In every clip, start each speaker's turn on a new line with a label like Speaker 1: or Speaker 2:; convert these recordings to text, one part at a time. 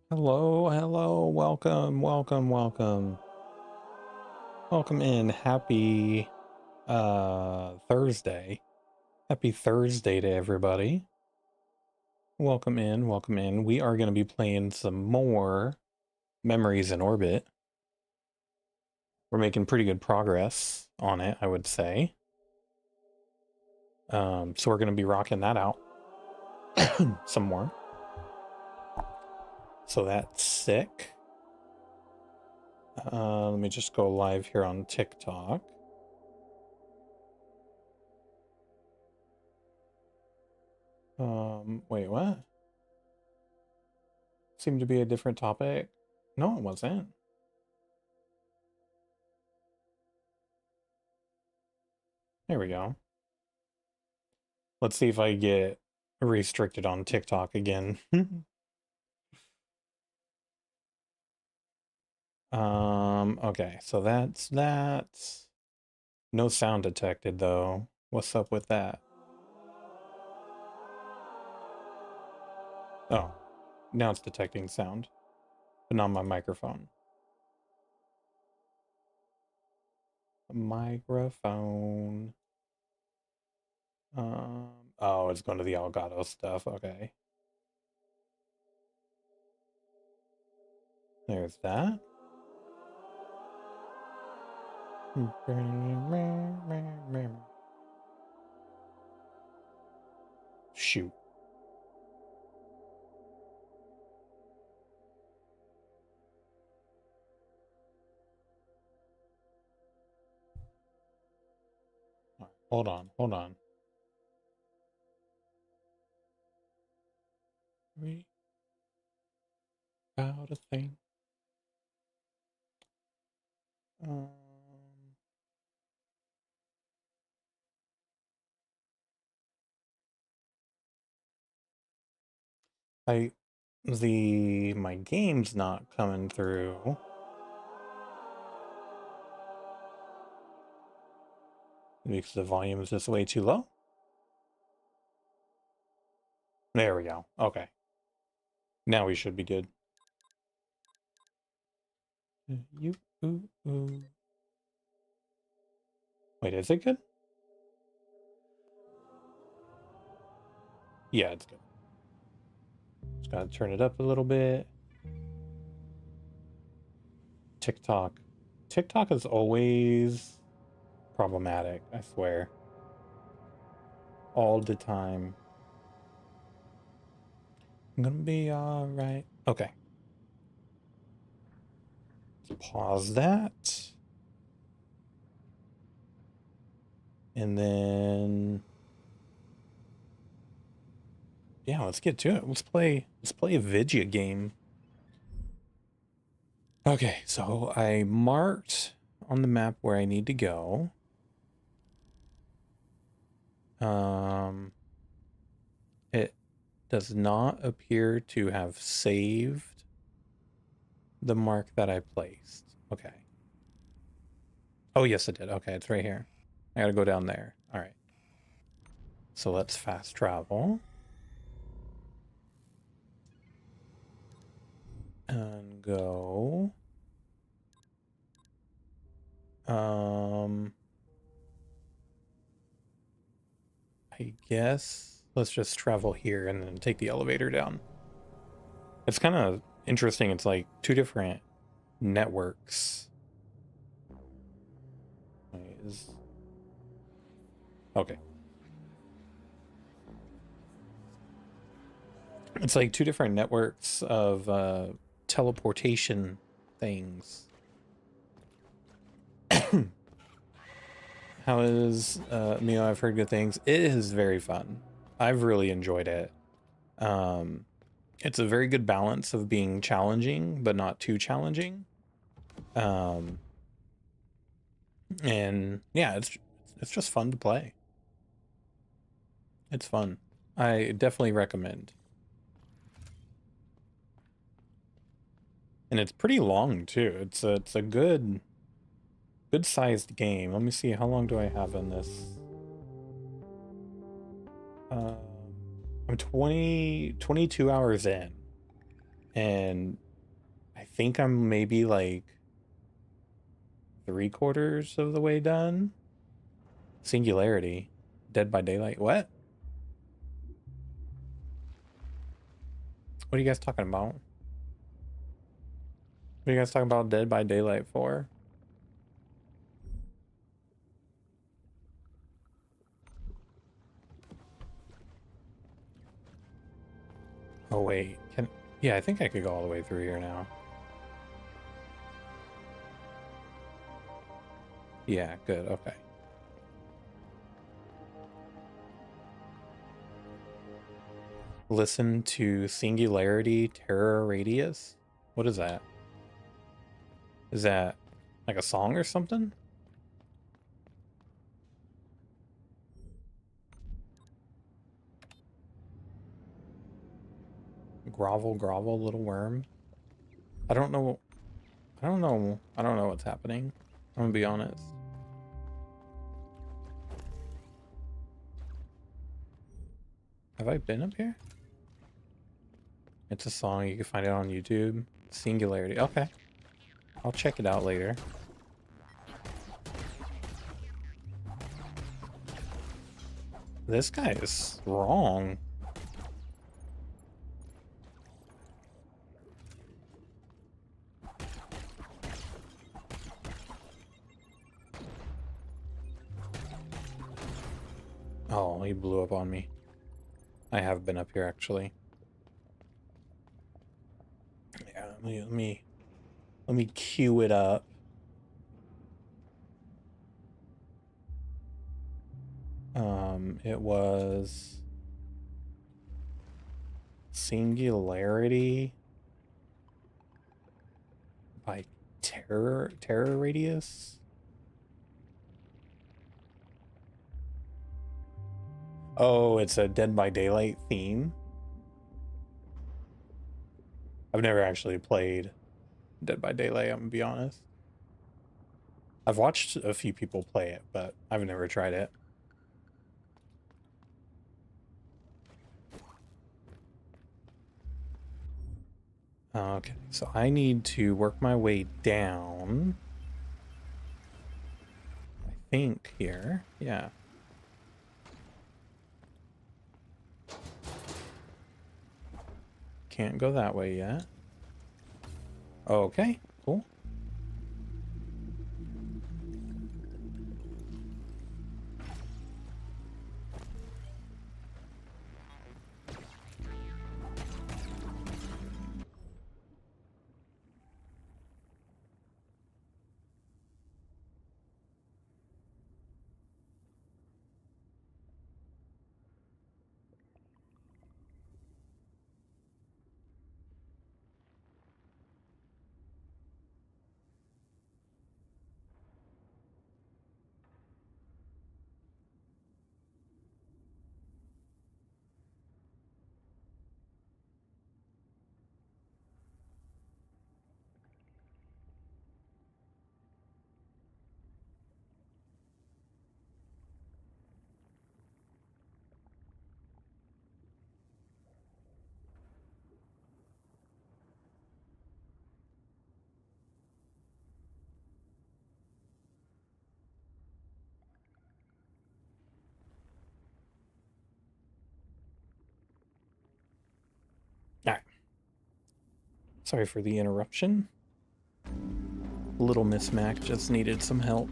Speaker 1: Hello, hello, welcome, welcome, welcome. Welcome in. Happy Thursday. Happy Thursday to everybody. Welcome in, welcome in. We are going to be playing some more Memories in Orbit. We're making pretty good progress on it, I would say. So we're going to be rocking that out some more. So that's sick. Let me just go live here on TikTok. Wait, what? Seemed to be a different topic. No, it wasn't. There we go. Let's see if I get restricted on TikTok again. Okay, so that's that. No sound detected though. What's up with that? Oh, now it's detecting sound, but not my microphone. Microphone. Oh, it's going to the Elgato stuff. Okay. There's that. Shoot. Hold on, hold on. We got a thing. Um, my game's not coming through. Because the volume is just way too low. There we go. Okay. Now we should be good. You, ooh, ooh. Wait, is it good? Yeah, it's good. Just gotta turn it up a little bit. TikTok. TikTok is always problematic, I swear. All the time. I'm gonna be alright. Okay. Let's pause that. And then yeah, let's get to it. Let's play a video game. Okay, so I marked on the map where I need to go. It does not appear to have saved the mark that I placed. Okay. Oh, yes, it did. Okay, it's right here. I gotta go down there. All right. So let's fast travel. And go. I guess let's just travel here and then take the elevator down. It's kind of interesting. It's like two different networks. Okay. It's like two different networks of teleportation things. How is MIO? I've heard good things. It is very fun. I've really enjoyed it. It's a very good balance of being challenging, but not too challenging. And yeah, it's just fun to play. It's fun. I definitely recommend. And it's pretty long too. It's a good sized game. Let me see, how long do I have in this? I'm 22 hours in. And I think I'm maybe like 3/4 of the way done. Singularity. Dead by Daylight. What? What are you guys talking about? What are you guys talking about Dead by Daylight for? Oh wait, yeah, I think I could go all the way through here now. Yeah, good, okay. Listen to Singularity Terror Radius? What is that? Is that like a song or something? Grovel, grovel, little worm. I don't know. I don't know. I don't know what's happening. I'm gonna be honest. Have I been up here? It's a song. You can find it on YouTube. Singularity. Okay. I'll check it out later. This guy is wrong. Oh, he blew up on me. I have been up here actually. Yeah, let me cue it up. It was Singularity by Terror Radius. Oh, it's a Dead by Daylight theme. I've never actually played Dead by Daylight, I'm gonna be honest. I've watched a few people play it, but I've never tried it. Okay, so I need to work my way down. I think here, yeah. Can't go that way yet. Okay, cool. All right. Sorry for the interruption. Little Miss Mac just needed some help.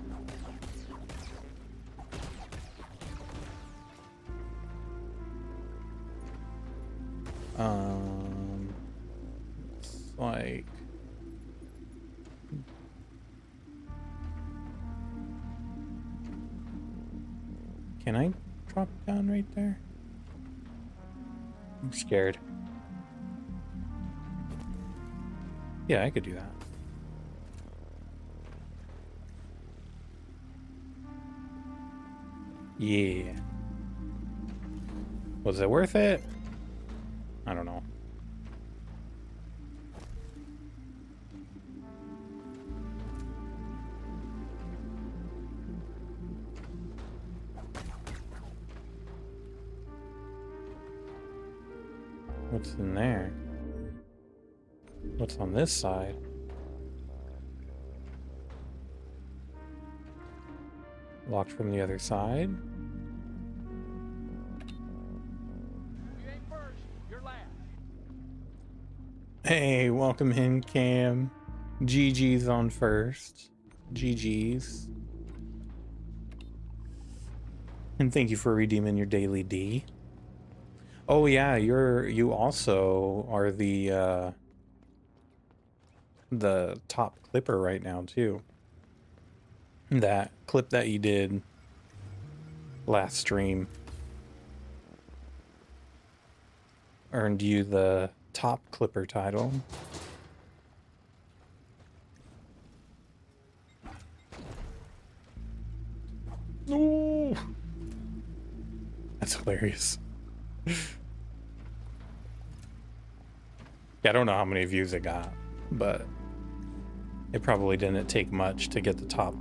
Speaker 1: It's like can I drop down right there? I'm scared. Yeah, I could do that. Yeah. Was it worth it? I don't know. What's in there? What's on this side? Locked from the other side.
Speaker 2: You ain't first, you're last.
Speaker 1: Hey, welcome in, Cam. GG's on first. GG's. And thank you for redeeming your daily D. Oh yeah, you also are the top clipper right now too. That clip that you did last stream earned you the top clipper title. No, that's hilarious. Yeah, I don't know how many views it got, but it probably didn't take much to get the top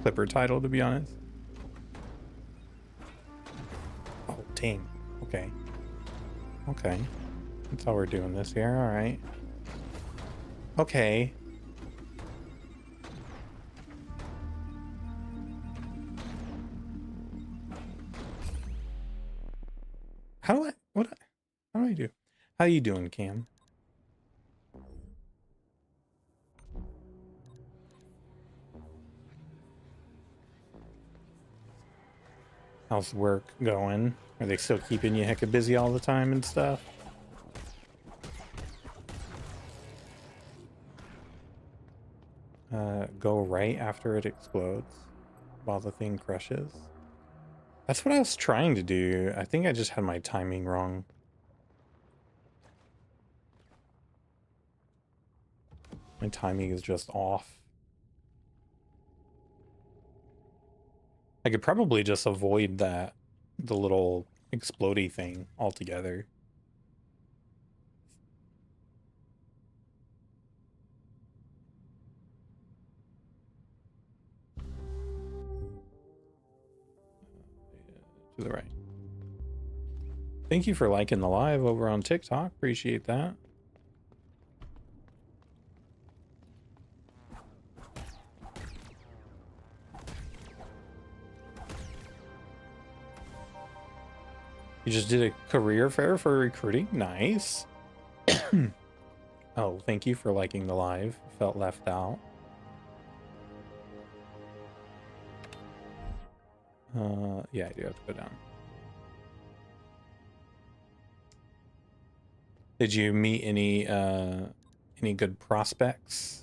Speaker 1: clipper title, to be honest. Oh, dang. Okay. Okay. That's how we're doing this here. All right. Okay. How do I, how do I do? How you doing, Cam? How's work going? Are they still keeping you hecka busy all the time and stuff? Go right after it explodes while the thing crushes. That's what I was trying to do. I think I just had my timing wrong. My timing is just off. I could probably just avoid the little explodey thing altogether. To the right. Thank you for liking the live over on TikTok. Appreciate that. You just did a career fair for recruiting? Nice. Oh, thank you for liking the live. Felt left out. Yeah, I do have to go down. Did you meet any good prospects?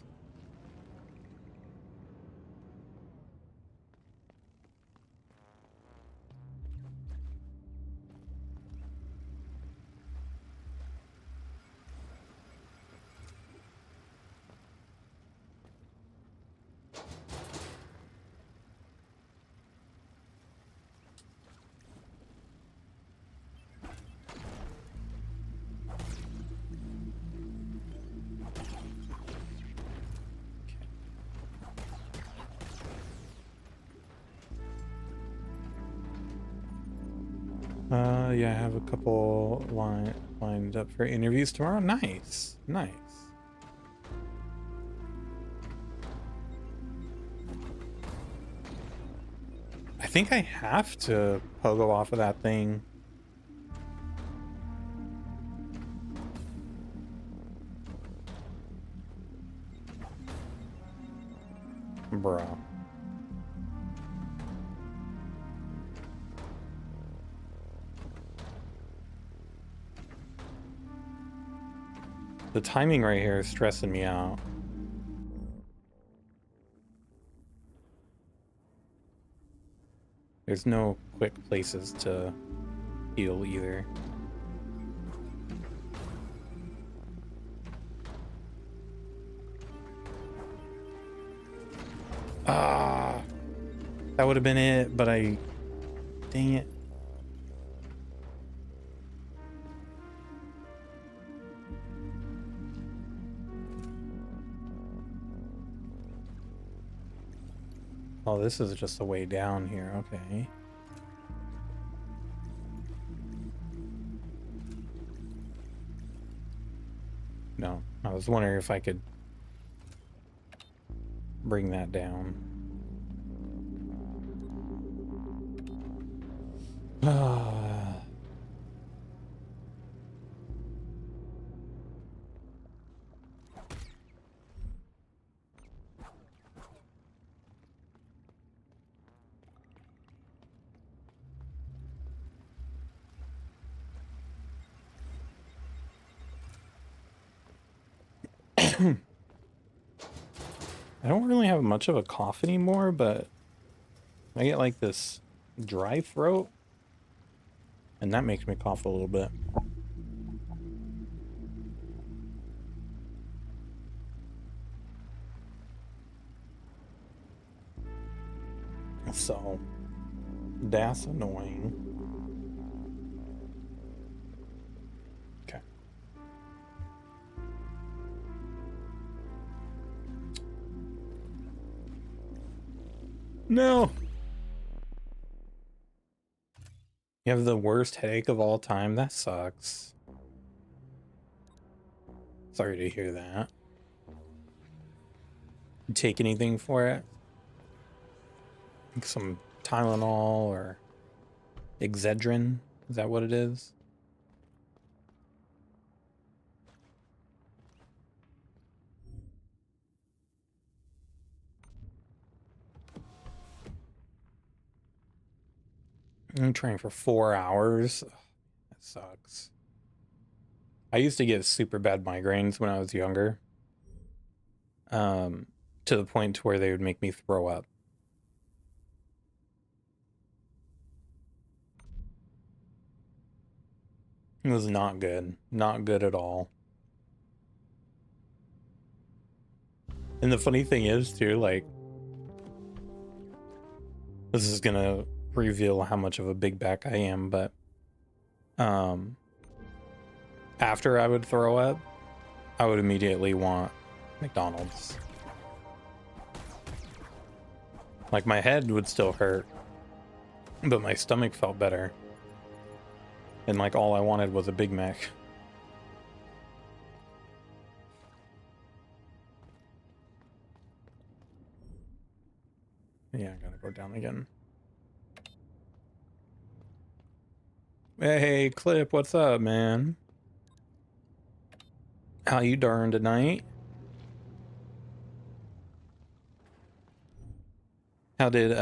Speaker 1: Yeah, I have a couple lined up for interviews tomorrow. Nice, nice. I think I have to pogo off of that thing. Bro. The timing right here is stressing me out. There's no quick places to heal either. Ah, that would have been it, but dang it. Oh, this is just a way down here. Okay. No, I was wondering if I could bring that down. I don't really have much of a cough anymore, but I get like this dry throat, and that makes me cough a little bit. So, that's annoying. Okay. No! You have the worst headache of all time? That sucks. Sorry to hear that. You take anything for it? Like some Tylenol or Excedrin? Is that what it is? I'm training for 4 hours. Ugh, that sucks. I used to get super bad migraines when I was younger. To the point to where they would make me throw up. It was not good. Not good at all. And the funny thing is, too, like, this is gonna reveal how much of a big back I am, but after I would throw up, I would immediately want McDonald's. Like, my head would still hurt, but my stomach felt better. And like all I wanted was a Big Mac. Yeah, I gotta go down again. Hey, Clip, what's up, man? How you darn tonight? How did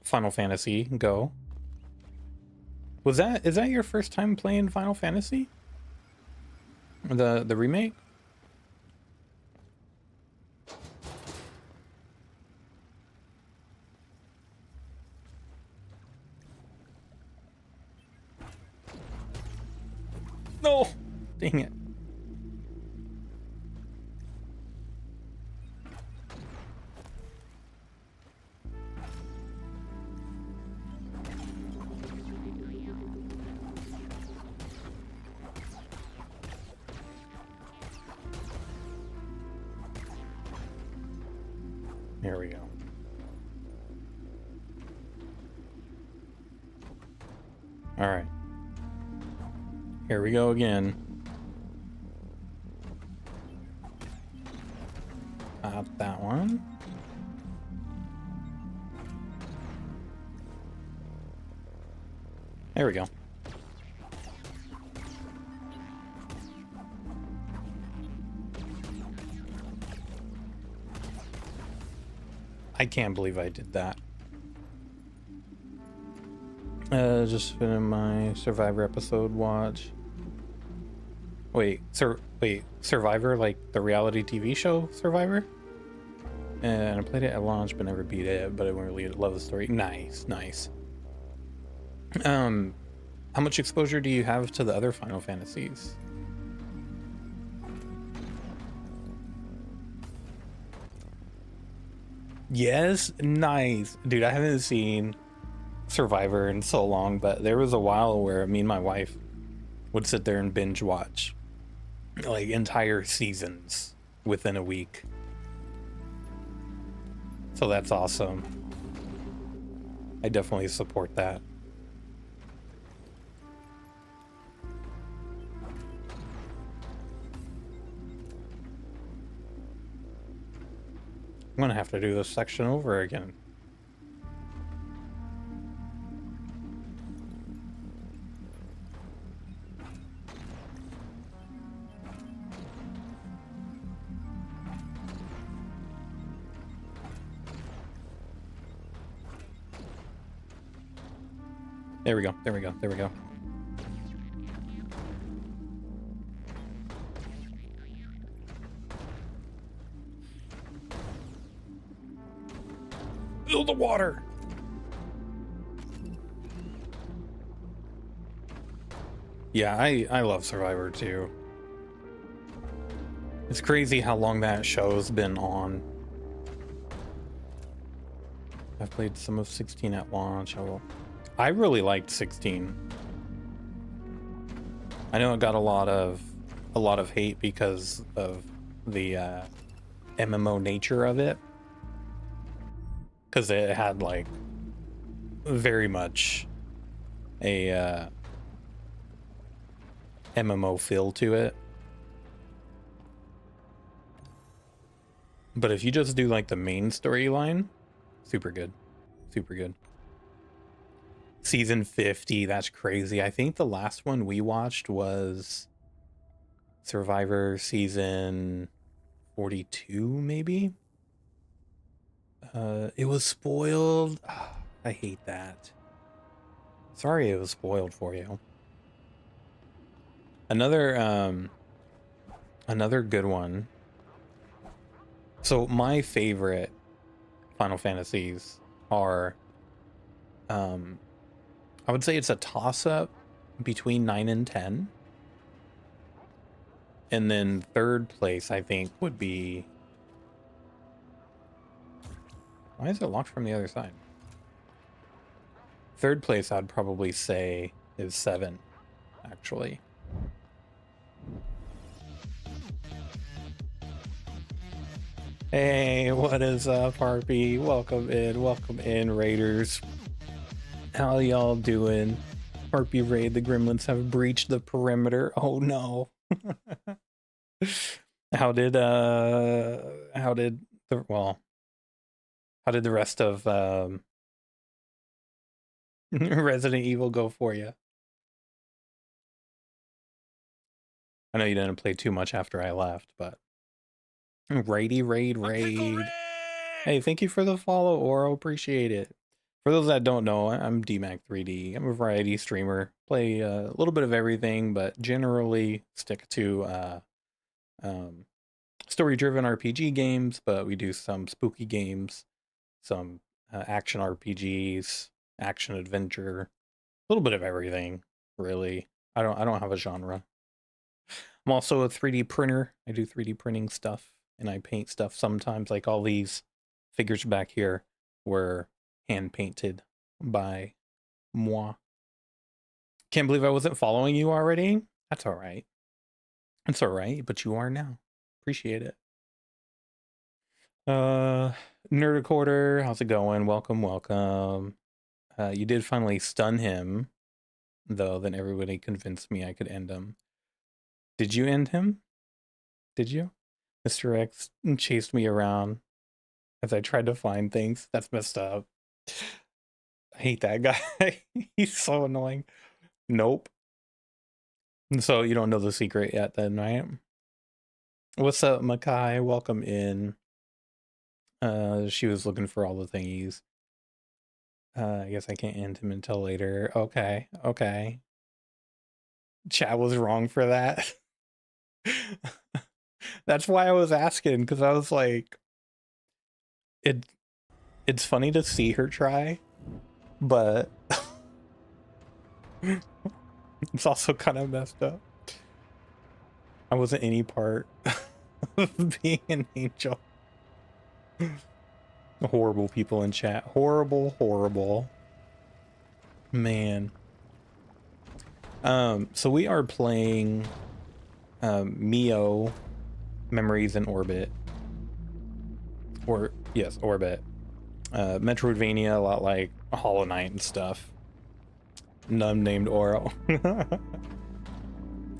Speaker 1: Final Fantasy go? Is that your first time playing Final Fantasy? The remake? No! Dang it. Here we go. All right. Here we go again. That one. There we go. I can't believe I did that. Just finished my Survivor episode watch. Wait, Survivor, like the reality TV show Survivor? And I played it at launch, but never beat it, but I really love the story. Nice, nice. How much exposure do you have to the other Final Fantasies? Yes, nice. Dude, I haven't seen Survivor in so long, but there was a while where me and my wife would sit there and binge watch like entire seasons within a week. So that's awesome. I definitely support that. I'm gonna have to do this section over again. There we go, there we go, there we go. Fill the water! Yeah, I love Survivor too. It's crazy how long that show's been on. I've played some of 16 at launch. I really liked 16. I know it got a lot of hate because of the MMO nature of it, because it had like very much a MMO feel to it. But if you just do like the main storyline, super good, super good. Season 50, that's crazy. I think the last one we watched was Survivor season 42, maybe. It was spoiled. I hate that. Sorry it was spoiled for you. Another good one. So my favorite Final Fantasies are, I would say it's a toss-up between 9 and 10. And then third place, I think, would be... Why is it locked from the other side? Third place, I'd probably say, is 7, actually. Hey, what is up, Harpy? Welcome in, Raiders. How y'all doing? Harpy Raid, the gremlins have breached the perimeter. Oh no. How did the rest of Resident Evil go for you? I know you didn't play too much after I left, but Raid. Hey, thank you for the follow, Oro. Appreciate it. For those that don't know, I'm DMAC3D. I'm a variety streamer. Play a little bit of everything, but generally stick to story-driven RPG games, but we do some spooky games, some action RPGs, action adventure, a little bit of everything, really. I don't have a genre. I'm also a 3D printer. I do 3D printing stuff, and I paint stuff sometimes, like all these figures back here were hand painted by moi. Can't believe I wasn't following you already. That's all right. It's all right, but you are now. Appreciate it. Nerdicorder, how's it going? Welcome. You did finally stun him, though. Then everybody convinced me I could end him. Did you end him? Did you? Mr. X chased me around as I tried to find things. That's messed up. I hate that guy. He's so annoying. Nope. So you don't know the secret yet then, right? What's up, Makai? Welcome in. She was looking for all the thingies. I guess I can't end him until later. Okay. Chat was wrong for that. That's why I was asking, because I was like, it's funny to see her try, but it's also kind of messed up. I wasn't any part of being an angel. Horrible people in chat. Horrible. Man. So we are playing MIO, Memories in Orbit. Yes, Orbit. Metroidvania, a lot like Hollow Knight and stuff. None named Oro.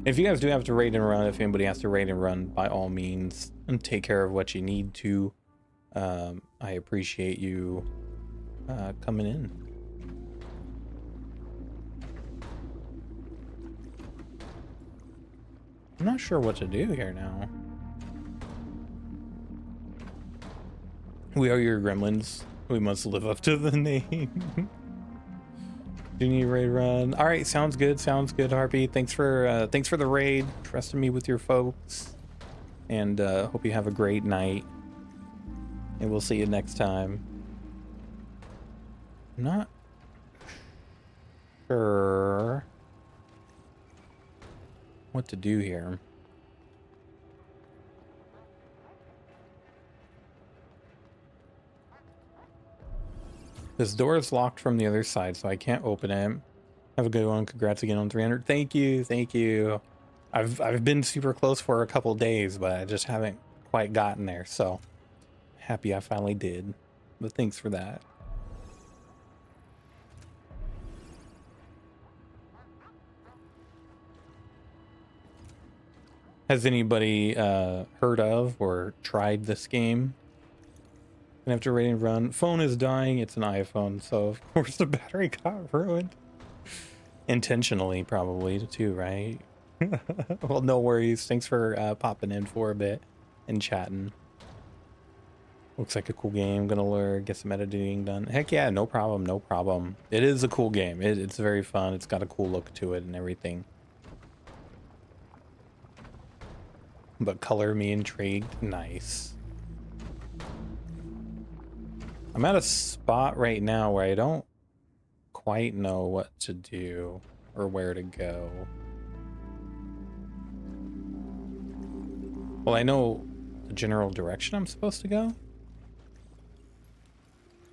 Speaker 1: If you guys do have to raid and run, if anybody has to raid and run, by all means, and take care of what you need to. I appreciate you coming in. I'm not sure what to do here now. We are your gremlins. We must live up to the name. Do you need a raid run? All right, sounds good. Sounds good, Harpy. Thanks for the raid. Trusting me with your folks. And hope you have a great night. And we'll see you next time. I'm not sure what to do here. This door is locked from the other side, so I can't open it. Have a good one. Congrats again on 300. Thank you. Thank you. I've been super close for a couple days, but I just haven't quite gotten there. So happy I finally did. But thanks for that. Has anybody heard of or tried this game? Gonna have to raid and run. Phone is dying. It's an iPhone, so of course the battery got ruined. Intentionally, probably too, right? Well, no worries. Thanks for popping in for a bit and chatting. Looks like a cool game. Gonna learn, get some editing done. Heck yeah, no problem, no problem. It is a cool game. It's very fun. It's got a cool look to it and everything. But color me intrigued. Nice. I'm at a spot right now where I don't quite know what to do or where to go. Well, I know the general direction I'm supposed to go,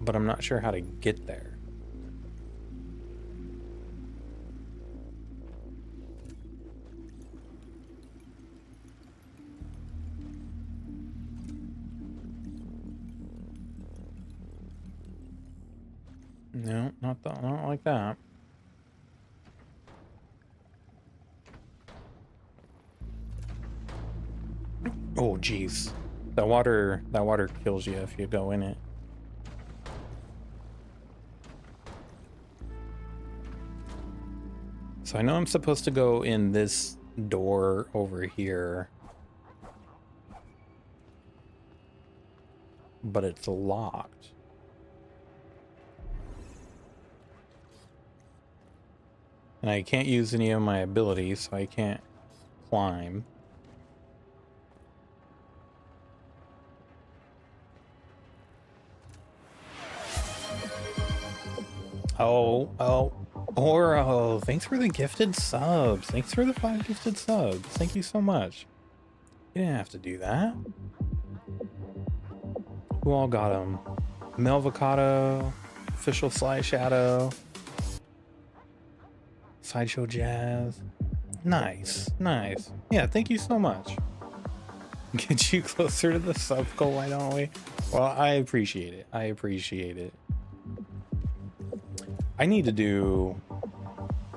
Speaker 1: but I'm not sure how to get there. No, not like that. Oh, geez. That water kills you if you go in it. So I know I'm supposed to go in this door over here, but it's locked. And I can't use any of my abilities, so I can't climb. Oh, Oro, thanks for the gifted subs. Thanks for the 5 gifted subs. Thank you so much. You didn't have to do that. Who all got them? Melvocado, Official Sly Shadow, Sideshow Jazz. Nice, nice. Yeah, thank you so much. Get you closer to the sub goal, why don't we? Well, I appreciate it. I appreciate it. I need to do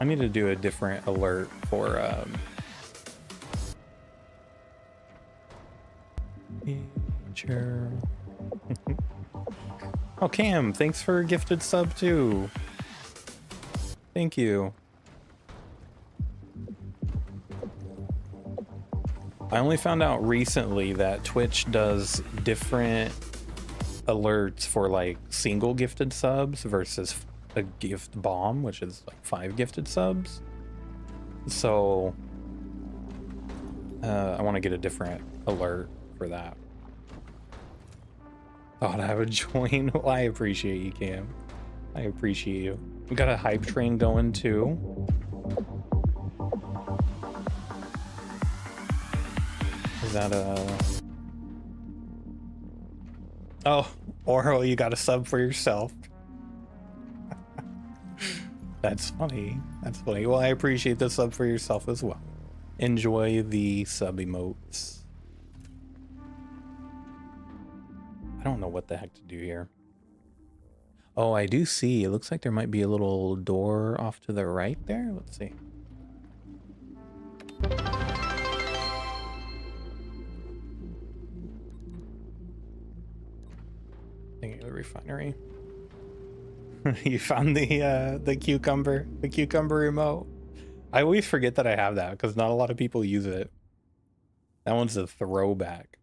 Speaker 1: a different alert for feature. Oh, Cam, thanks for a gifted sub too. Thank you. I only found out recently that Twitch does different alerts for like single gifted subs versus a gift bomb, which is like 5 gifted subs. So I want to get a different alert for that. Thought I would join. Well, I appreciate you, Cam. I appreciate you. We got a hype train going too. Is that a... Oh, Oro, you got a sub for yourself. That's funny. That's funny. Well, I appreciate the sub for yourself as well. Enjoy the sub emotes. I don't know what the heck to do here. Oh, I do see. It looks like there might be a little door off to the right there. Let's see. taking you to the refinery. You found the cucumber remote. I always forget that I have that because not a lot of people use it. That one's a throwback.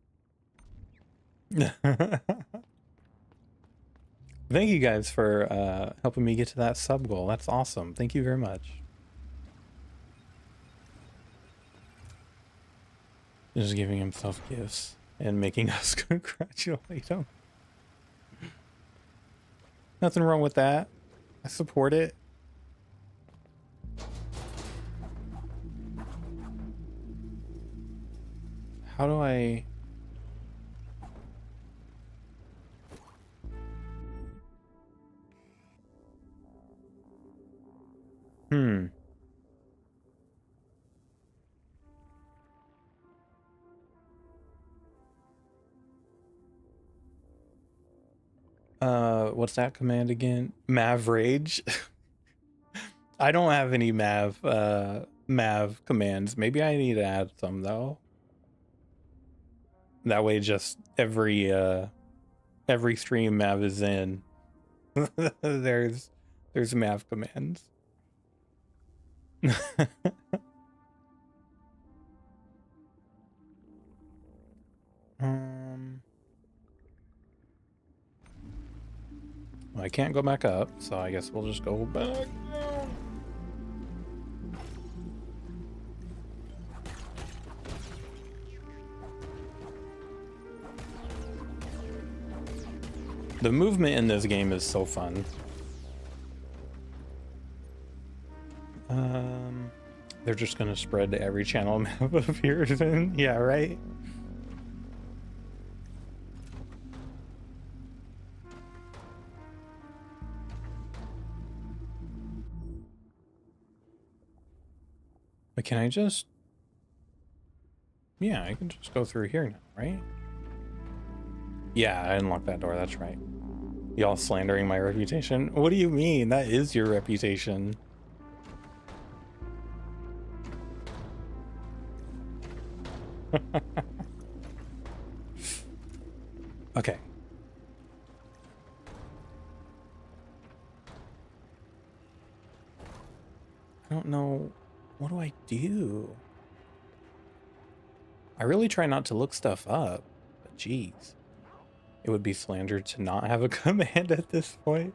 Speaker 1: Thank you guys for helping me get to that sub goal. That's awesome. Thank you very much. Just giving himself gifts and making us congratulate him. Nothing wrong with that. I support it. How do I... What's that command again? Mav rage? I don't have any Mav commands. Maybe I need to add some though. That way just every stream Mav is in, there's Mav commands. Well, I can't go back up, so I guess we'll just go back down. The movement in this game is so fun. They're just gonna spread to every channel map appears in. Yeah, right? But can I just... Yeah, I can just go through here now, right? Yeah, I unlocked that door, that's right. Y'all slandering my reputation? What do you mean? That is your reputation. Okay. I don't know. What do I do? I really try not to look stuff up, but geez. It would be slander to not have a command at this point.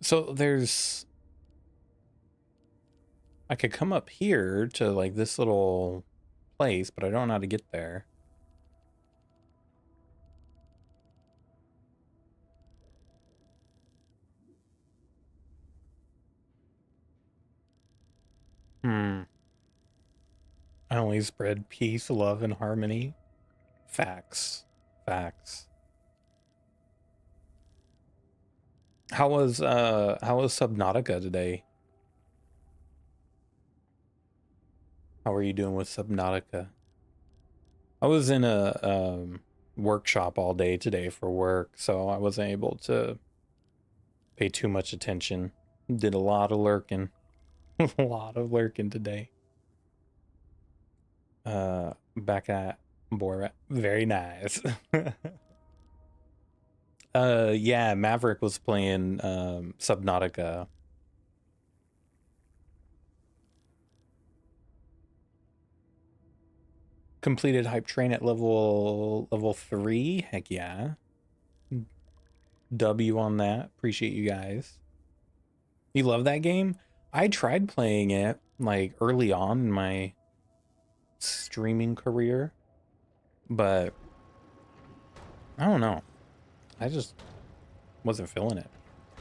Speaker 1: So there's... I could come up here to like this little place, but I don't know how to get there. I only spread peace, love, and harmony. Facts. Facts. How was Subnautica today? How are you doing with Subnautica? I was in a workshop all day today for work, so I wasn't able to pay too much attention. Did a lot of lurking. A lot of lurking today. Back at Borat. Very nice. Yeah, Maverick was playing Subnautica. Completed hype train at level 3. Heck yeah. W on that. Appreciate you guys. You love that game? I tried playing it like early on in my streaming career, but I don't know. I just wasn't feeling it.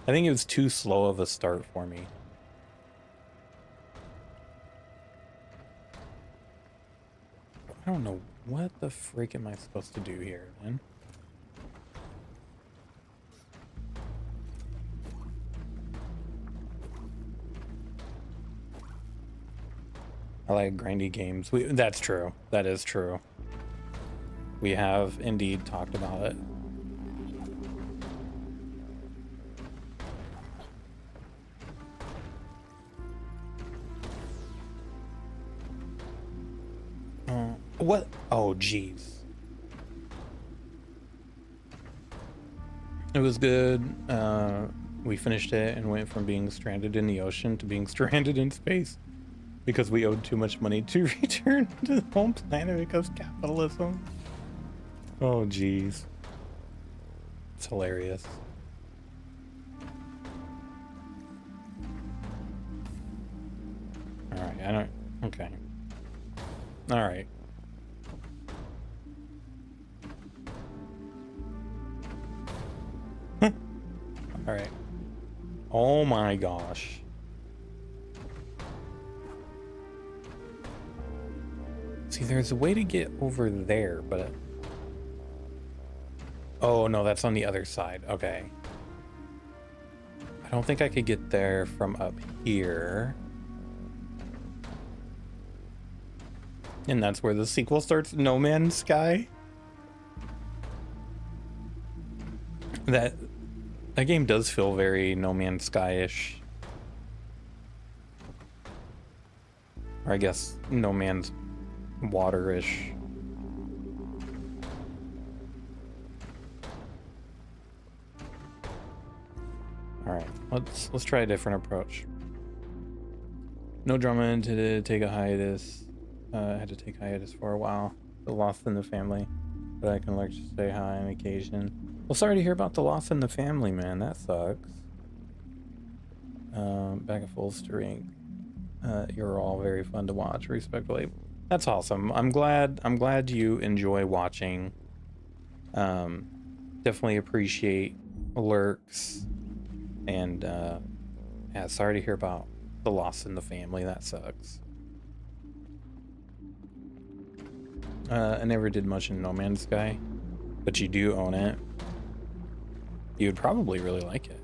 Speaker 1: I think it was too slow of a start for me. I don't know what the freak am I supposed to do here, man. I like grindy games. That's true. That is true. We have indeed talked about it. What? Oh, jeez. It was good. We finished it and went from being stranded in the ocean to being stranded in space because we owed too much money to return to the home planet because capitalism. Oh, jeez. It's hilarious. All right, I don't... Okay. All right. All right. Oh my gosh. See, there's a way to get over there, but... Oh, no, that's on the other side. Okay. I don't think I could get there from up here. And that's where the sequel starts, No Man's Sky. That game does feel very No Man's Sky-ish. Or I guess No Man's Water-ish. Alright, let's try a different approach. No drama to take a hiatus. I had to take hiatus for a while. The loss in the family. But I can like to say hi on occasion. Well, sorry to hear about the loss in the family, man. That sucks. Back at full strength. You're all very fun to watch, respectfully. That's awesome. I'm glad you enjoy watching. Definitely appreciate lurks. And yeah, sorry to hear about the loss in the family. That sucks. I never did much in No Man's Sky, but you do own it. You would probably really like it.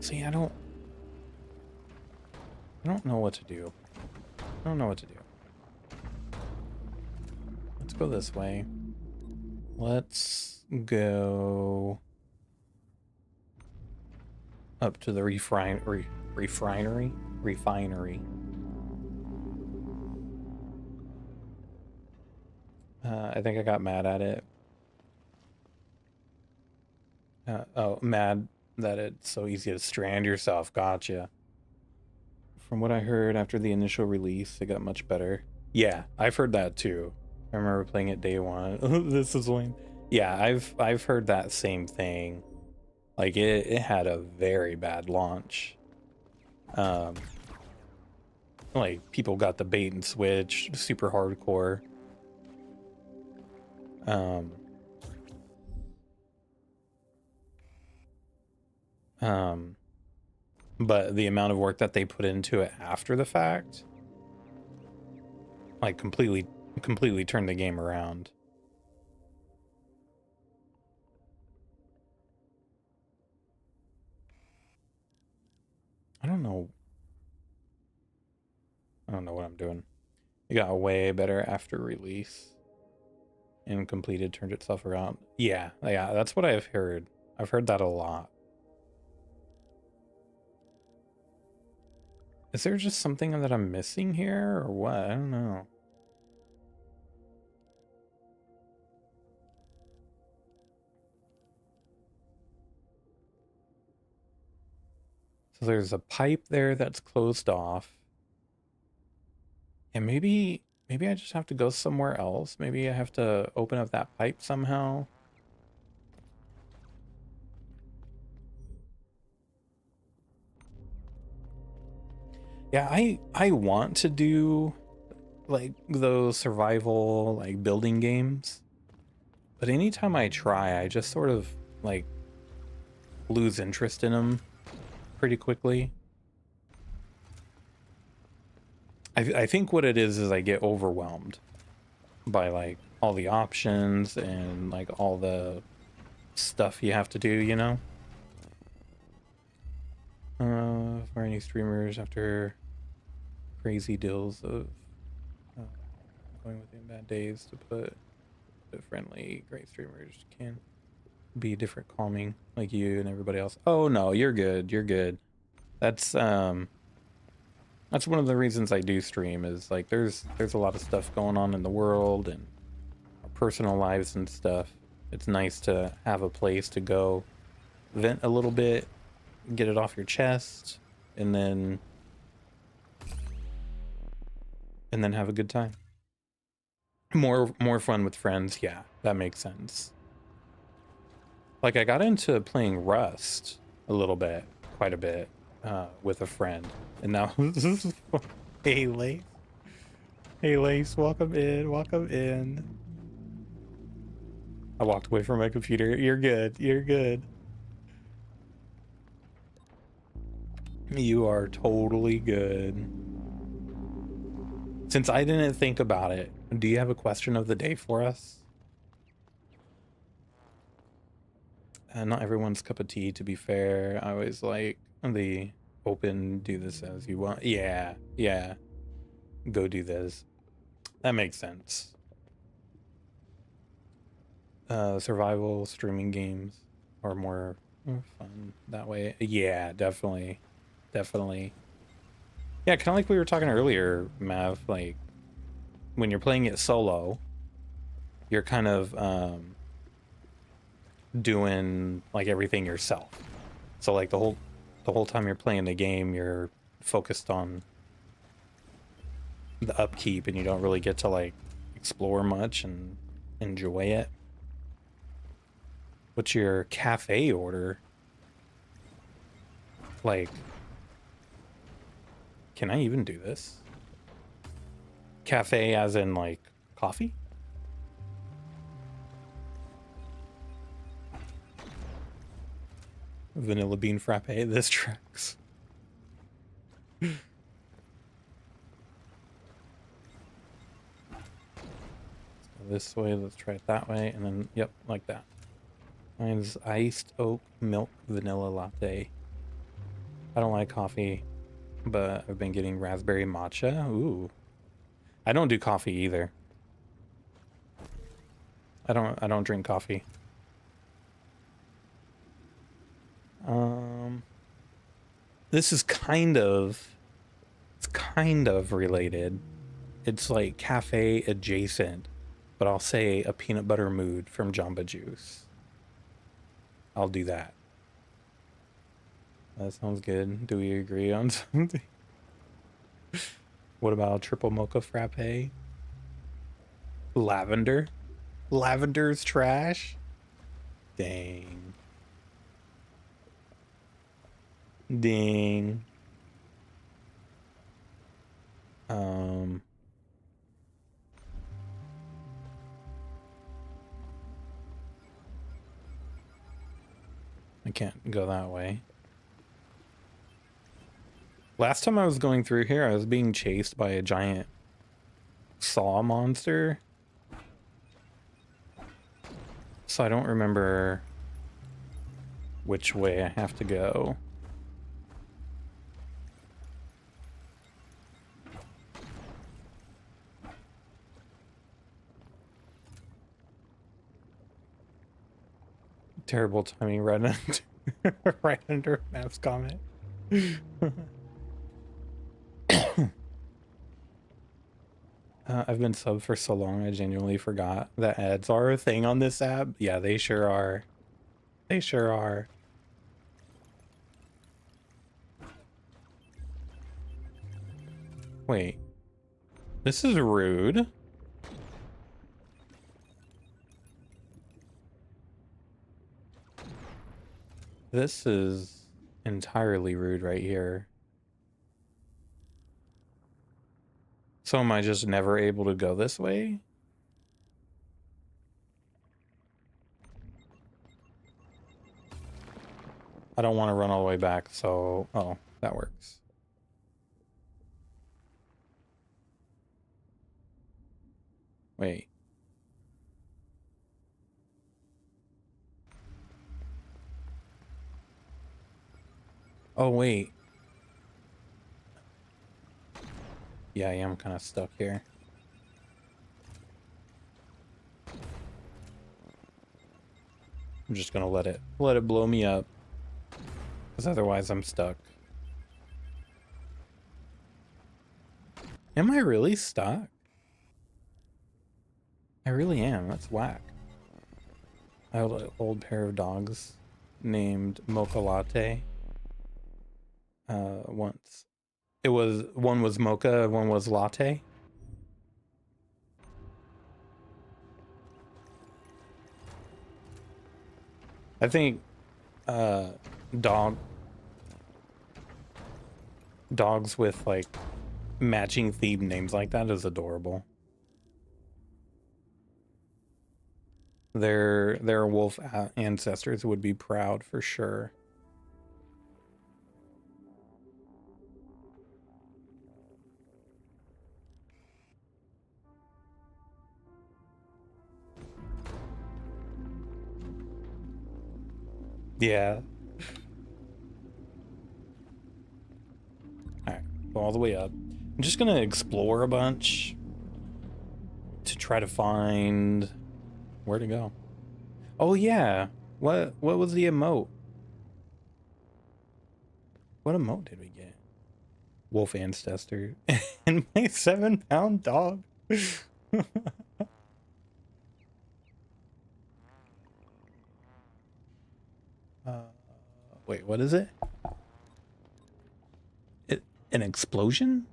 Speaker 1: See, I don't know what to do. I don't know what to do. Let's go this way. Let's go up to the refinery. I think I got mad at it. Oh, mad that it's so easy to strand yourself. Gotcha. From what I heard after the initial release, it got much better. Yeah, I've heard that too. I remember playing it day one. This is when... Yeah, I've heard that same thing. Like, it had a very bad launch. Like, people got the bait and switch, super hardcore. But the amount of work that they put into it after the fact, like, completely turned the game around. I don't know what I'm doing. It got way better after release. And completed turned itself around. Yeah, that's what I've heard. I've heard that a lot. Is there just something that I'm missing here or what? I don't know. So there's a pipe there that's closed off. And maybe I just have to go somewhere else. Maybe I have to open up that pipe somehow. Yeah, I want to do like those survival like building games. But anytime I try, I just sort of like lose interest in them pretty quickly. I think what it is I get overwhelmed by like all the options and like all the stuff you have to do, you know? or any streamers after crazy deals of going within bad days to put the friendly great streamers can be different calming like you and everybody else. Oh no, you're good. You're good. That's one of the reasons I do stream is like there's a lot of stuff going on in the world and our personal lives and stuff. It's nice to have a place to go vent a little bit, get it off your chest, and then have a good time. More fun with friends. Yeah, that makes sense. Like I got into playing Rust a little bit, quite a bit, with a friend, and now hey Lace, hey Lace, welcome in, welcome in. I walked away from my computer. You're good. You're good. You are totally good. Since I didn't think about it, do you have a question of the day for us? Not everyone's cup of tea, to be fair. I always like the open, do this as you want. Yeah, yeah. Go do this. That makes sense. Survival streaming games are more fun that way. Yeah, definitely. Definitely. Yeah, kind of like we were talking earlier, Mav, like when you're playing it solo, you're kind of doing like everything yourself. So like the whole time you're playing the game, you're focused on the upkeep and you don't really get to like explore much and enjoy it. What's your cafe order? Like, can I even do this? Cafe as in like coffee? Vanilla bean frappe, this tracks. This way, let's try it that way, and then, yep, like that. Mine's iced oat milk vanilla latte. I don't like coffee, but I've been getting raspberry matcha. Ooh. I don't do coffee either. I don't drink coffee. This is it's kind of related. It's like cafe adjacent, but I'll say a peanut butter mood from Jamba Juice. I'll do that. That sounds good. Do we agree on something? What about triple mocha frappe? Lavender? Lavender's trash? Dang. Ding. I can't go that way. Last time I was going through here, I was being chased by a giant saw monster. So I don't remember which way I have to go. Terrible timing right under, right under Mav's comment. I've been subbed for so long, I genuinely forgot that ads are a thing on this app. Yeah, they sure are. They sure are. Wait. This is rude. This is entirely rude right here. So am I just never able to go this way? I don't want to run all the way back, so... Oh, that works. Wait. Oh, wait. Yeah, I am kind of stuck here. I'm just gonna let it blow me up, because otherwise I'm stuck. Am I really stuck? I really am. That's whack. I had an old pair of dogs named Mocha Latte. Once. It was, one was Mocha, one was Latte. I think uh dog dogs with like matching theme names like that is adorable. Their wolf ancestors would be proud for sure. Yeah. All right, go all the way up. I'm just gonna explore a bunch to try to find where to go. Oh yeah, what was the emote? What emote did we get? Wolf ancestor and my 7-pound dog. uh, Wait, what is it? An explosion?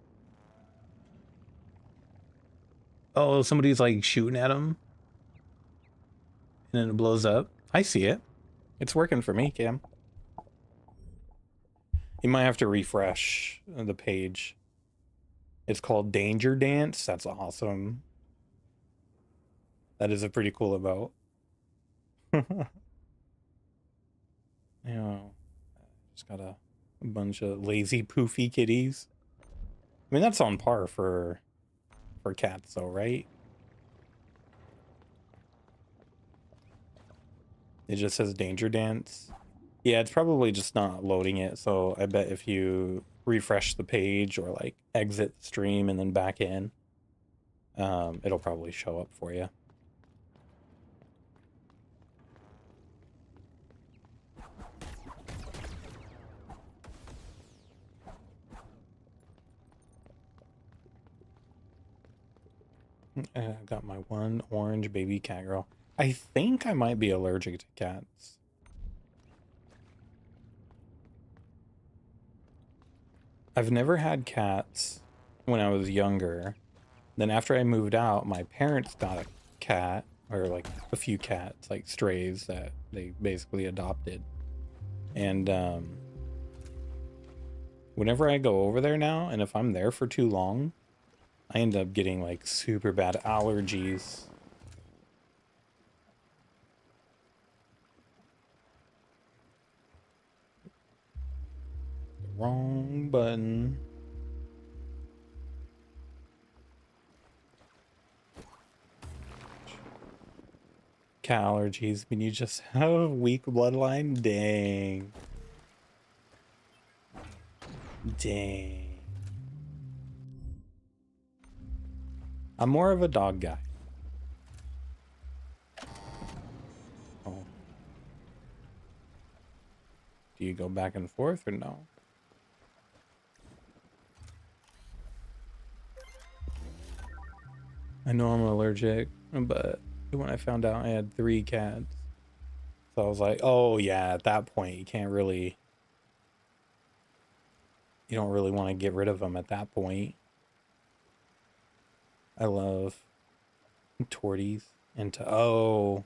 Speaker 1: Oh, somebody's like shooting at him and then it blows up. I see it. It's working for me, Cam. You might have to refresh the page. It's called Danger Dance. That's awesome. That is a pretty cool about. Yeah, just got a bunch of lazy poofy kitties. I mean, that's on par for cats, though, right? It just says Danger Dance. Yeah, it's probably just not loading it. So I bet if you refresh the page or like exit the stream and then back in, it'll probably show up for you. I got my one orange baby cat girl. I think I might be allergic to cats. I've never had cats when I was younger. Then after I moved out, my parents got a cat, or like a few cats, like strays that they basically adopted. And whenever I go over there now, and if I'm there for too long, I end up getting like super bad allergies. Wrong button. Cat allergies when you just have a weak bloodline? Dang. Dang. I'm more of a dog guy. Oh. Do you go back and forth or no? I know I'm allergic, but when I found out I had 3 cats, so I was like, oh yeah, at that point you can't really, you don't really want to get rid of them at that point. I love torties and oh,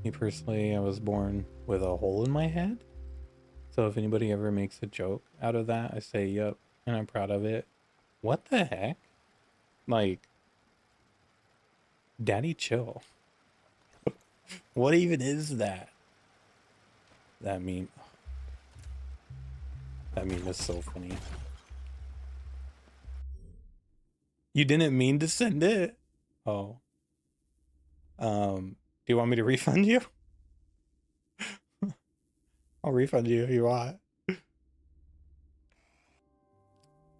Speaker 1: me personally, I was born with a hole in my head. So if anybody ever makes a joke out of that, I say, yep, and I'm proud of it. What the heck? Like, daddy chill. What even is that? That meme. That meme is so funny. You didn't mean to send it? Oh. Do you want me to refund you? I'll refund you if you want.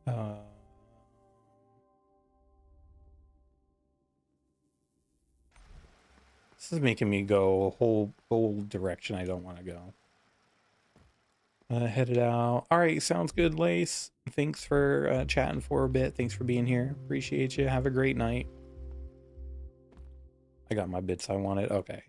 Speaker 1: Uh, this is making me go a whole direction I don't want to go. Headed out. All right, sounds good, Lace. Thanks for chatting for a bit. Thanks for being here. Appreciate you. Have a great night. I got my bits I wanted. Okay.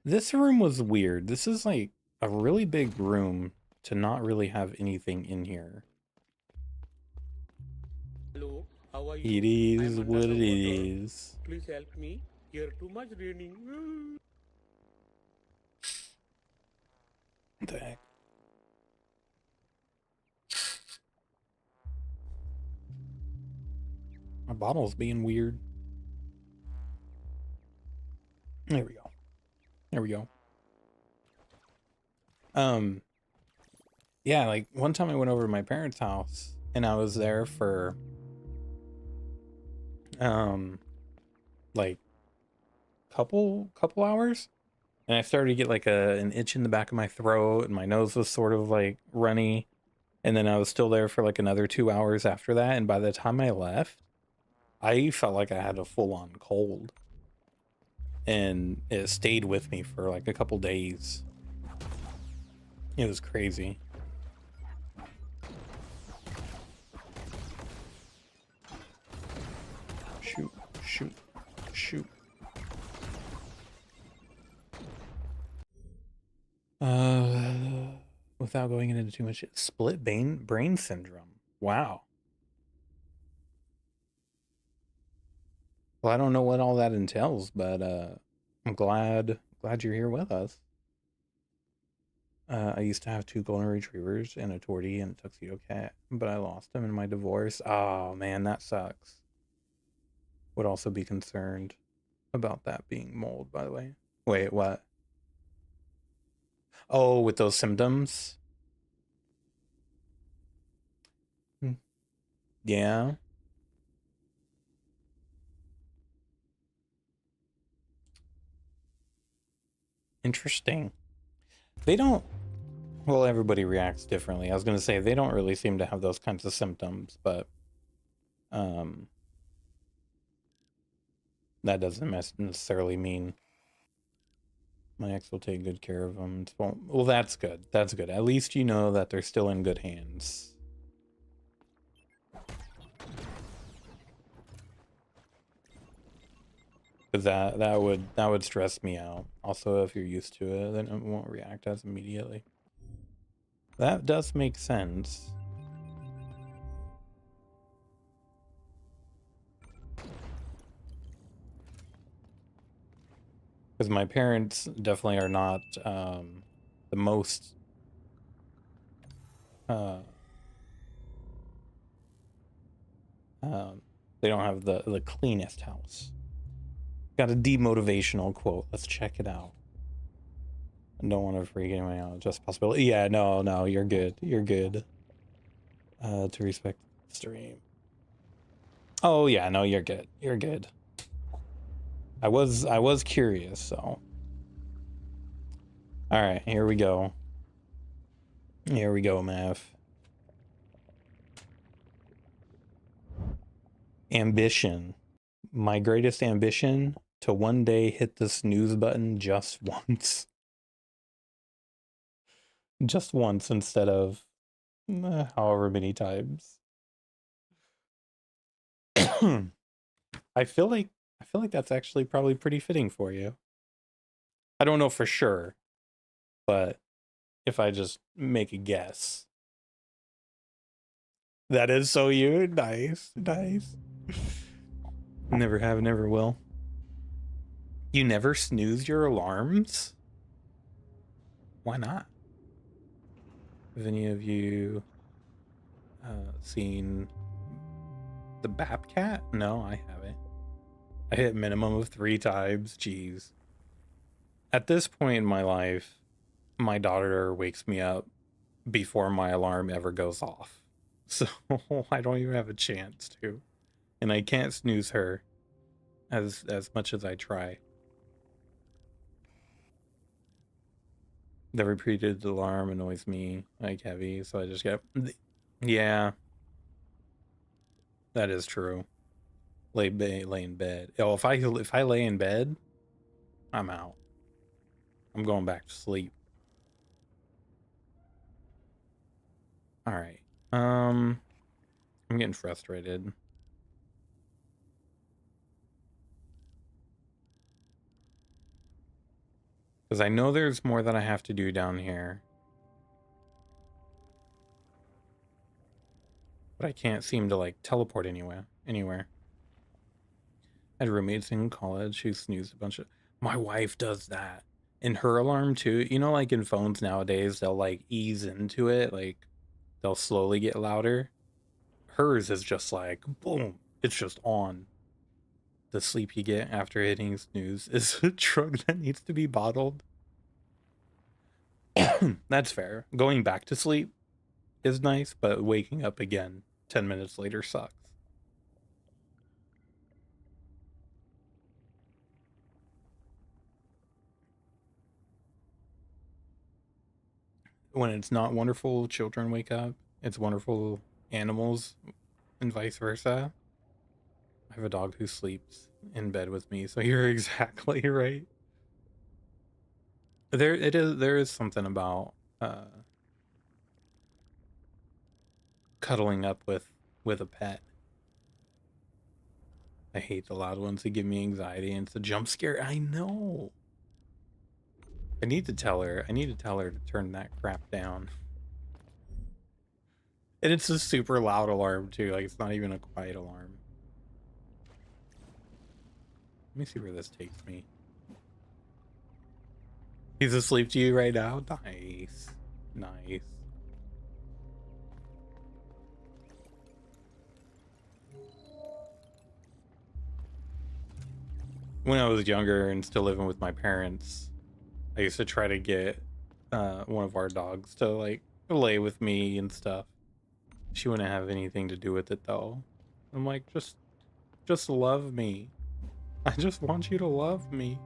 Speaker 1: This room was weird. This is like a really big room to not really have anything in here.
Speaker 3: Hello, how are
Speaker 1: It
Speaker 3: you?
Speaker 1: is
Speaker 3: I'm under
Speaker 1: what
Speaker 3: the
Speaker 1: it
Speaker 3: water.
Speaker 1: is.
Speaker 3: Please help me. Here too much raining.
Speaker 1: What the heck? My bottle's being weird. There we go. There we go. Yeah, like one time I went over to my parents' house and I was there for like couple hours, and I started to get like an itch in the back of my throat and my nose was sort of like runny, and then I was still there for like another 2 hours after that, and by the time I left I felt like I had a full-on cold, and it stayed with me for like a couple days. It was crazy. Shoot, shoot, shoot. Without going into too much, split brain syndrome. Wow. Well, I don't know what all that entails, but I'm glad you're here with us. I used to have 2 golden retrievers and a tortie and a tuxedo cat, but I lost them in my divorce. Oh man, that sucks. Would also be concerned about that being mold, by the way. Wait, what? Oh, with those symptoms? Yeah. Interesting. They don't, well, everybody reacts differently. I was going to say they don't really seem to have those kinds of symptoms, but um that doesn't necessarily mean my ex will take good care of them. Well, that's good. That's good. At least you know that they're still in good hands. Because that would stress me out. Also, if you're used to it, then it won't react as immediately. That does make sense. Because my parents definitely are not the most uh, they don't have the cleanest house. Got a demotivational quote. Let's check it out. I don't want to freak anyone out. Just possibility. Yeah, no, you're good. You're good. To respect the stream. Oh yeah, no, you're good. You're good. I was curious, so. All right, here we go. Here we go, Mav. Ambition. My greatest ambition to one day hit the snooze button just once. Just once instead of however many times. I feel like that's actually probably pretty fitting for you. I don't know for sure, but if I just make a guess. That is so you. Nice, nice. Never have, never will. You never snooze your alarms? Why not? Have any of you seen the Bapcat? No, I haven't. I hit minimum of 3 times. Jeez. At this point in my life, my daughter wakes me up before my alarm ever goes off. So I don't even have a chance to. And I can't snooze her as much as I try. The repeated alarm annoys me like heavy, so I just get. Yeah, that is true. Lay in bed. Oh, if I lay in bed, I'm out. I'm going back to sleep. All right. I'm getting frustrated. Because I know there's more that I have to do down here. But I can't seem to, like, teleport anywhere. I had roommates in college who snoozed a bunch of... My wife does that. And her alarm, too. You know, like, in phones nowadays, they'll, like, ease into it. Like, they'll slowly get louder. Hers is just like, boom. It's just on. The sleep you get after hitting snooze is a drug that needs to be bottled. That's fair. Going back to sleep is nice, but waking up again 10 minutes later sucks. When it's not wonderful, children wake up. It's wonderful animals and vice versa. I have a dog who sleeps in bed with me, so you're exactly right. There is something about cuddling up with a pet. I hate the loud ones that give me anxiety, and it's a jump scare. I know. I need to tell her. I need to tell her to turn that crap down. And it's a super loud alarm too. Like, it's not even a quiet alarm. Let me see where this takes me. He's asleep to you right now? Nice. Nice. When I was younger and still living with my parents, I used to try to get one of our dogs to, like, lay with me and stuff. She wouldn't have anything to do with it though. I'm like, just love me. I just want you to love me.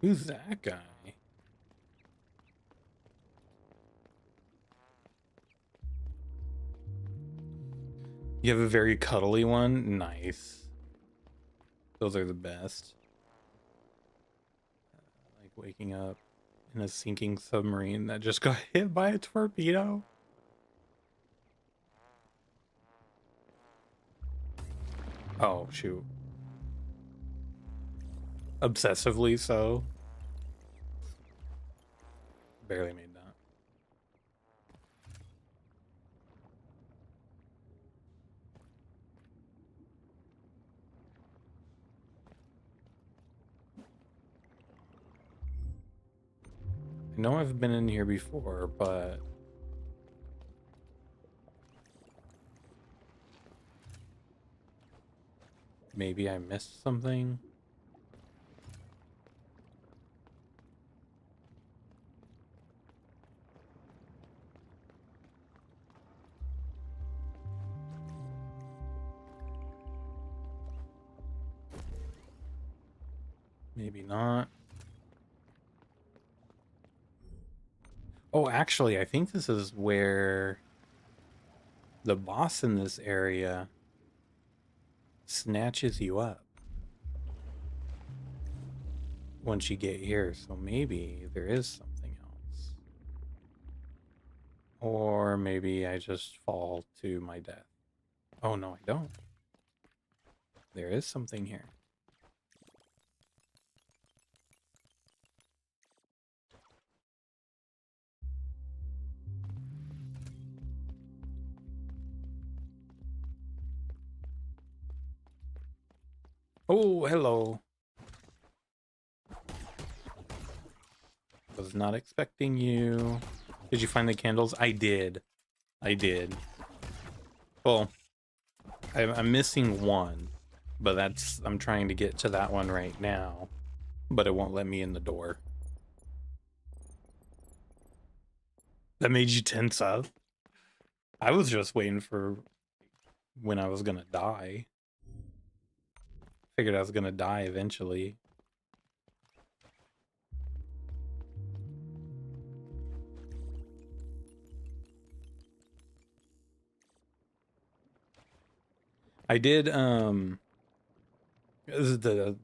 Speaker 1: Who's that guy? You have a very cuddly one? Nice. Those are the best. Like waking up in a sinking submarine that just got hit by a torpedo. Oh, shoot. Obsessively so. Barely made that. I know I've been in here before, but... maybe I missed something? Maybe not. Oh, actually, I think this is where the boss in this area snatches you up once you get here, so maybe there is something else. Or maybe I just fall to my death. Oh, no, I don't. There is something here. Oh, hello. Was not expecting you. Did you find the candles? I did. I did. Well, I'm missing one, but I'm trying to get to that one right now, but it won't let me in the door. That made you tense up? I was just waiting for when I was gonna die. figured I was gonna die eventually. I did this is the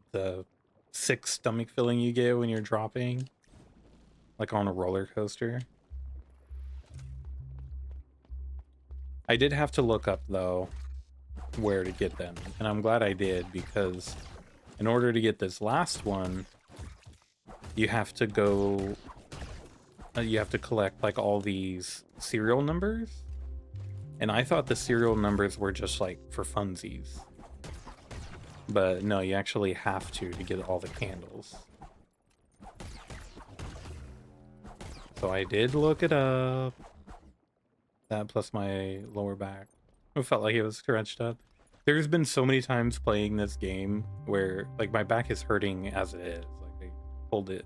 Speaker 1: sick stomach feeling you get when you're dropping like on a roller coaster. I did have to look up though where to get them, and I'm glad I did, because in order to get this last one, you have to go you have to collect like all these serial numbers, and I thought the serial numbers were just like for funsies, but no, you actually have to get all the candles. So I did look it up. That plus my lower back, it felt like it was stretched up. There's been so many times playing this game where like my back is hurting as it is. Like I pulled it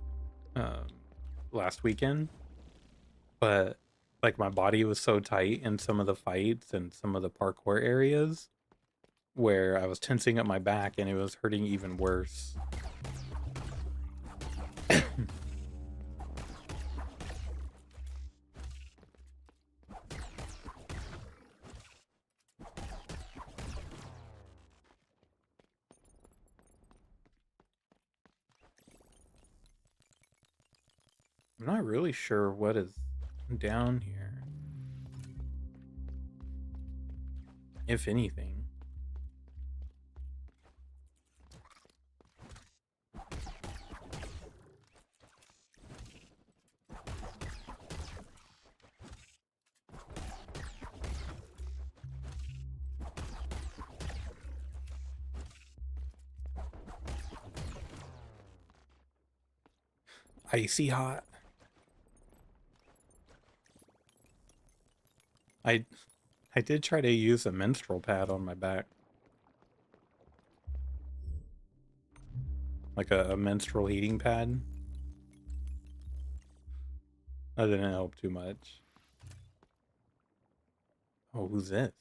Speaker 1: last weekend, but like my body was so tight in some of the fights and some of the parkour areas where I was tensing up my back and it was hurting even worse. I'm not really sure what is down here, if anything. Icy hot. I did try to use a menstrual pad on my back. Like a menstrual heating pad. That didn't help too much. Oh, who's this?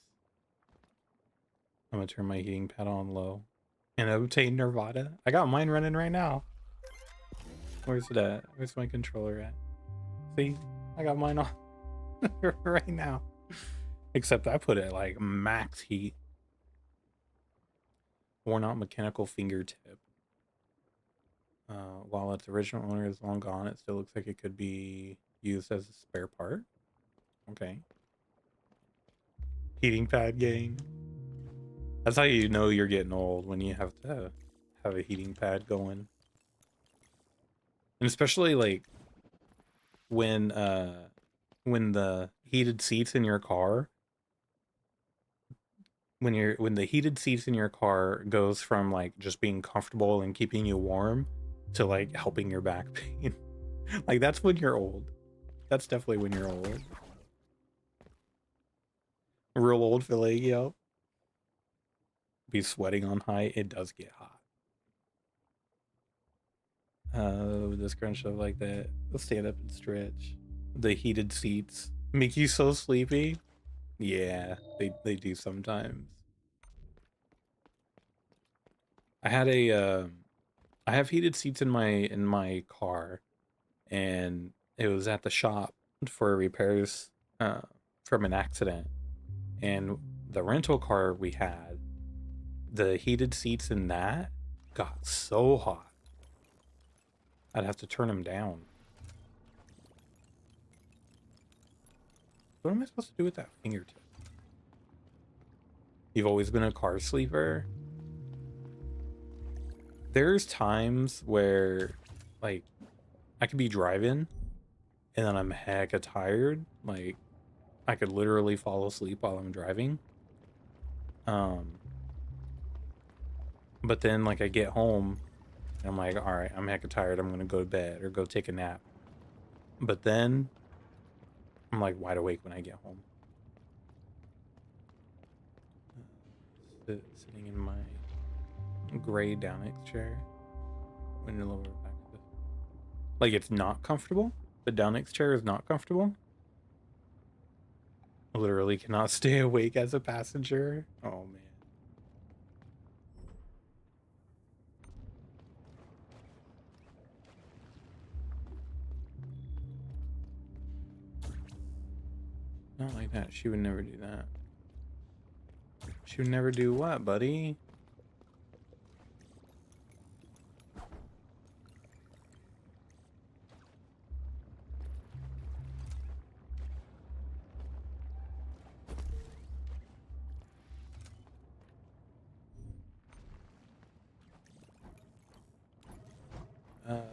Speaker 1: I'm gonna turn my heating pad on low and obtain Nirvana. I got mine running right now. Where's it at? Where's my controller at? See? I got mine on right now. Except I put it like max heat. Worn out mechanical fingertip. While its original owner is long gone, it still looks like it could be used as a spare part. Okay. Heating pad gang. That's how you know you're getting old, when you have to have a heating pad going. And especially like when the heated seats in your car, when the heated seats in your car goes from like just being comfortable and keeping you warm to like helping your back pain. Like that's when you're old. That's definitely when you're old. Real old feeling, yo. Be sweating on high. It does get hot. This crunch stuff like that. Let's stand up and stretch. The heated seats make you so sleepy. Yeah, they do sometimes. I had I have heated seats in my car, and it was at the shop for repairs from an accident. And the rental car we had, the heated seats in that got so hot. I'd have to turn them down. What am I supposed to do with that fingertip? You've always been a car sleeper? There's times where, like, I could be driving and then I'm hecka tired. Like, I could literally fall asleep while I'm driving. But then, like, I get home and I'm like, all right, I'm hecka tired. I'm gonna go to bed or go take a nap. But then I'm like wide awake when I get home. Sitting in my gray Downix chair. When you lower back. Like, it's not comfortable. The Downix chair is not comfortable. I literally cannot stay awake as a passenger. Oh man. like that. She would never do that. She would never do what, buddy? Oh.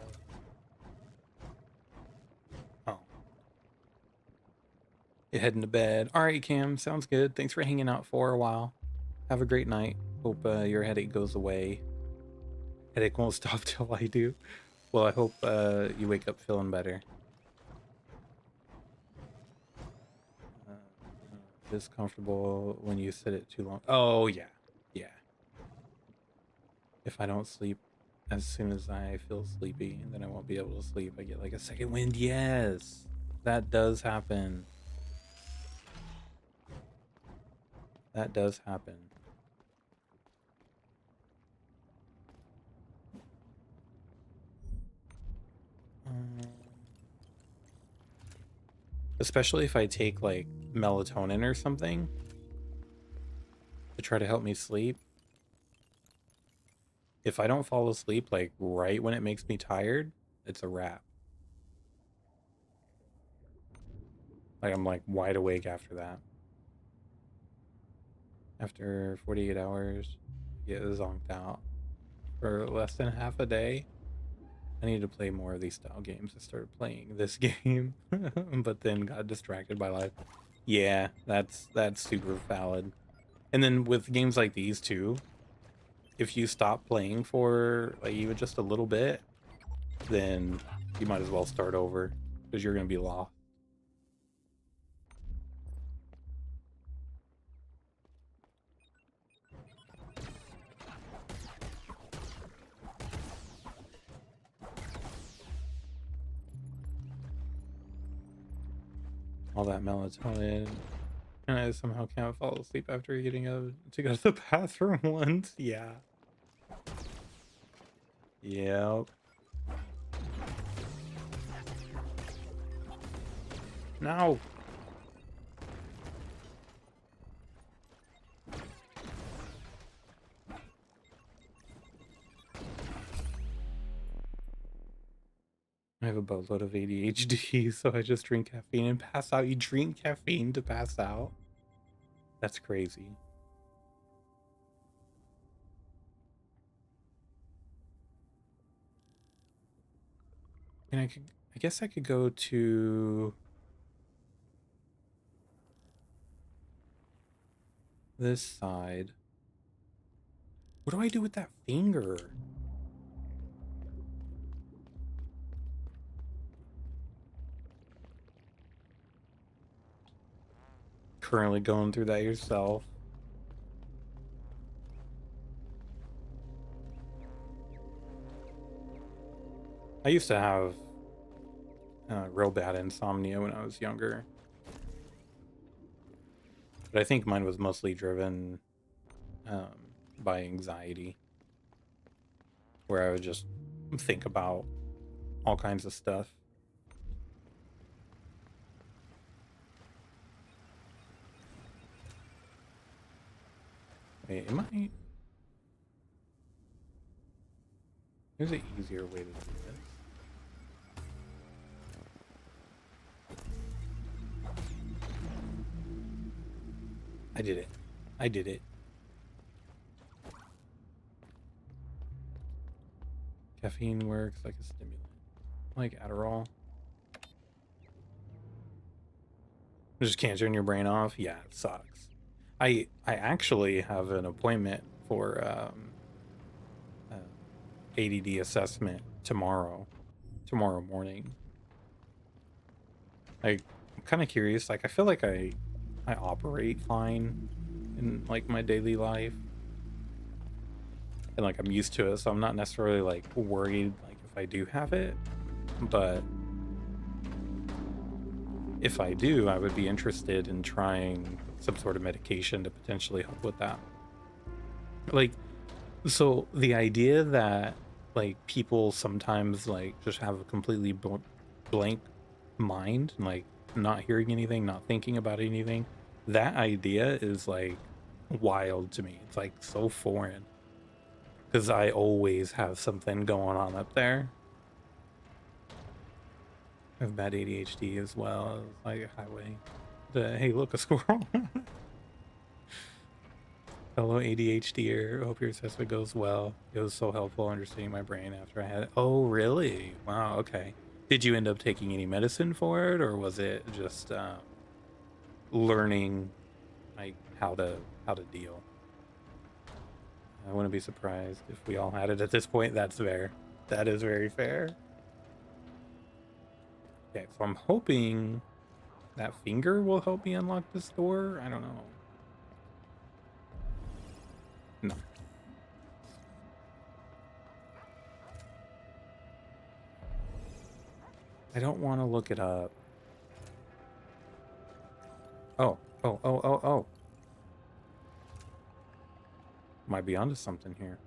Speaker 1: You're heading to bed. All right, Cam. Sounds good. Thanks for hanging out for a while. Have a great night. Hope your headache goes away. Headache won't stop till I do. Well, I hope you wake up feeling better. Discomfortable when you sit it too long. Oh, yeah. Yeah. If I don't sleep as soon as I feel sleepy, then I won't be able to sleep. I get like a second wind. Yes. That does happen. That does happen. Especially if I take like melatonin or something to try to help me sleep. If I don't fall asleep like right when it makes me tired, it's a wrap. Like I'm like wide awake after that. After 48 hours, get zonked out for less than half a day. I need to play more of these style games. I started playing this game, but then got distracted by life. Yeah, that's super valid. And then with games like these too, if you stop playing for like even just a little bit, then you might as well start over because you're gonna be lost. All that melatonin. And I somehow can't fall asleep after getting up to go to the bathroom once. Yeah. Yep. No. I have a boatload of ADHD, so I just drink caffeine and pass out. You drink caffeine to pass out? That's crazy. And I guess I could go to this side. What do I do with that finger? Currently going through that yourself. I used to have real bad insomnia when I was younger. But I think mine was mostly driven by anxiety, where I would just think about all kinds of stuff. Wait, am I? There's an easier way to do this. I did it. I did it. Caffeine works like a stimulant. Like Adderall. Just can't turn your brain off? Yeah, it sucks. I actually have an appointment for ADD assessment tomorrow morning. I'm kind of curious. Like, I feel like I operate fine in like my daily life, and like I'm used to it, so I'm not necessarily like worried like if I do have it. But if I do, I would be interested in trying some sort of medication to potentially help with that. Like, so the idea that like people sometimes like just have a completely blank mind and like not hearing anything, not thinking about anything, that idea is like wild to me. It's like so foreign because I always have something going on up there. I have bad ADHD as well. It's like a highway. Hey, look, a squirrel. Hello, ADHDer. Hope your assessment goes well. It was so helpful understanding my brain after I had it. Oh, really? Wow. Okay. Did you end up taking any medicine for it, or was it just learning like how to deal? I wouldn't be surprised if we all had it at this point. That's fair. That is very fair. Okay, so I'm hoping that finger will help me unlock this door. I don't know. No. I don't want to look it up. Oh. Might be onto something here.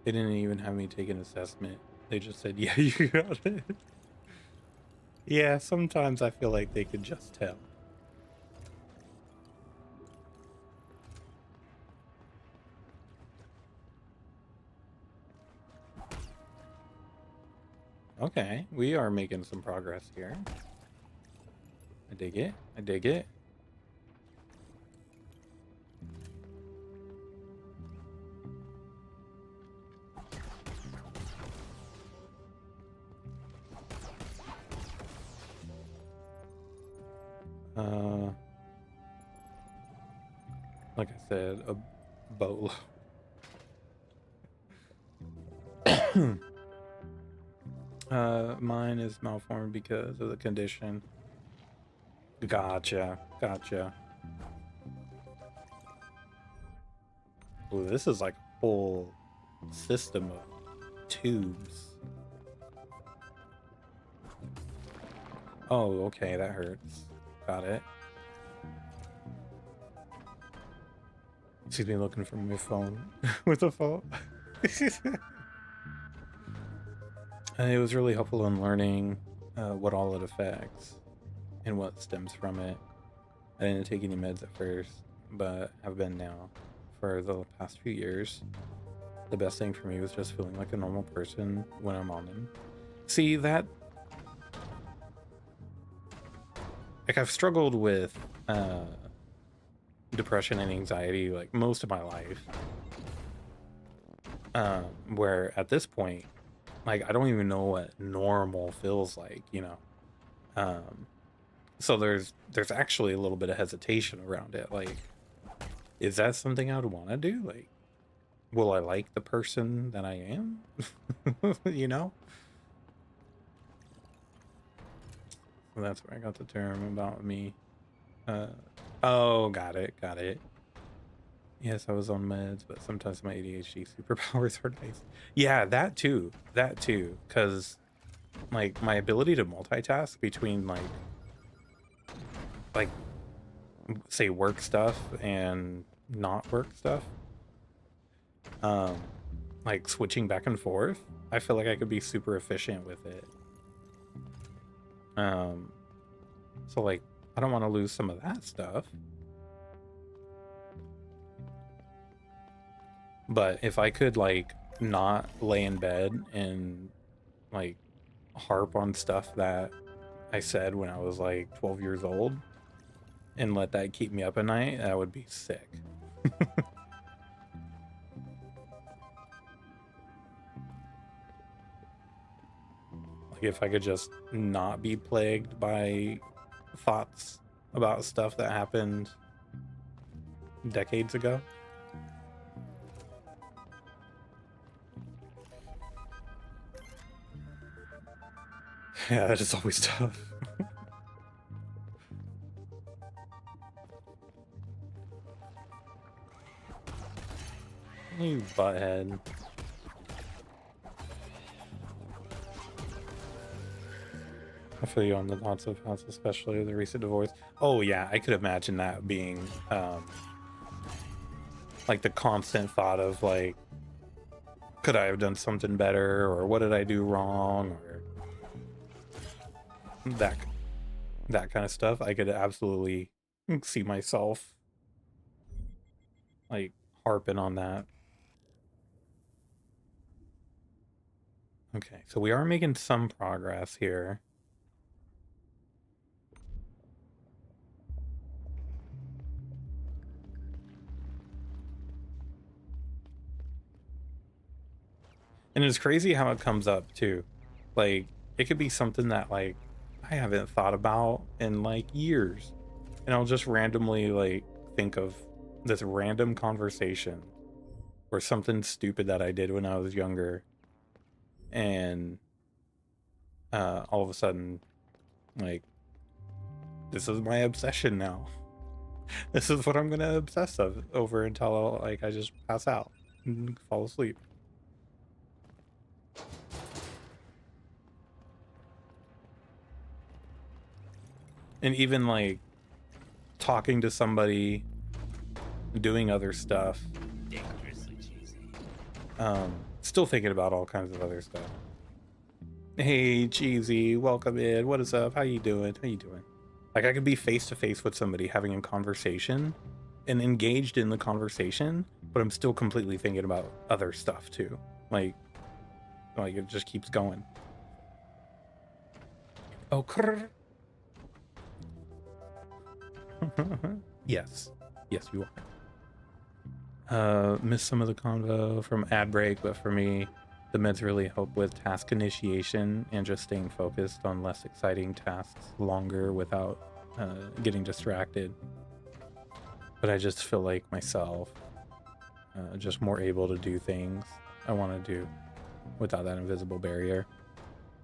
Speaker 1: They didn't even have me take an assessment. They just said, yeah, you got it. Yeah, sometimes I feel like they could just tell. Okay, we are making some progress here. I dig it. I dig it. Like I said, a boatload. Mine is malformed because of the condition. Gotcha. Ooh, this is like a whole system of tubes. Oh, okay, that hurts. Got it. Excuse me, looking for my phone with a phone. It was really helpful in learning what all it affects and what stems from it. I didn't take any meds at first, but have been now for the past few years. The best thing for me was just feeling like a normal person when I'm on them. See, that... Like, I've struggled with depression and anxiety like most of my life. Where at this point, like, I don't even know what normal feels like, you know? So there's actually a little bit of hesitation around it. Like, is that something I would want to do? Like, will I like the person that I am? You know? Well, that's where I got the term about me. Oh, got it. Yes, I was on meds, but sometimes my ADHD superpowers are nice. Yeah, that too. Because, like, my ability to multitask between, like, say, work stuff and not work stuff, like, switching back and forth, I feel like I could be super efficient with it. So, like, I don't want to lose some of that stuff. But if I could, like, not lay in bed and, like, harp on stuff that I said when I was, like, 12 years old and let that keep me up at night, that would be sick. Like, if I could just not be plagued by thoughts about stuff that happened decades ago. Yeah, that is always tough. You butthead. I feel you on the thoughts of house, especially the recent divorce. Oh yeah, I could imagine that being like the constant thought of like, could I have done something better, or what did I do wrong, or that kind of stuff. I could absolutely I can see myself like harping on that. Okay, so we are making some progress here. And it's crazy how it comes up too. Like, it could be something that like I haven't thought about in like years. And I'll just randomly like think of this random conversation or something stupid that I did when I was younger. And all of a sudden, like, this is my obsession now. This is what I'm gonna obsess over until like I just pass out and fall asleep. And even like talking to somebody, doing other stuff.
Speaker 4: Dangerously cheesy.
Speaker 1: Still thinking about all kinds of other stuff. Hey, Cheesy, welcome in. What is up? How you doing? How you doing? Like, I could be face to face with somebody having a conversation and engaged in the conversation, but I'm still completely thinking about other stuff too. Like it just keeps going. Oh, yes, you are. Missed some of the convo from ad break, but for me, the meds really help with task initiation and just staying focused on less exciting tasks longer without getting distracted. But I just feel like myself, just more able to do things I want to do without that invisible barrier.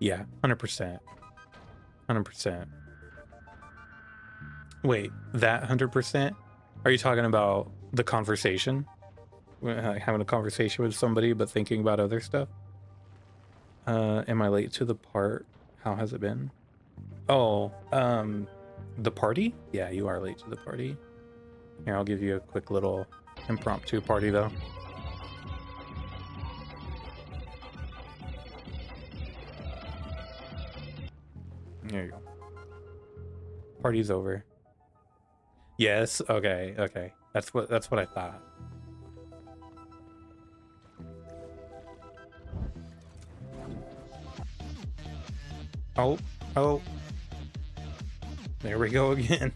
Speaker 1: Yeah, 100%. 100%. Wait, that 100%? Are you talking about the conversation? Having a conversation with somebody but thinking about other stuff? Am I late to the part? How has it been? Oh, the party? Yeah, you are late to the party. Here, I'll give you a quick little impromptu party though. There you go. Party's over. Yes, okay. That's what I thought. Oh. There we go again.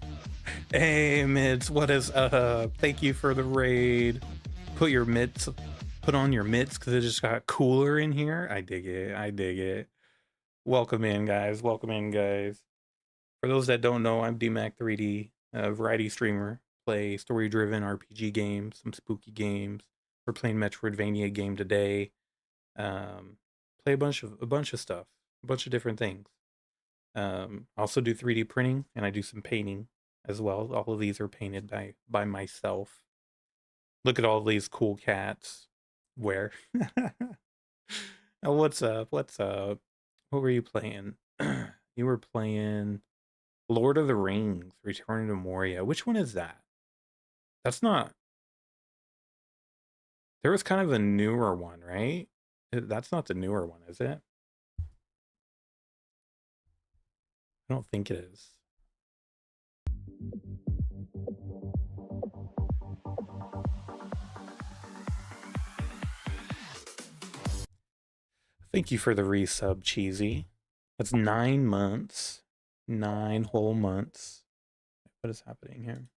Speaker 1: Hey, Mids, what is up? Thank you for the raid. Put on your mitts because it just got cooler in here. I dig it. Welcome in, guys. For those that don't know, I'm DMAC3D, a variety streamer. Play story-driven RPG games, some spooky games. We're playing Metroidvania game today. Play a bunch of stuff, a bunch of different things. I also do 3D printing, and I do some painting as well. All of these are painted by myself. Look at all these cool cats. Where? Oh, what's up? What were you playing? You were playing Lord of the Rings, Return to Moria. Which one is that? That's not... There was kind of a newer one, right? That's not the newer one, is it? I don't think it is. Thank you for the resub, Cheesy. That's 9 months. 9 whole months. What is happening here?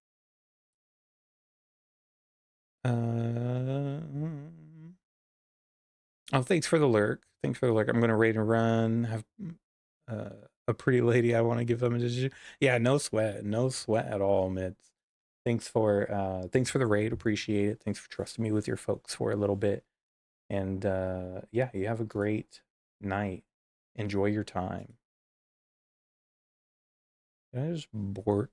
Speaker 1: Oh, thanks for the lurk. I'm gonna raid and run. Have a pretty lady I want to give them a decision. Yeah, no sweat at all, Mids. Thanks for the raid. Appreciate it. Thanks for trusting me with your folks for a little bit. And yeah, you have a great night. Enjoy your time. Did I just bork?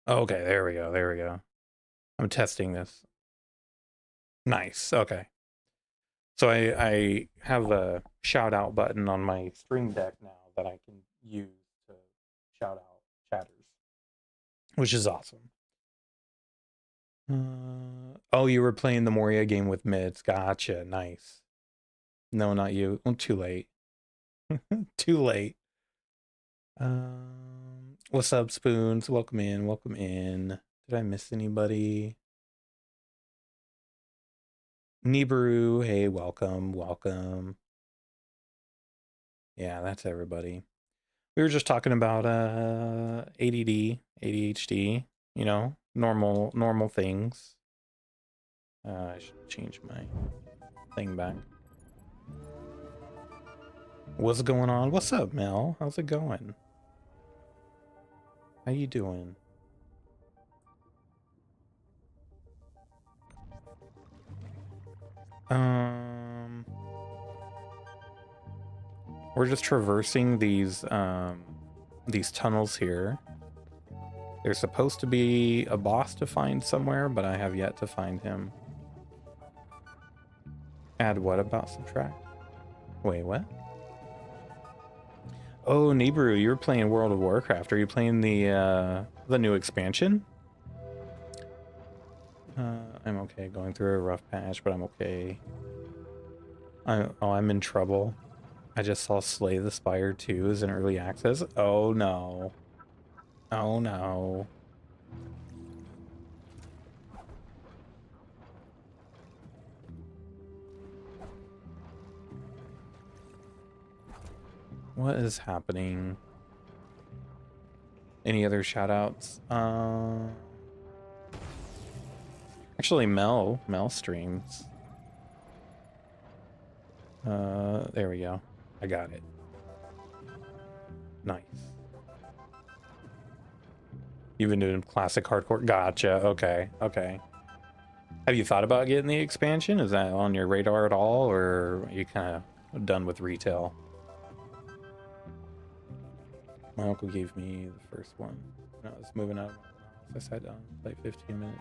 Speaker 1: Oh, okay, there we go. I'm testing this. Nice. Okay. So I have a shout out button on my Stream Deck now that I can use to shout out chatters, which is awesome. Oh, you were playing the Moria game with Mids. Gotcha. Nice. No, not you. Oh, too late. Too late. What's up, Spoons? Welcome in, welcome in. Did I miss anybody? Nibiru, hey, welcome, welcome. Yeah, that's everybody. We were just talking about ADD, ADHD, you know, normal things. I should change my thing back. What's going on? What's up, Mel? How's it going? How you doing? We're just traversing these tunnels here. There's supposed to be a boss to find somewhere, but I have yet to find him. Add what about subtract? Wait, what? Oh, Nibiru, you're playing World of Warcraft. Are you playing the new expansion? I'm okay. Going through a rough patch, but I'm okay. I'm in trouble. I just saw Slay the Spire 2 as an early access. Oh no. Oh no. What is happening? Any other shoutouts? Actually, Mel streams. There we go. I got it. Nice. You've been doing classic hardcore. Gotcha. Okay. Okay. Have you thought about getting the expansion? Is that on your radar at all, or are you kind of done with retail? My uncle gave me the first one when I was moving out. I sat down like 15 minutes.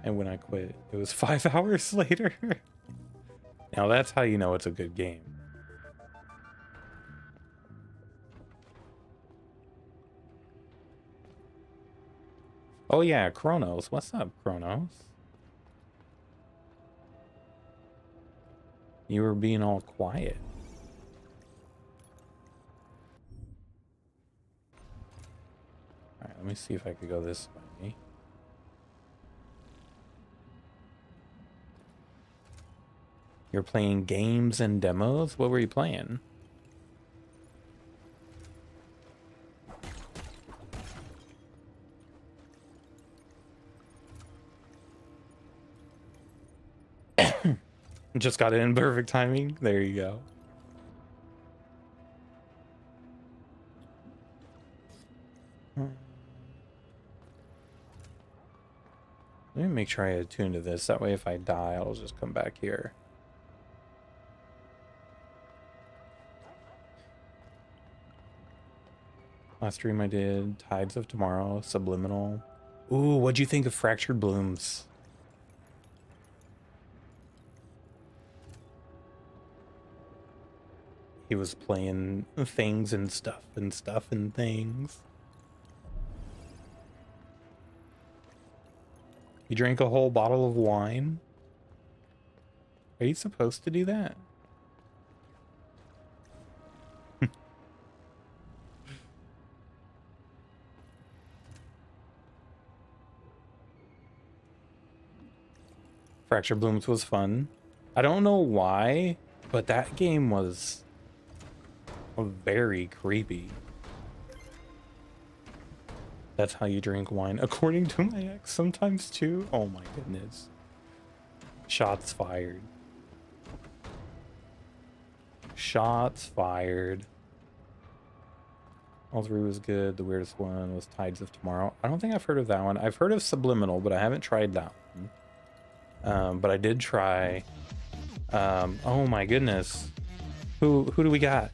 Speaker 1: And when I quit, it was 5 hours later. Now that's how you know it's a good game. Oh yeah, Kronos. What's up, Kronos? You were being all quiet. Alright, let me see if I could go this way. You're playing games and demos? What were you playing? Just got it in perfect timing. There you go. Let me make sure I attune to this. That way if I die, I'll just come back here. Last stream I did, Tides of Tomorrow, Subliminal. Ooh, what'd you think of Fractured Blooms? He was playing things and stuff and things. You drank a whole bottle of wine? Are you supposed to do that? Fractured Blooms was fun. I don't know why, but that game was very creepy. That's how you drink wine, according to my ex sometimes too. Oh my goodness. Shots fired. Shots fired. All three was good. The weirdest one was Tides of Tomorrow. I don't think I've heard of that one. I've heard of Subliminal, but I haven't tried that one. But I did try. Oh my goodness. Who do we got?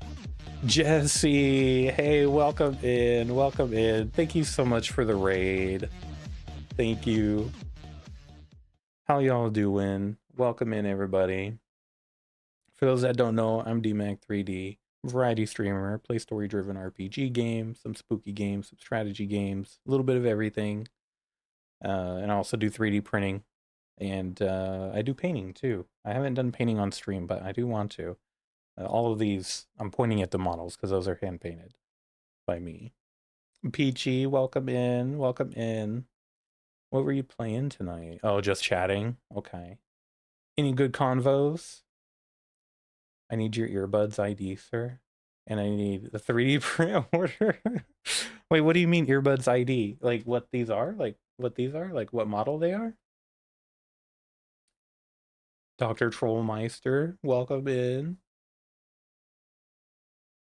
Speaker 1: Jesse. Hey, welcome in. Welcome in. Thank you so much for the raid. Thank you. How y'all doing? Welcome in, everybody. For those that don't know, I'm DMAC3D, variety streamer, play story-driven RPG games, some spooky games, some strategy games, a little bit of everything. And I also do 3D printing, and I do painting too. I haven't done painting on stream, but I do want to. All of these, I'm pointing at the models because those are hand-painted by me. Peachy, welcome in. Welcome in. What were you playing tonight? Oh, just chatting. Okay. Any good convos? I need your earbuds ID, sir. And I need the 3D print order. Wait, what do you mean earbuds ID? Like what these are? Like what these are? Like what model they are? Dr. Trollmeister, welcome in.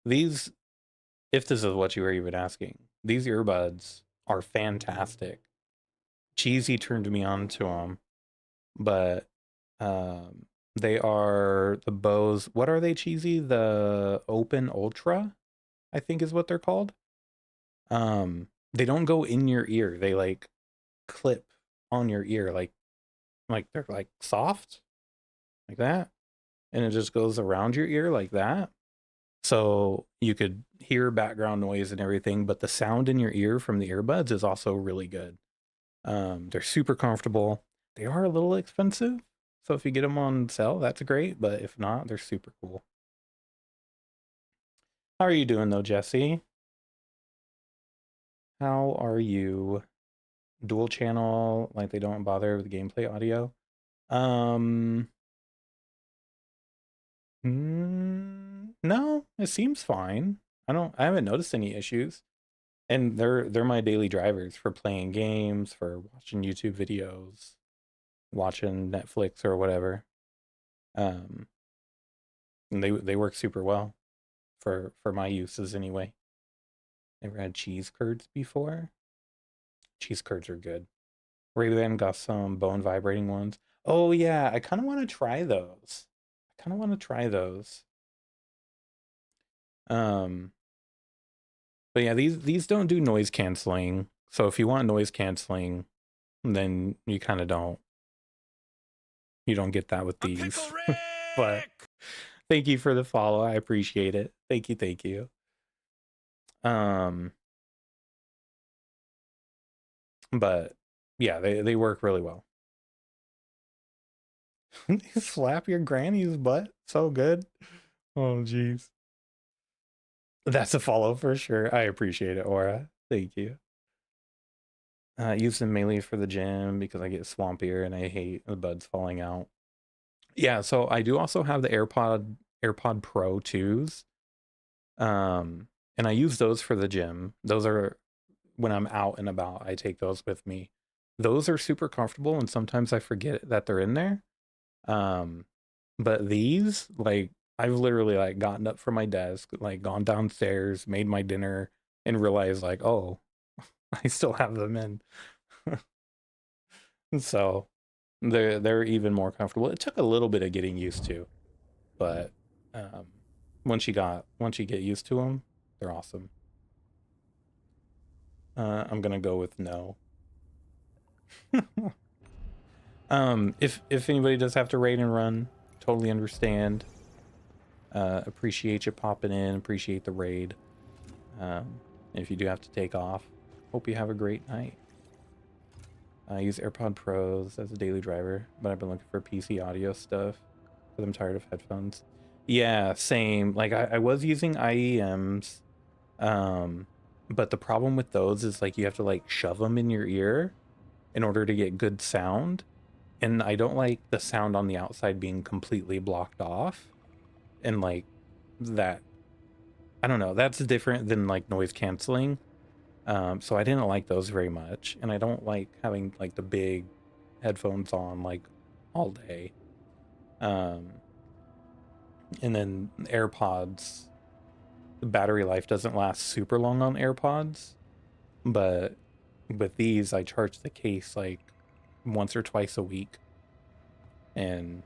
Speaker 1: These, if this is what you were even asking, these earbuds are fantastic. Cheesy turned me on to them, but they are the Bose. What are they, Cheesy? The Open Ultra, I think is what they're called. They don't go in your ear. They like clip on your ear, like they're like soft, like that, and it just goes around your ear like that. So you could hear background noise and everything, but the sound in your ear from the earbuds is also really good. They're super comfortable. They are a little expensive, so if you get them on sale, that's great. But if not, they're super cool. How are you doing though, Jesse? How are you? Dual channel, like they don't bother with the gameplay audio. No, it seems fine. I haven't noticed any issues. And they're my daily drivers for playing games, for watching YouTube videos, watching Netflix or whatever. And they work super well for my uses anyway. Never had cheese curds before. Cheese curds are good. Ray-Ban got some bone vibrating ones. Oh yeah, I kind of want to try those. Um, but yeah, these don't do noise canceling. So if you want noise canceling, then you kind of don't. You don't get that with these. But thank you for the follow. I appreciate it. Thank you, thank you. But yeah, they work really well. You slap your granny's butt. So good. Oh jeez. That's a follow for sure. I appreciate it, Aura. Thank you. Use them mainly for the gym because I get swampier and I hate the buds falling out. Yeah, so I do also have the AirPod Pro 2s. And I use those for the gym. Those are when I'm out and about, I take those with me. Those are super comfortable and sometimes I forget that they're in there. But these, like, I've literally like gotten up from my desk, like gone downstairs, made my dinner, and realized like, oh, I still have them in. So they're even more comfortable. It took a little bit of getting used to, but once you get used to them, they're awesome. I'm gonna go with no. If anybody does have to raid and run, totally understand. Appreciate you popping in, appreciate the raid. If you do have to take off, hope you have a great night. I use AirPod Pros as a daily driver, but I've been looking for PC audio stuff because I'm tired of headphones. Yeah, same. Like I was using IEMs, but the problem with those is like you have to like shove them in your ear in order to get good sound. And I don't like the sound on the outside being completely blocked off. And like that, I don't know, that's different than like noise canceling. So I didn't like those very much. And I don't like having like the big headphones on like all day. And then AirPods, the battery life doesn't last super long on AirPods. But with these, I charge the case like once or twice a week. And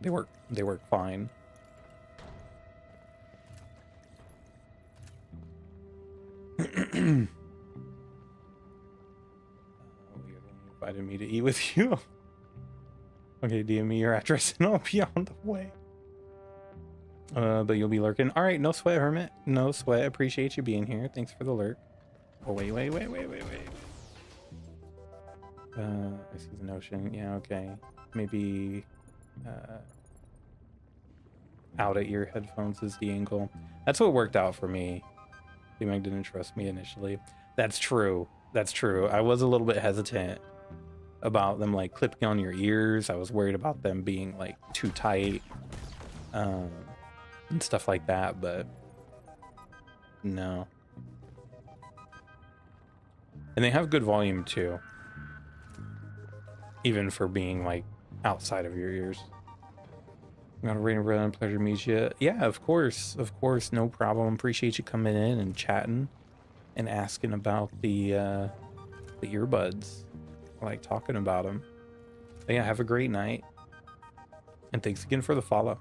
Speaker 1: they work fine. Invited me to eat with you. Okay, DM me your address and I'll be on the way. But you'll be lurking. All right, no sweat, Hermit. No sweat. Appreciate you being here. Thanks for the lurk. Oh, wait. I see the notion. Yeah, okay. Maybe out at your headphones is the angle. That's what worked out for me. B-Mag didn't trust me initially. That's true. That's true. I was a little bit hesitant about them like clipping on your ears. I was worried about them being like too tight, um, and stuff like that, but no. And they have good volume too, even for being like outside of your ears. Got a rain run, pleasure to meet you. Yeah, of course, no problem. Appreciate you coming in and chatting and asking about the earbuds. I like talking about them. But yeah, have a great night, and thanks again for the follow.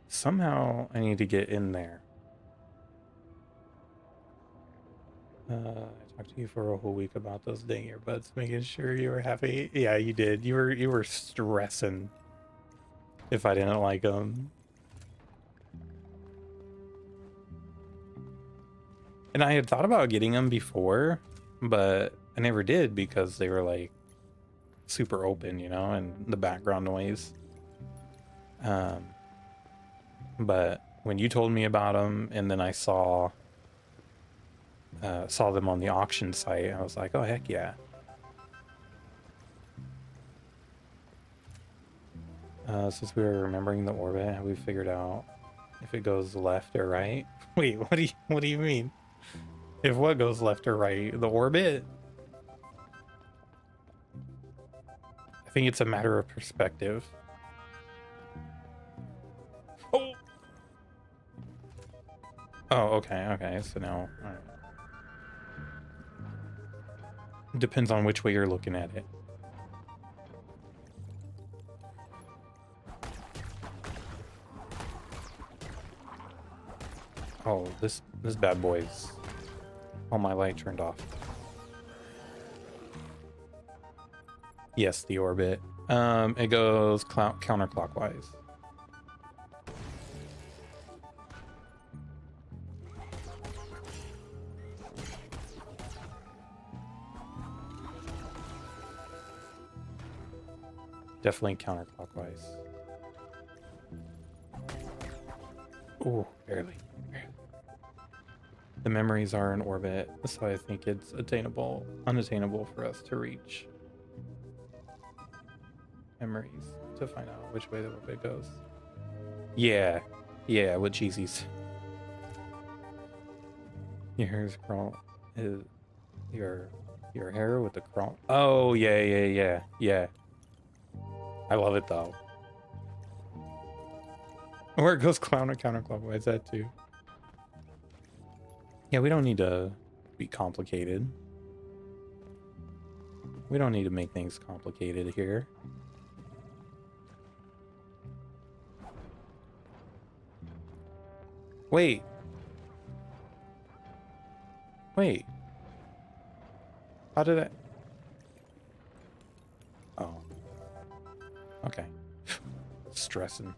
Speaker 1: Somehow I need to get in there. I talked to you for a whole week about those dang earbuds, making sure you were happy. Yeah, you did. You were stressing if I didn't like them. And I had thought about getting them before, but I never did because they were like super open, you know, and the background noise. But when you told me about them, and then I saw them on the auction site, I was like, oh heck yeah. Since we were remembering the orbit, have we figured out if it goes left or right? Wait, what do you mean? If what goes left or right? The orbit? I think it's a matter of perspective. Oh. Oh, okay. So now, all right. Depends on which way you're looking at it. Oh, this bad boy's. All my light turned off. Yes, the orbit. It goes counterclockwise. Definitely counterclockwise. Oh, barely. The memories are in orbit, so I think it's unattainable for us to reach memories to find out which way the orbit goes. Yeah, with cheesies. Your hair's crawl is your hair with the crawl. Oh yeah. I love it though. Or it goes counterclockwise, that too. Yeah, we don't need to be complicated. We don't need to make things complicated here. Wait. How did I... Oh. Okay. Stressing.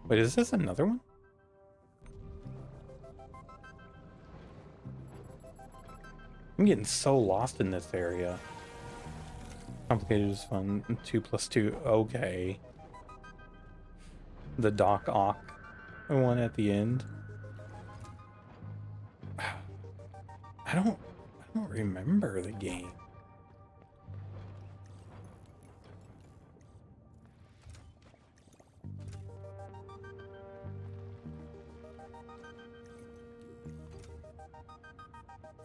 Speaker 1: Wait, is this another one? I'm getting so lost in this area. Complicated is fun. 2 + 2. Okay. The Doc Ock one at the end. I don't remember the game.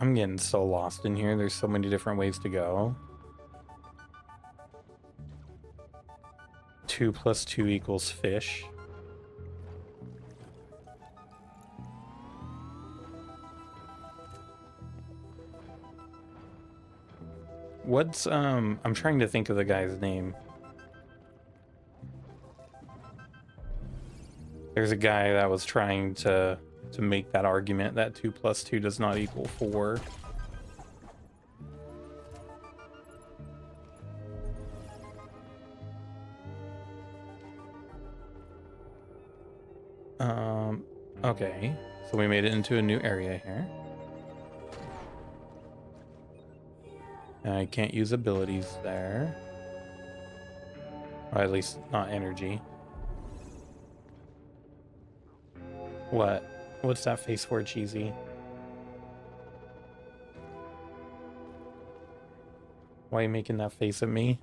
Speaker 1: I'm getting so lost in here. There's so many different ways to go. 2 + 2 = fish. What's I'm trying to think of the guy's name. There's a guy that was trying to make that argument that 2 + 2 does not equal 4. Okay, So we made it into a new area here. And I can't use abilities there. Or at least not energy. What? What's that face for, Cheesy? Why are you making that face at me?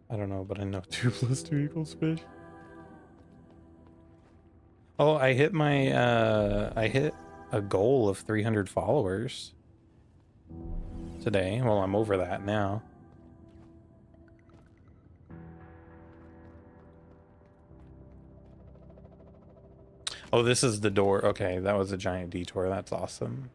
Speaker 1: I don't know, but I know 2 + 2 = fish. Oh, I hit I hit a goal of 300 followers today. Well, I'm over that now. Oh, this is the door. Okay, that was a giant detour. That's awesome.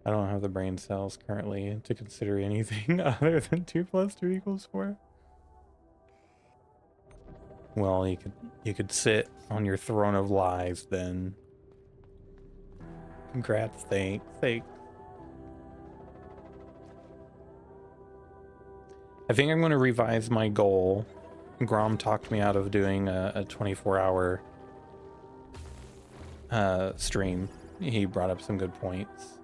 Speaker 1: I don't have the brain cells currently to consider anything other than 2 + 2 = 4. Well, you could sit on your throne of lies then. Congrats, thanks. I think I'm going to revise my goal. Grom talked me out of doing a 24-hour stream. He brought up some good points.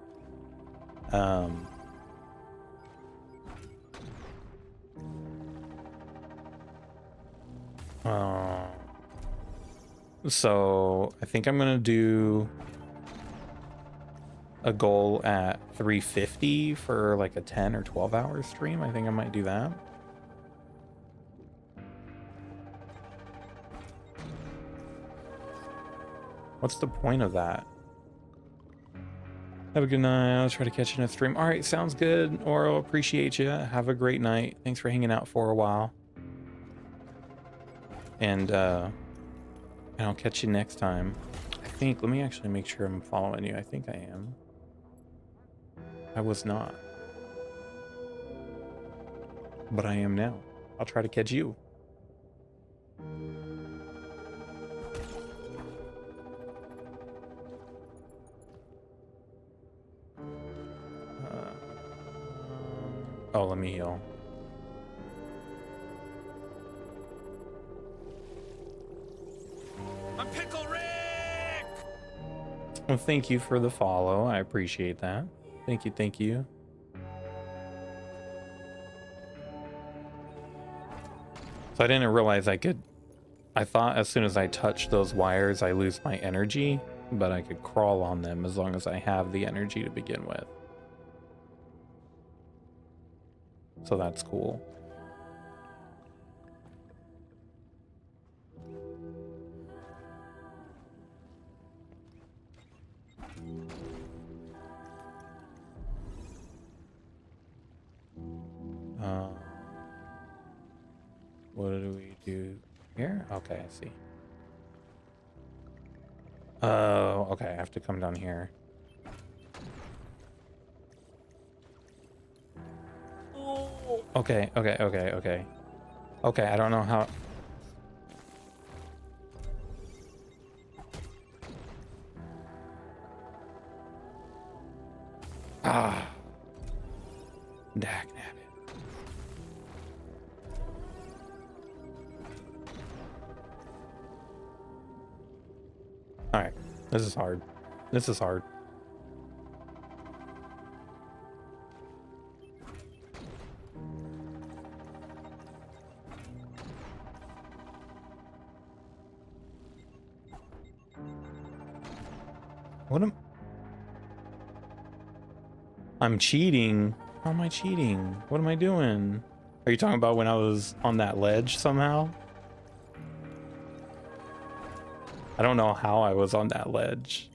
Speaker 1: So I think I'm gonna do a goal at 350 for like a 10 or 12-hour stream. I think I might do that. What's the point of that? Have a good night. I'll try to catch you in a stream. All right, sounds good. Oro, appreciate you. Have a great night. Thanks for hanging out for a while. And I'll catch you next time. I think, let me actually make sure I'm following you. I think I am. I was not. But I am now. I'll try to catch you. Oh, let me heal.
Speaker 4: I'm Pickle Rick!
Speaker 1: Well, thank you for the follow. I appreciate that. Thank you, thank you. So I didn't realize I could... I thought as soon as I touch those wires, I lose my energy, but I could crawl on them as long as I have the energy to begin with. So that's cool. What do we do here? Okay, I see. Oh, okay, I have to come down here. Okay. Okay, I don't know how... Ah. Dagnabbit. Alright, this is hard. This is hard. What am... I'm cheating. How am I cheating? What am I doing? Are you talking about when I was on that ledge somehow? I don't know how I was on that ledge.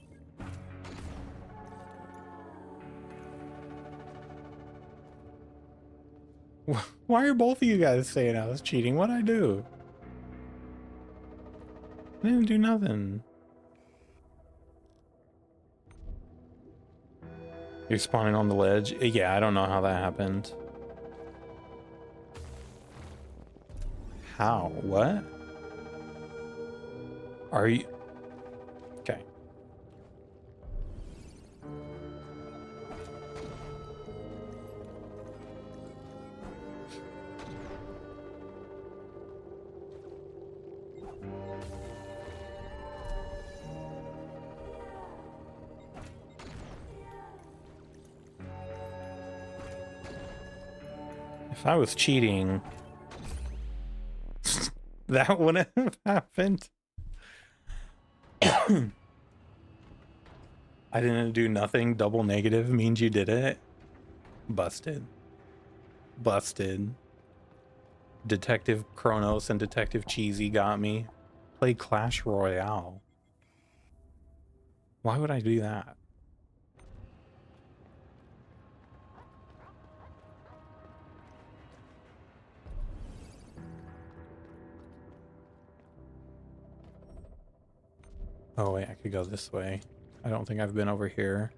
Speaker 1: Why are both of you guys saying I was cheating? What'd I do? I didn't do nothing. You're spawning on the ledge? Yeah, I don't know how that happened. How? What? Are you... Okay. If I was cheating, that wouldn't have happened. I didn't do nothing. Double negative means you did it. Busted. Busted. Detective Kronos and Detective Cheesy got me. Play Clash Royale. Why would I do that? Oh wait, I could go this way. I don't think I've been over here.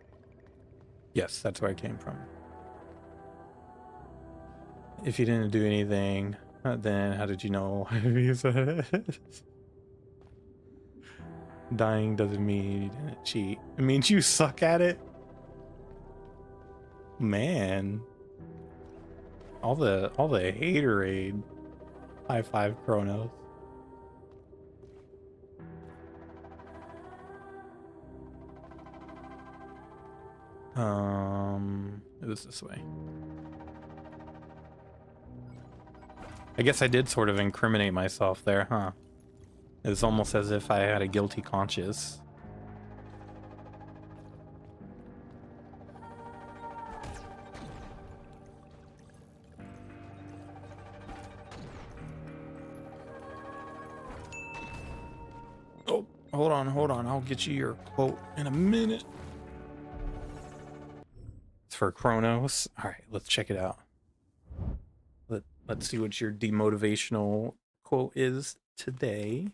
Speaker 1: Yes, that's where I came from. If you didn't do anything, then how did you know? Dying doesn't mean you didn't cheat. It means you suck at it. Man. All the haterade. High five, Kronos. It was this way. I guess I did sort of incriminate myself there, huh? It was almost as if I had a guilty conscience. Oh, hold on. I'll get you your quote in a minute. It's for Kronos. All right, let's check it out. Let's see what your demotivational quote is today.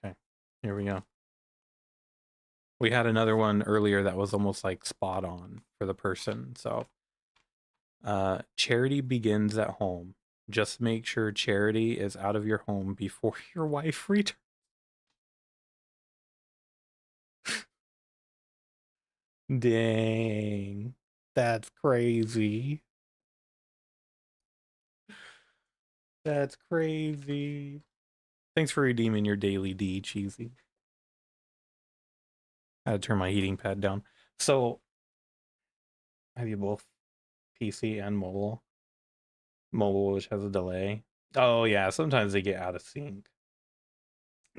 Speaker 1: Okay, here we go. We had another one earlier that was almost like spot on for the person. So, charity begins at home. Just make sure charity is out of your home before your wife returns. Dang, that's crazy. That's crazy. Thanks for redeeming your daily D, Cheesy. I had to turn my heating pad down. So, have you both PC and mobile? Mobile, which has a delay. Oh yeah, sometimes they get out of sync.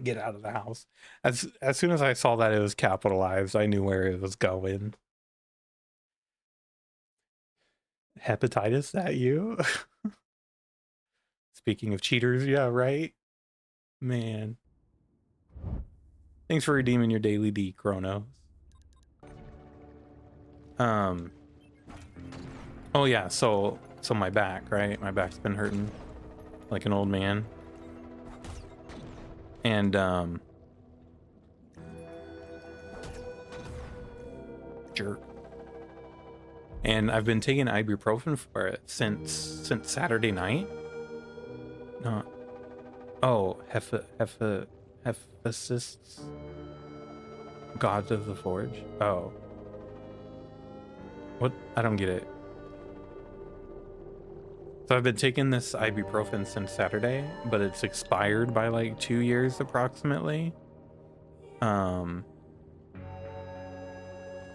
Speaker 1: Get out of the house. As soon as I saw that it was capitalized, I knew where it was going. Hepatitis, that you? Speaking of cheaters, yeah, right? Man. Thanks for redeeming your daily D, Chronos. Oh yeah, so my back, right? My back's been hurting like an old man. And jerk. And I've been taking ibuprofen for it since Saturday night. No. Oh, Hephacists. Gods of the Forge. Oh. What? I don't get it. So I've been taking this ibuprofen since Saturday, but it's expired by like 2 years approximately.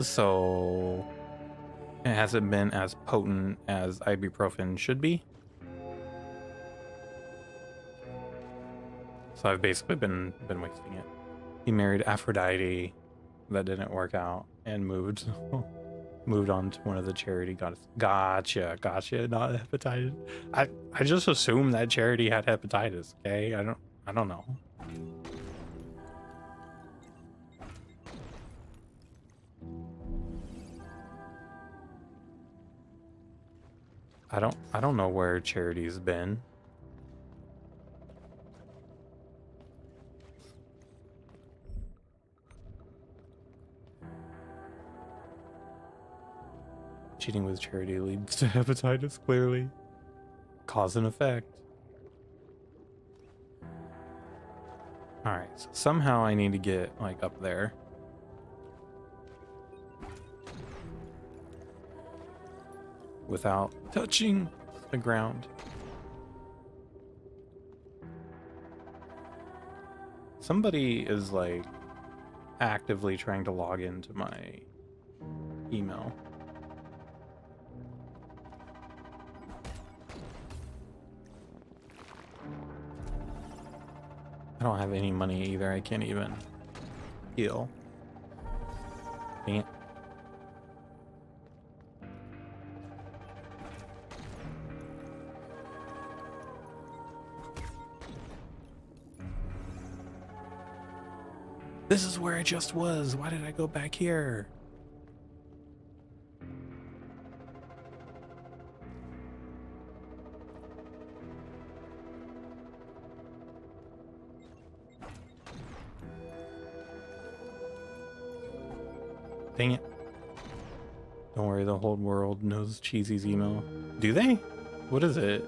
Speaker 1: So it hasn't been as potent as ibuprofen should be. So I've basically been wasting it. He married Aphrodite, that didn't work out, and moved on to one of the charity goddesses. Gotcha, not hepatitis. I just assumed that Charity had hepatitis, okay? I don't know. I don't know where Charity's been. Cheating with Charity leads to hepatitis, clearly. Cause and effect. Alright, so somehow I need to get, like, up there. Without touching the ground. Somebody is, like, actively trying to log into my email. I don't have any money either. I can't even heal. Dang it. This is where I just was. Why did I go back here? Dang it. Don't worry, the whole world knows Cheesy's email. Do they? What is it?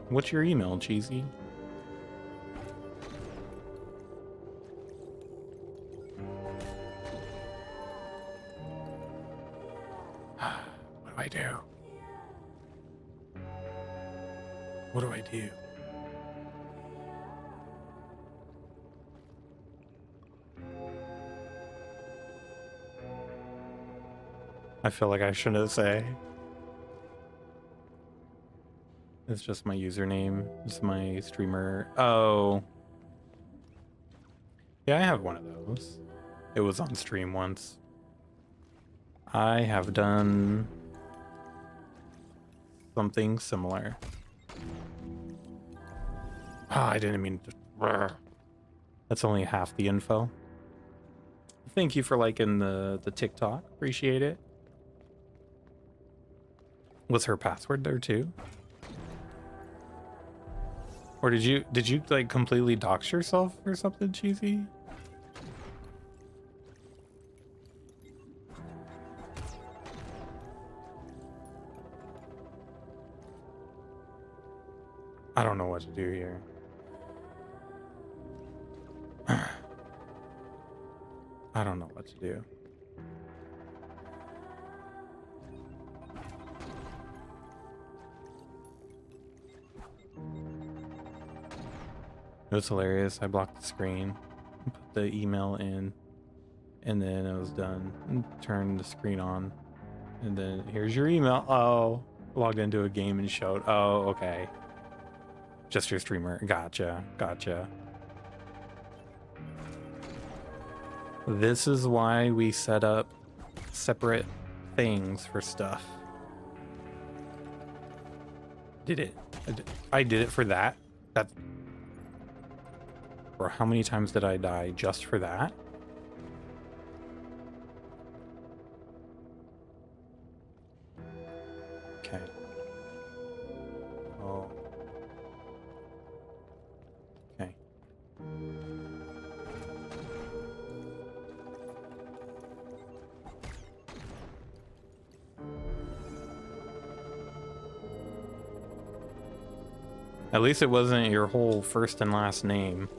Speaker 1: What's your email, Cheesy? What do I do? What do I do? I feel like I shouldn't say. It's just my username. It's my streamer. Oh. Yeah, I have one of those. It was on stream once. I have done something similar. I didn't mean to. That's only half the info. Thank you for liking the TikTok. Appreciate it. Was her password there too? Or did you like completely dox yourself or something, Cheesy? I don't know what to do here. I don't know what to do. It was hilarious. I blocked the screen, put the email in, and then I was done. And turned the screen on, and then here's your email. Oh, logged into a game and showed. Oh, okay. Just your streamer. Gotcha. Gotcha. This is why we set up separate things for stuff. Did it? I did it for that. That. Or how many times did I die just for that? Okay. Oh. Okay. At least it wasn't your whole first and last name.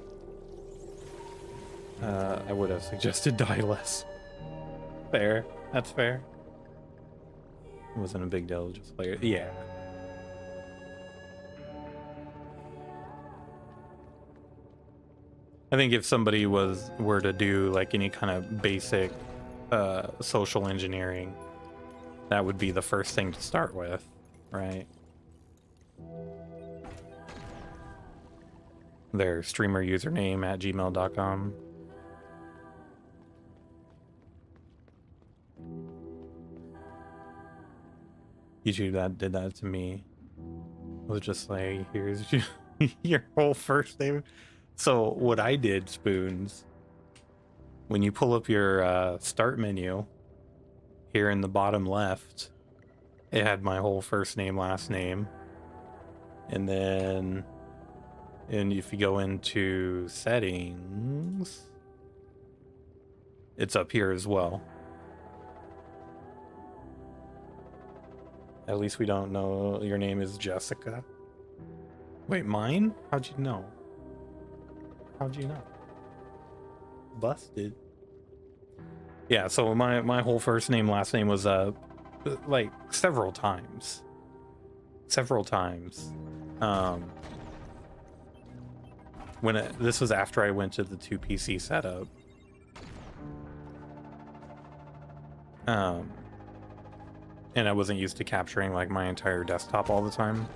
Speaker 1: I would have suggested die less. Fair. That's fair. It wasn't a big deal, just like, yeah. I think if somebody were to do like any kind of basic social engineering, that would be the first thing to start with, right? Their streamer username at gmail.com. YouTube that did that to me. It was just like, here's your whole first name. So what I did, Spoons, when you pull up your start menu here in the bottom left, it had my whole first name, last name. And then, and if you go into settings, it's up here as well. At least we don't know your name is Jessica. Wait, mine? How'd you know? How'd you know? Busted. Yeah, so my whole first name, last name was like several times. several times. This was after I went to the 2 PC setup. And I wasn't used to capturing like my entire desktop all the time.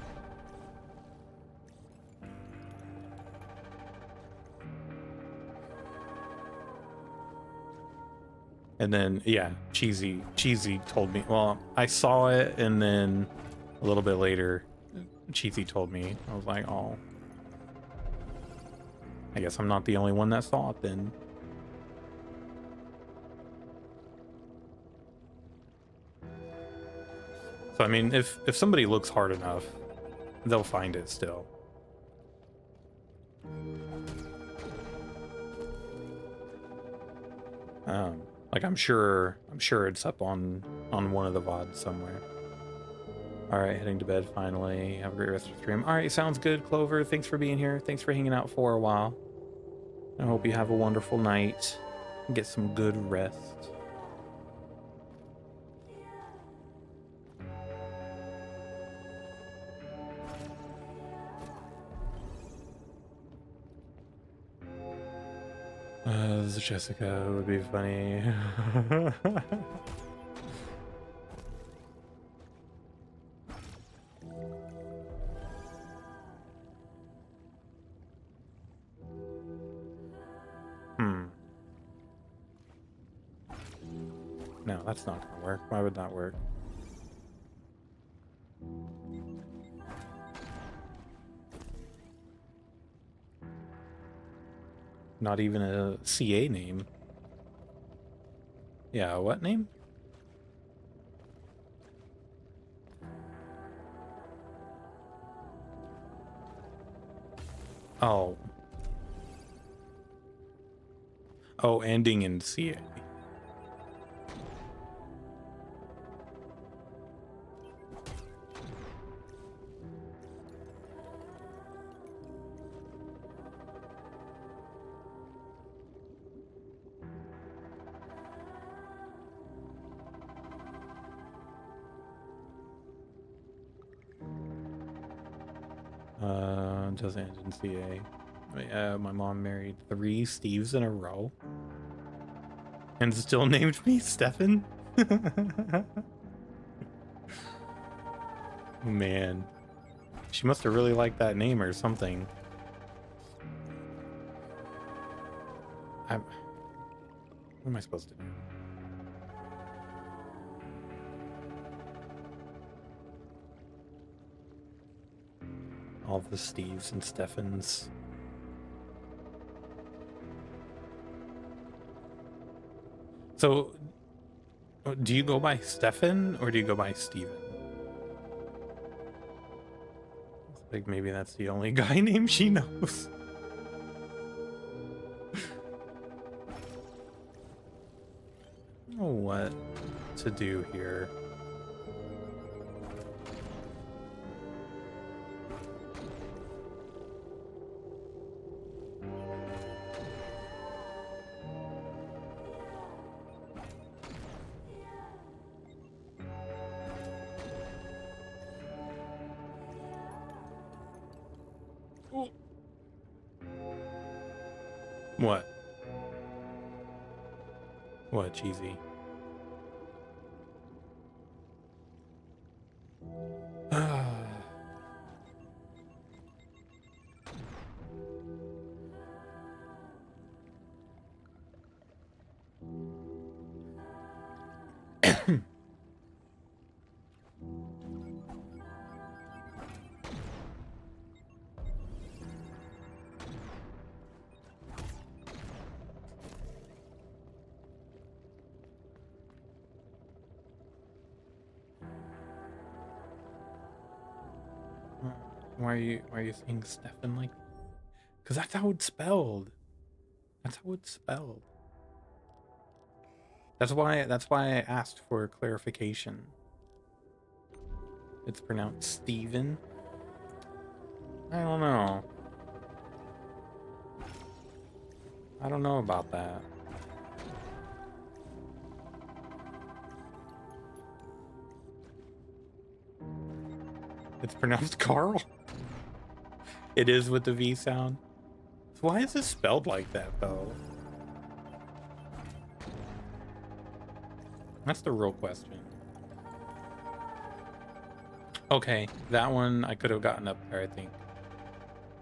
Speaker 1: And then, yeah, Cheesy told me, well, I saw it, and then a little bit later, Cheesy told me. I was like, oh, I guess I'm not the only one that saw it then. So, I mean, if somebody looks hard enough, they'll find it still. Like I'm sure it's up on one of the VODs somewhere. All right, heading to bed finally. Have a great rest of the stream. All right, sounds good, Clover. Thanks for being here. Thanks for hanging out for a while. I hope you have a wonderful night and get some good rest. This is Jessica. It would be funny. No, that's not gonna work. Why would that work? Not even a CA name. Yeah, what name? Oh. Oh, ending in CA. Doesn't end in CA. My mom married 3 Steves in a row and still named me Stefan. Man, she must have really liked that name or something. What am I supposed to do? All the Steves and Stefans. So, do you go by Stefan or do you go by Steven? Like maybe that's the only guy name she knows. I don't know what to do here. What? What, Cheesy? Why are you saying Stefan like? Because that's how it's spelled. That's how it's spelled. That's why I asked for clarification. It's pronounced Steven. I don't know. I don't know about that. It's pronounced Carl. It is with the V sound. So why is it spelled like that, though? That's the real question. Okay, that one I could have gotten up there, I think.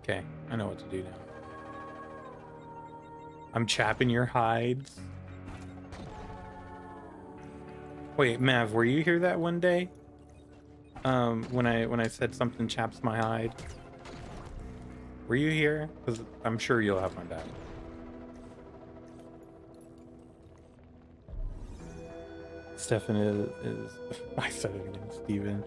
Speaker 1: Okay, I know what to do now. I'm chapping your hides. Wait, Mav, were you here that one day? When I said something chaps my hide? Were you here? Because I'm sure you'll have my back. Stefan is I said it again, Steven.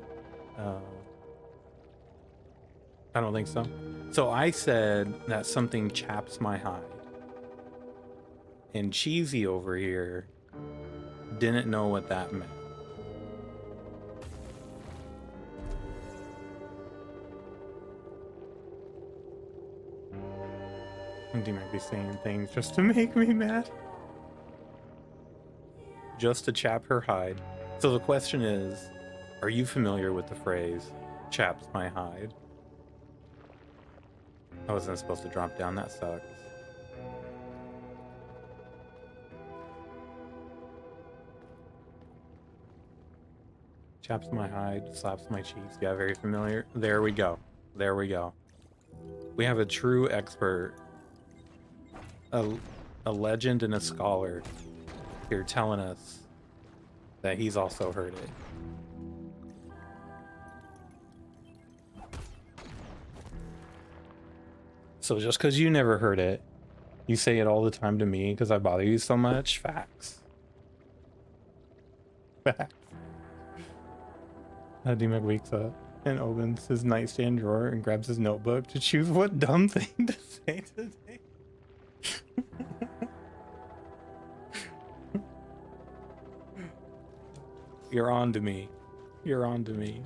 Speaker 1: I don't think so. So I said that something chaps my hide. And Cheesy over here didn't know what that meant. He might be saying things just to make me mad. Just to chap her hide. So the question is, are you familiar with the phrase, chaps my hide? I wasn't supposed to drop down, that sucks. Chaps my hide, slaps my cheeks. Yeah, very familiar. There we go. There we go. We have a true expert. A legend and a scholar here telling us that he's also heard it. So just because you never heard it, you say it all the time to me because I bother you so much? Facts. Facts. D-Mac wakes up and opens his nightstand drawer and grabs his notebook to choose what dumb thing to say today. You're on to me. You're on to me.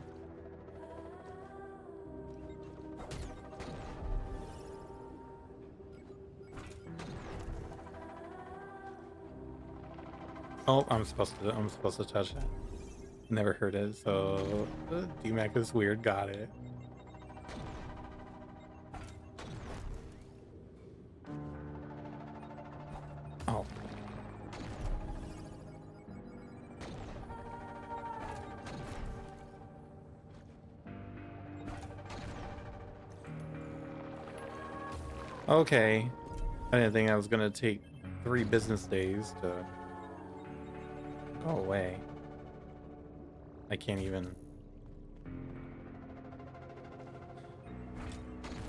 Speaker 1: Oh, I'm supposed to touch that. Never heard it, so D-Mac is weird, got it. Oh. Okay. I didn't think I was gonna take 3 business days to go away. I can't even. I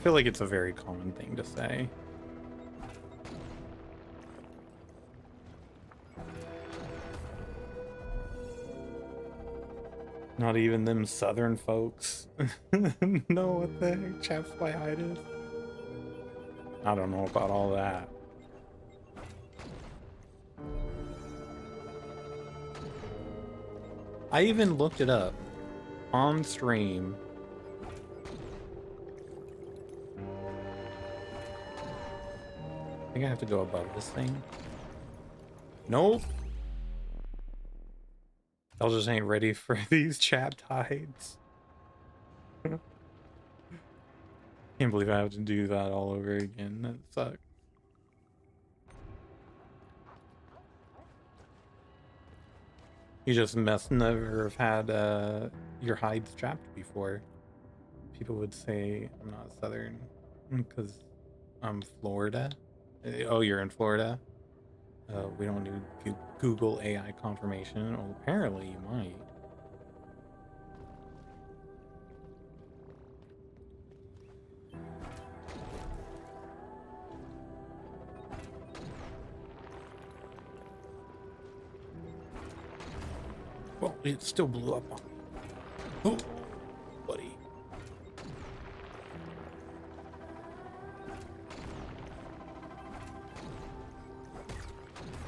Speaker 1: feel like it's a very common thing to say. Not even them southern folks know what the heck chaps by hide is. I don't know about all that. I even looked it up on stream. I think I have to go above this thing. Nope. I just ain't ready for these chapped hides. Can't believe I have to do that all over again. That sucks. You just must never have had your hides chapped before. People would say I'm not southern because I'm Florida. Oh, you're in Florida? We don't do Google AI confirmation. Well, apparently you might. Well, it still blew up on me. Oh, buddy.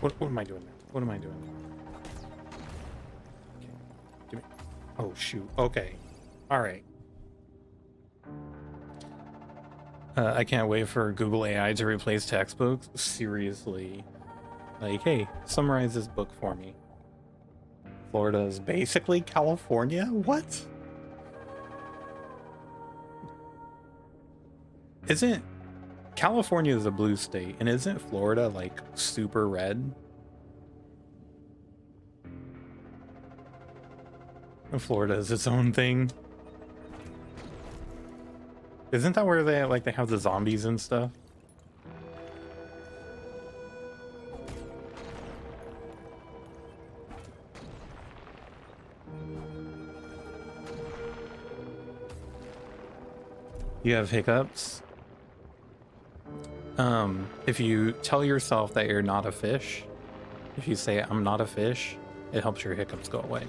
Speaker 1: What am I doing now? What am I doing now? Okay. Give me. Oh, shoot. Okay. All right. I can't wait for Google AI to replace textbooks. Seriously. Like, hey, summarize this book for me. Florida is basically California? What? Isn't California is a blue state, and isn't Florida like super red? And Florida is its own thing. Isn't that where they have the zombies and stuff? You have hiccups? If you tell yourself that you're not a fish, if you say I'm not a fish, it helps your hiccups go away.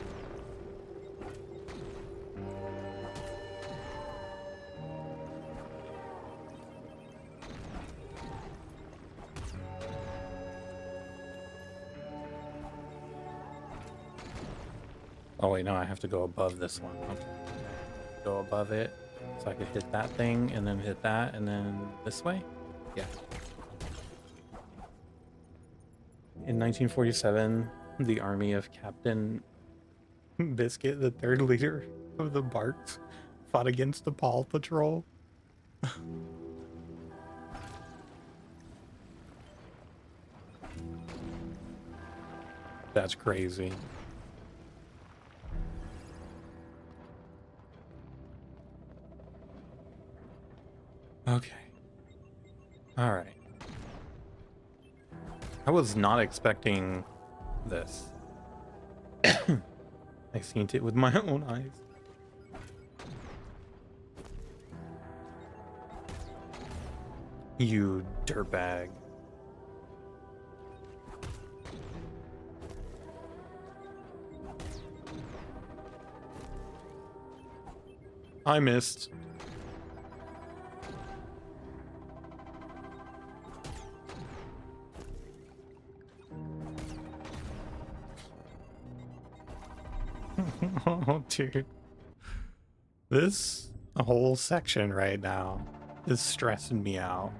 Speaker 1: Oh wait, no, I have to go above this one. Okay. Go above it, so I could hit that thing, and then hit that, and then this way? Yeah. In 1947, the army of Captain Biscuit, the third leader of the Barks, fought against the Paw Patrol. That's crazy. Okay. All right. I was not expecting this. I seen it with my own eyes. You dirtbag. I missed. Oh, dude. This whole section right now is stressing me out.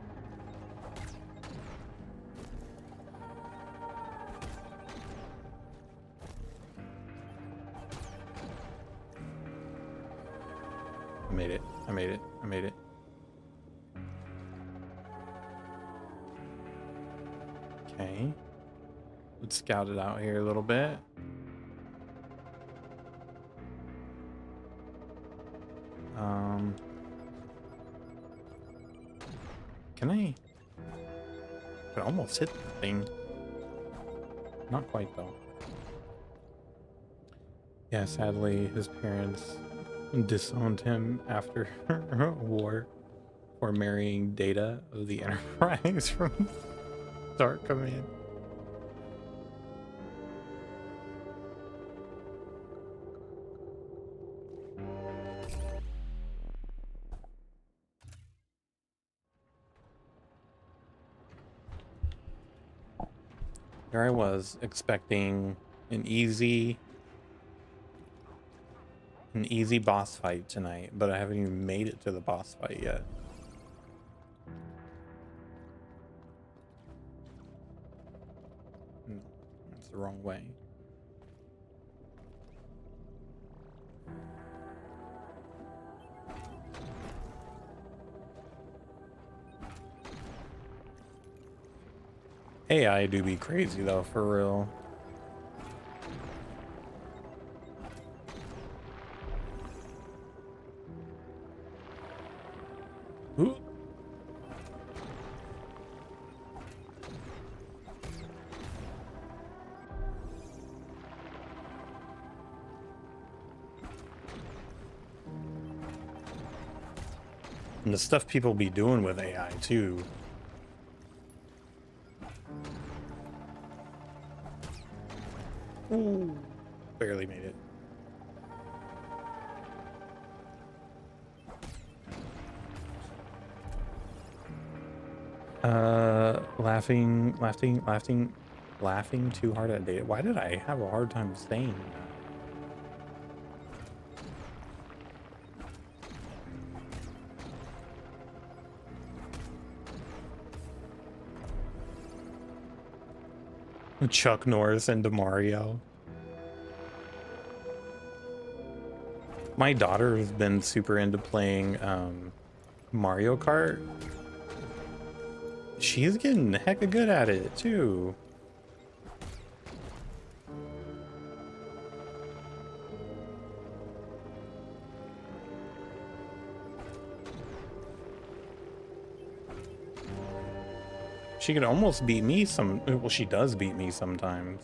Speaker 1: I made it. I made it. I made it. Okay. Let's scout it out here a little bit. Can I could almost hit the thing. Not quite though. Yeah, sadly his parents disowned him after war for marrying Data of the Enterprise from Dark Command. There I was expecting an easy boss fight tonight, but I haven't even made it to the boss fight yet. That's the wrong way. AI do be crazy though, for real. Ooh. And the stuff people be doing with AI too. Ooh, barely made it. Laughing too hard at Data. Why did I have a hard time saying that? Chuck Norris and DeMario. My daughter has been super into playing Mario Kart. She's getting hecka good at it too. She could almost beat me well, she does beat me sometimes.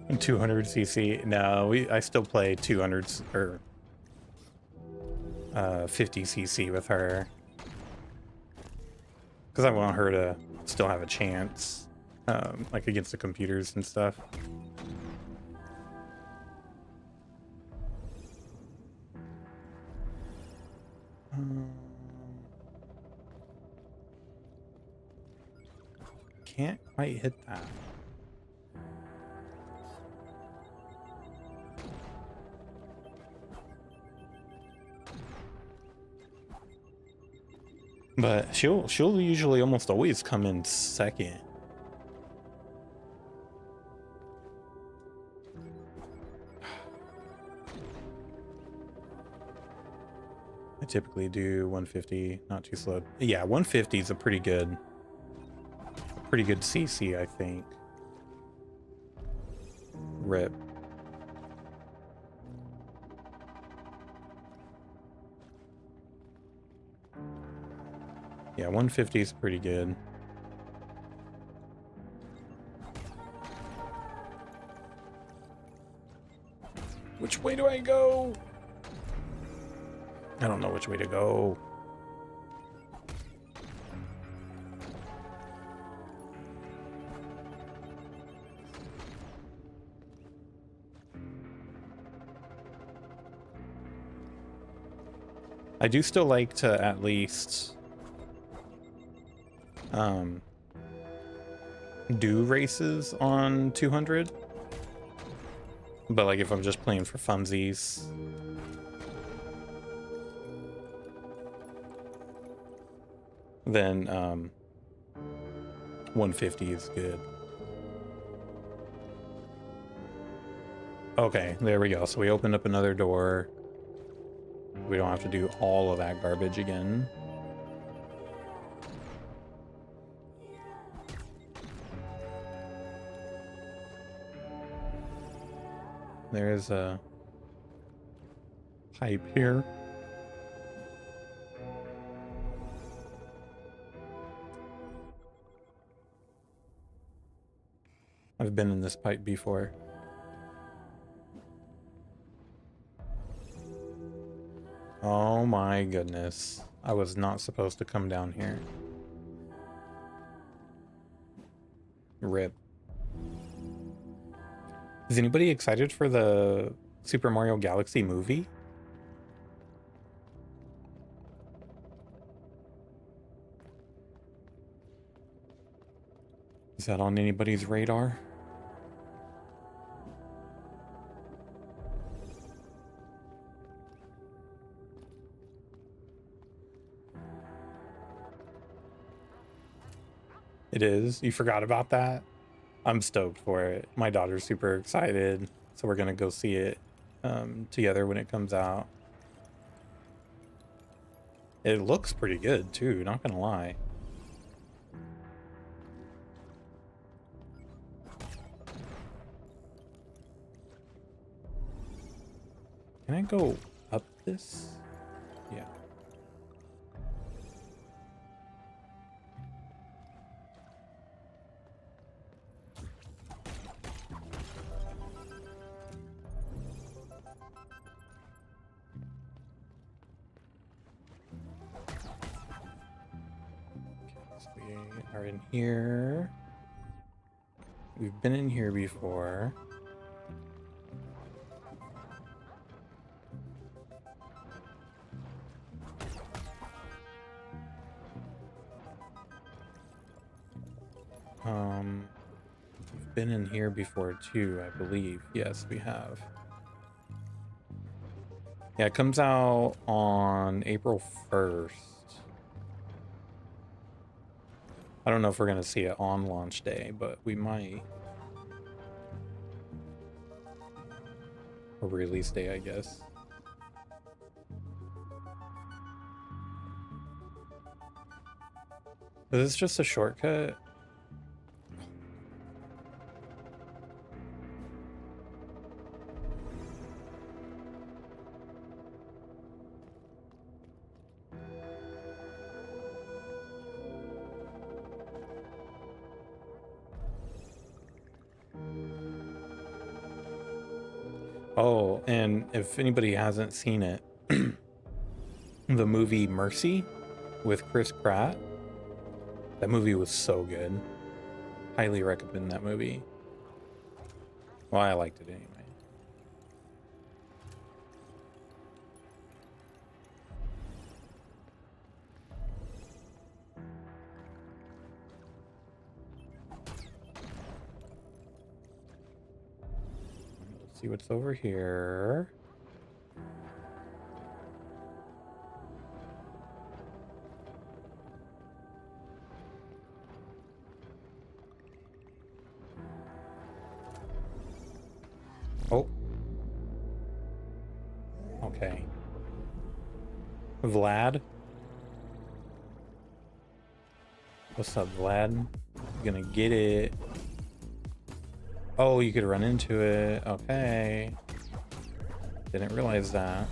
Speaker 1: And 200cc. No, I still play 200s or 50cc with her. Because I want her to still have a chance, like against the computers and stuff. Can't quite hit that. But she'll usually almost always come in second. I typically do 150, not too slow. Yeah, 150 is a pretty good CC, I think. Rip. Yeah, 150 is pretty good. Which way do I go? I don't know which way to go. I do still like to at least do races on 200, but like if I'm just playing for funsies, then 150 is good. Okay, there we go. So we opened up another door. We don't have to do all of that garbage again. There's a pipe here. I've been in this pipe before. Oh my goodness. I was not supposed to come down here. Rip. Is anybody excited for the Super Mario Galaxy movie? Is that on anybody's radar? It is? You forgot about that? I'm stoked for it. My daughter's super excited, so we're gonna go see it together when it comes out. It looks pretty good too, not gonna lie. Can I go up this? Yeah. We are in here. We've been in here before. We've been in here before too, I believe. Yes, we have. Yeah, it comes out on April 1st. I don't know if we're going to see it on launch day, but we might. Or release day, I guess. Is this just a shortcut? Oh, and if anybody hasn't seen it, the movie Mercy with Chris Pratt, that movie was so good. Highly recommend that movie. Well, I liked it anyway. Let's see what's over here. Oh. Okay. Vlad? What's up, Vlad? You gonna get it? Oh, you could run into it. Okay. Didn't realize that.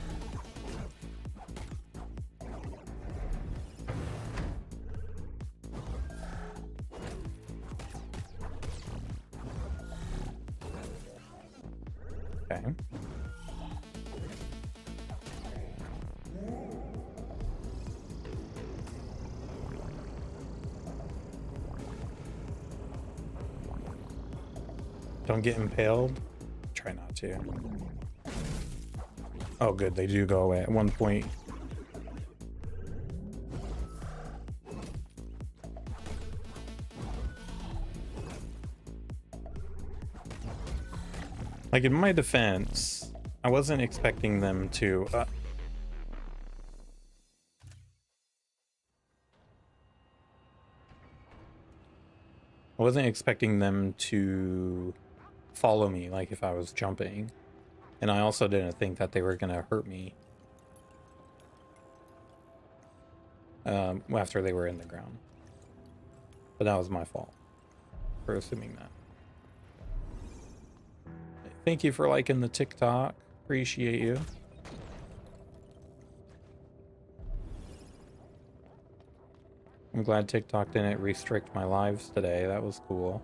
Speaker 1: Okay. Don't get impaled. Try not to. Oh, good. They do go away at one point. Like, in my defense, I wasn't expecting them to... I wasn't expecting them to follow me, like, if I was jumping. And I also didn't think that they were going to hurt me after they were in the ground. But that was my fault for assuming that. Thank you for liking the TikTok. Appreciate you. I'm glad TikTok didn't restrict my lives today. That was cool.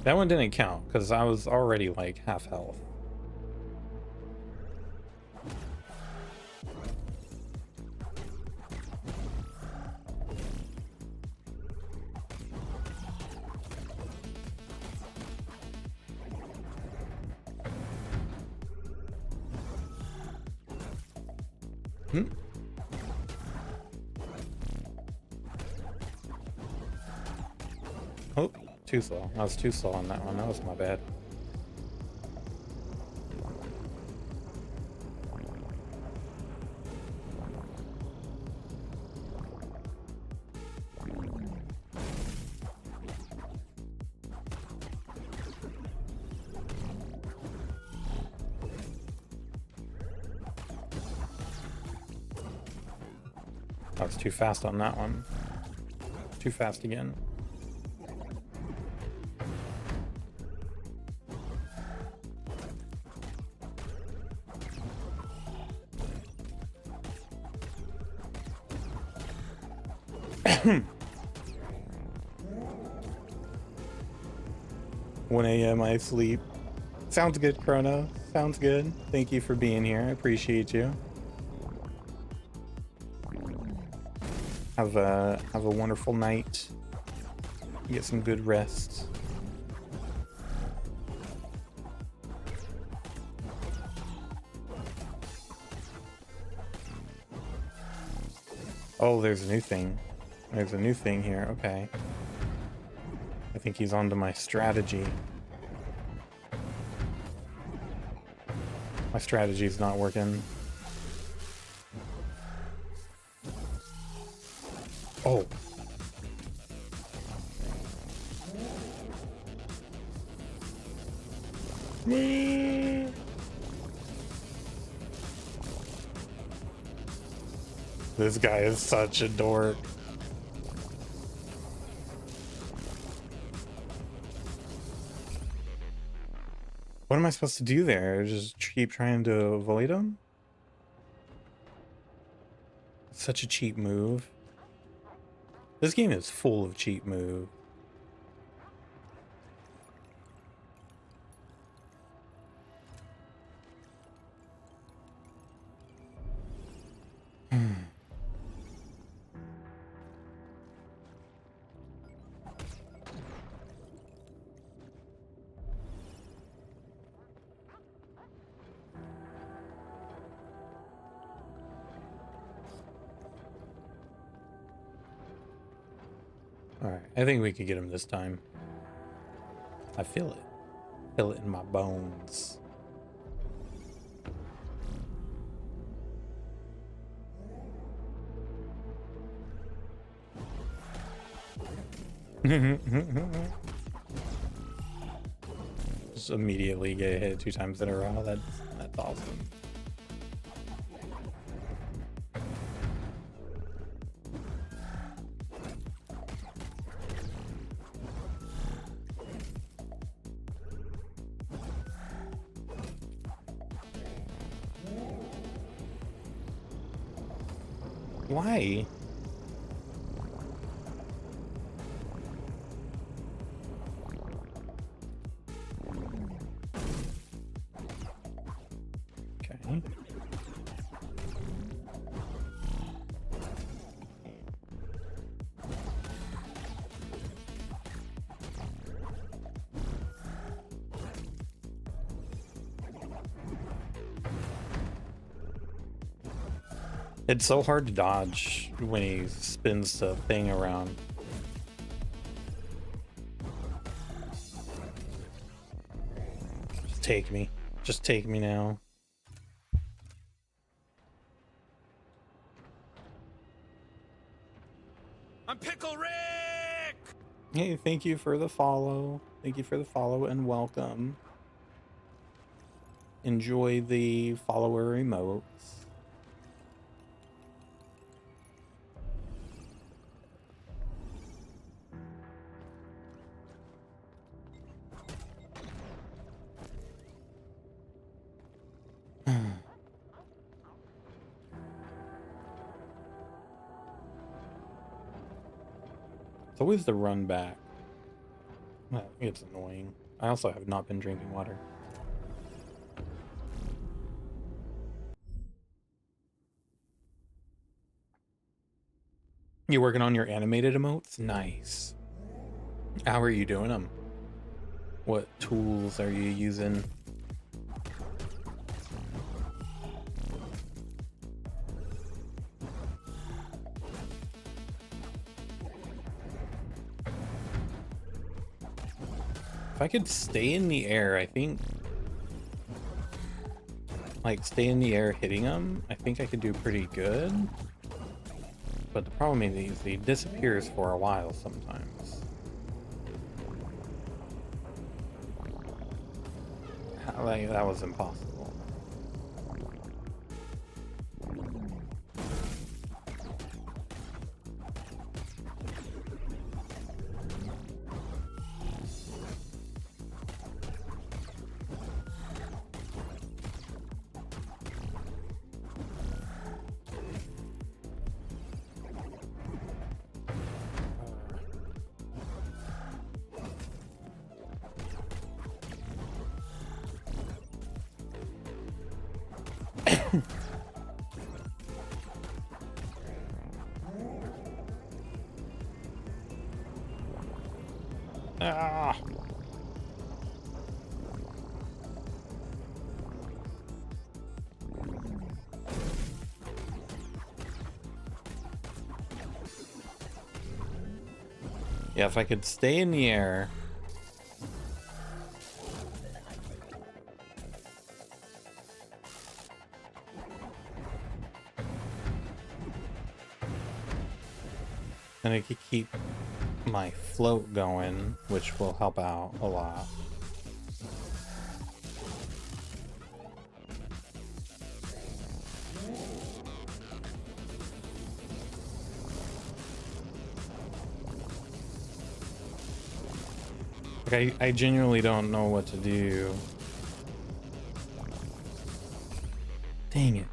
Speaker 1: That one didn't count because I was already like half health. Oh, too slow. I was too slow on that one. That was my bad. I was too fast on that one. Too fast again. One a.m. I sleep. Sounds good, Chrono. Sounds good. Thank you for being here. I appreciate you. Have a wonderful night. Get some good rest. Oh, there's a new thing. There's a new thing here. Okay. I think he's onto my strategy. My strategy's not working. Oh. This guy is such a dork. What am I supposed to do there? Just keep trying to avoid him? It's such a cheap move. This game is full of cheap moves. Alright, I think we could get him this time. I feel it. Feel it in my bones. Just immediately get hit 2 times in a row. That's awesome. Why? Okay. It's so hard to dodge when he spins the thing around. Just take me. Just take me now.
Speaker 4: I'm Pickle Rick!
Speaker 1: Hey, thank you for the follow. Thank you for the follow and welcome. Enjoy the follower emotes. It's always the run back. It's annoying. I also have not been drinking water. You working on your animated emotes? Nice. How are you doing them? What tools are you using? If I could stay in the air, I think... Like, stay in the air hitting them, I think I could do pretty good. But the problem is he disappears for a while sometimes. Like, that was impossible. Ah. Yeah, if I could stay in the air. And I could keep my float going, which will help out a lot. Like, I genuinely don't know what to do. Dang it.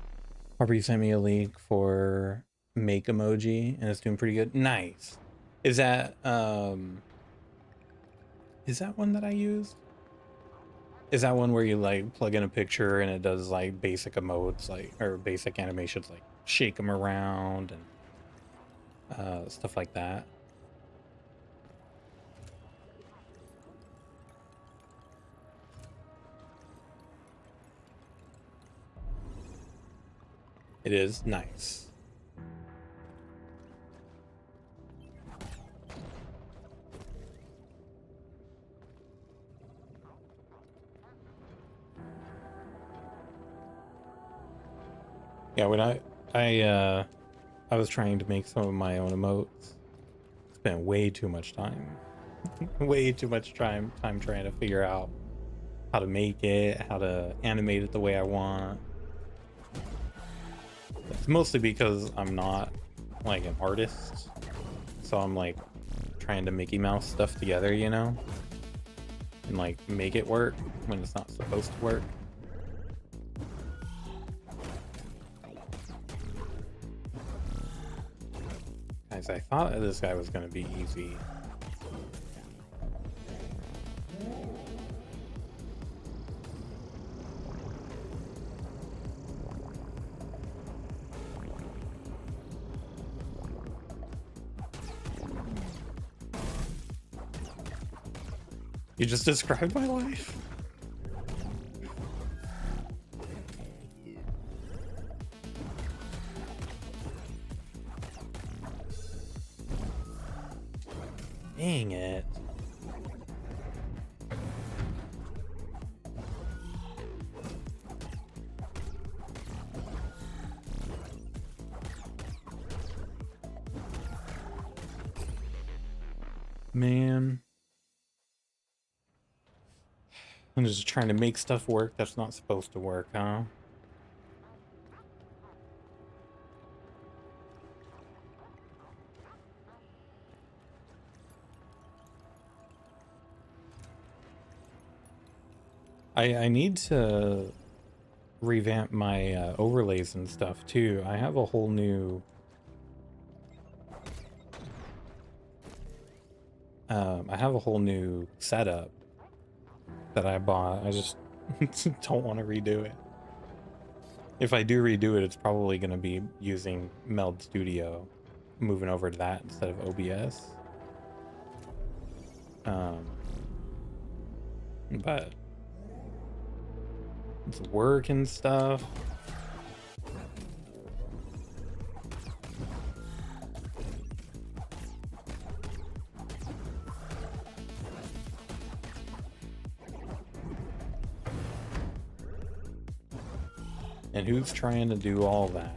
Speaker 1: Harper, you sent me a link for make emoji and it's doing pretty good. Nice. Is that one that I used? Is that one where you like plug in a picture and it does like basic emotes, like, or basic animations, like shake them around and stuff like that? It is nice. Yeah, when I was trying to make some of my own emotes, spent way too much time. Way too much time trying to figure out how to make it, how to animate it the way I want. It's mostly because I'm not like an artist, so I'm like trying to Mickey Mouse stuff together, you know, and like make it work when it's not supposed to work. Guys, I thought this guy was gonna be easy. You just described my life. Dang it. Man. I'm just trying to make stuff work that's not supposed to work, huh? I need to revamp my overlays and stuff too. I have a whole new setup that I bought. I just don't want to redo it. If I do redo it, it's probably going to be using Meld Studio, moving over to that instead of OBS. But it's work and stuff. And who's trying to do all that?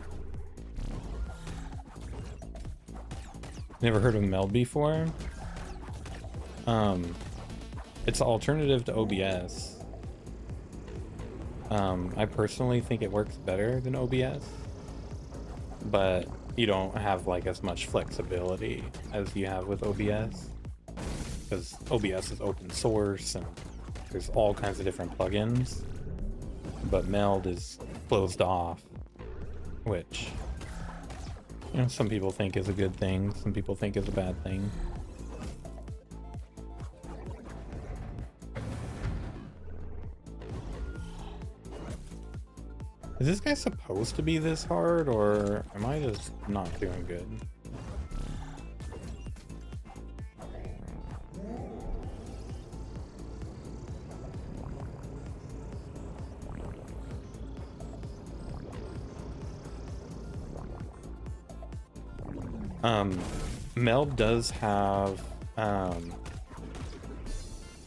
Speaker 1: Never heard of Meld before? It's an alternative to OBS. I personally think it works better than OBS, but you don't have like as much flexibility as you have with OBS, because OBS is open source and there's all kinds of different plugins, but Meld is closed off, which, you know, some people think is a good thing, some people think is a bad thing. Is this guy supposed to be this hard, or am I just not doing good? Meld does have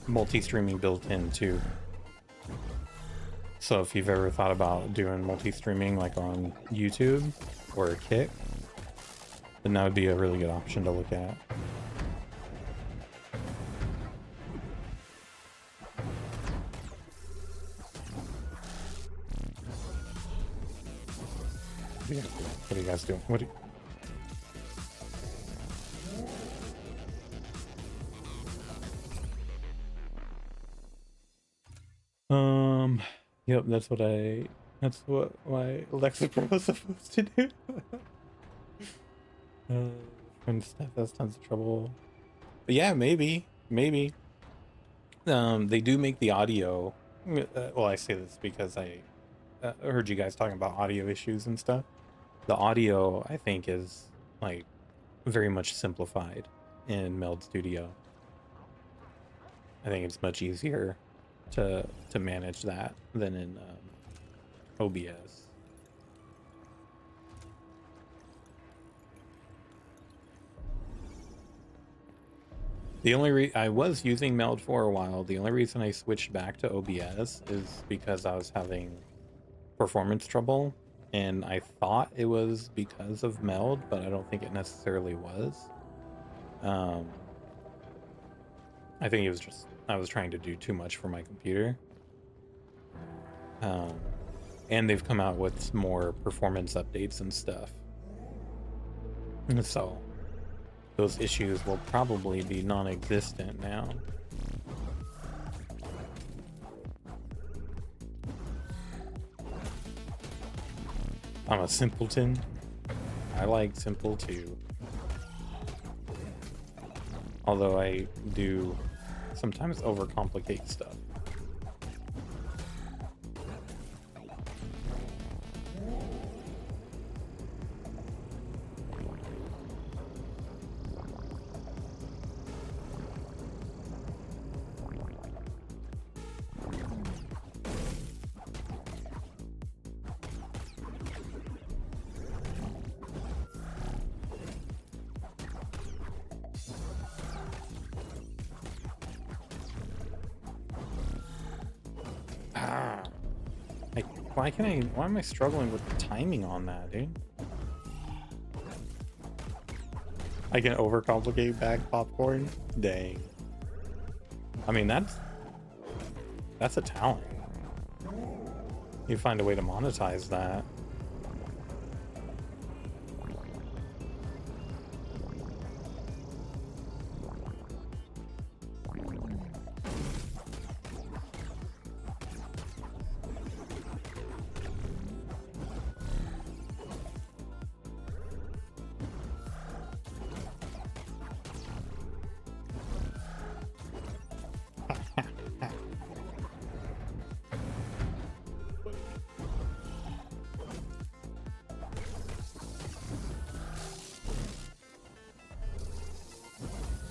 Speaker 1: multi-streaming built in too. So if you've ever thought about doing multi-streaming like on YouTube or Kick, then that would be a really good option to look at. What are you guys doing? What do you... Yep, that's what my Alexa Pro was supposed to do. And stuff has tons of trouble. But yeah, maybe. They do make the audio. Well, I say this because I heard you guys talking about audio issues and stuff. The audio, I think, is like very much simplified in Meld Studio. I think it's much easier to manage that than in OBS. The only I was using Meld for a while. The only reason I switched back to OBS is because I was having performance trouble, and I thought it was because of Meld, but I don't think it necessarily was. I think it was just I was trying to do too much for my computer. And they've come out with more performance updates and stuff. And so those issues will probably be non-existent now. I'm a simpleton. I like simple too. Although I do sometimes overcomplicate stuff. Why am I struggling with the timing on that, dude? I can overcomplicate bag popcorn? Dang. I mean, that's a talent. You find a way to monetize that.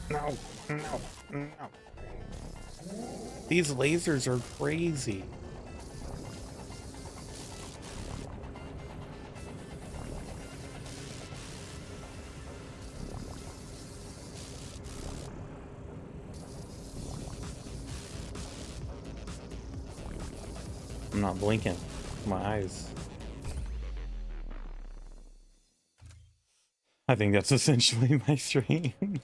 Speaker 1: No. These lasers are crazy. I'm not blinking. My eyes. I think that's essentially my streams.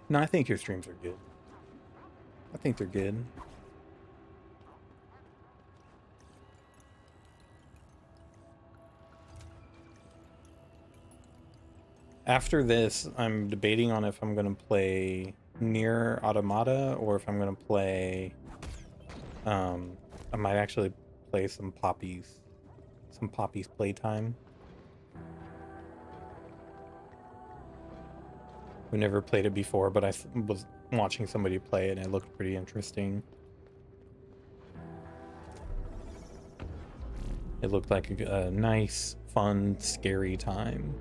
Speaker 1: No, I think your streams are good. I think they're good. After this, I'm debating on if I'm going to play Nier Automata or if I'm going to play... I might actually play some Poppy's Playtime. We never played it before, but I was watching somebody play it and it looked pretty interesting. It looked like a nice, fun, scary time.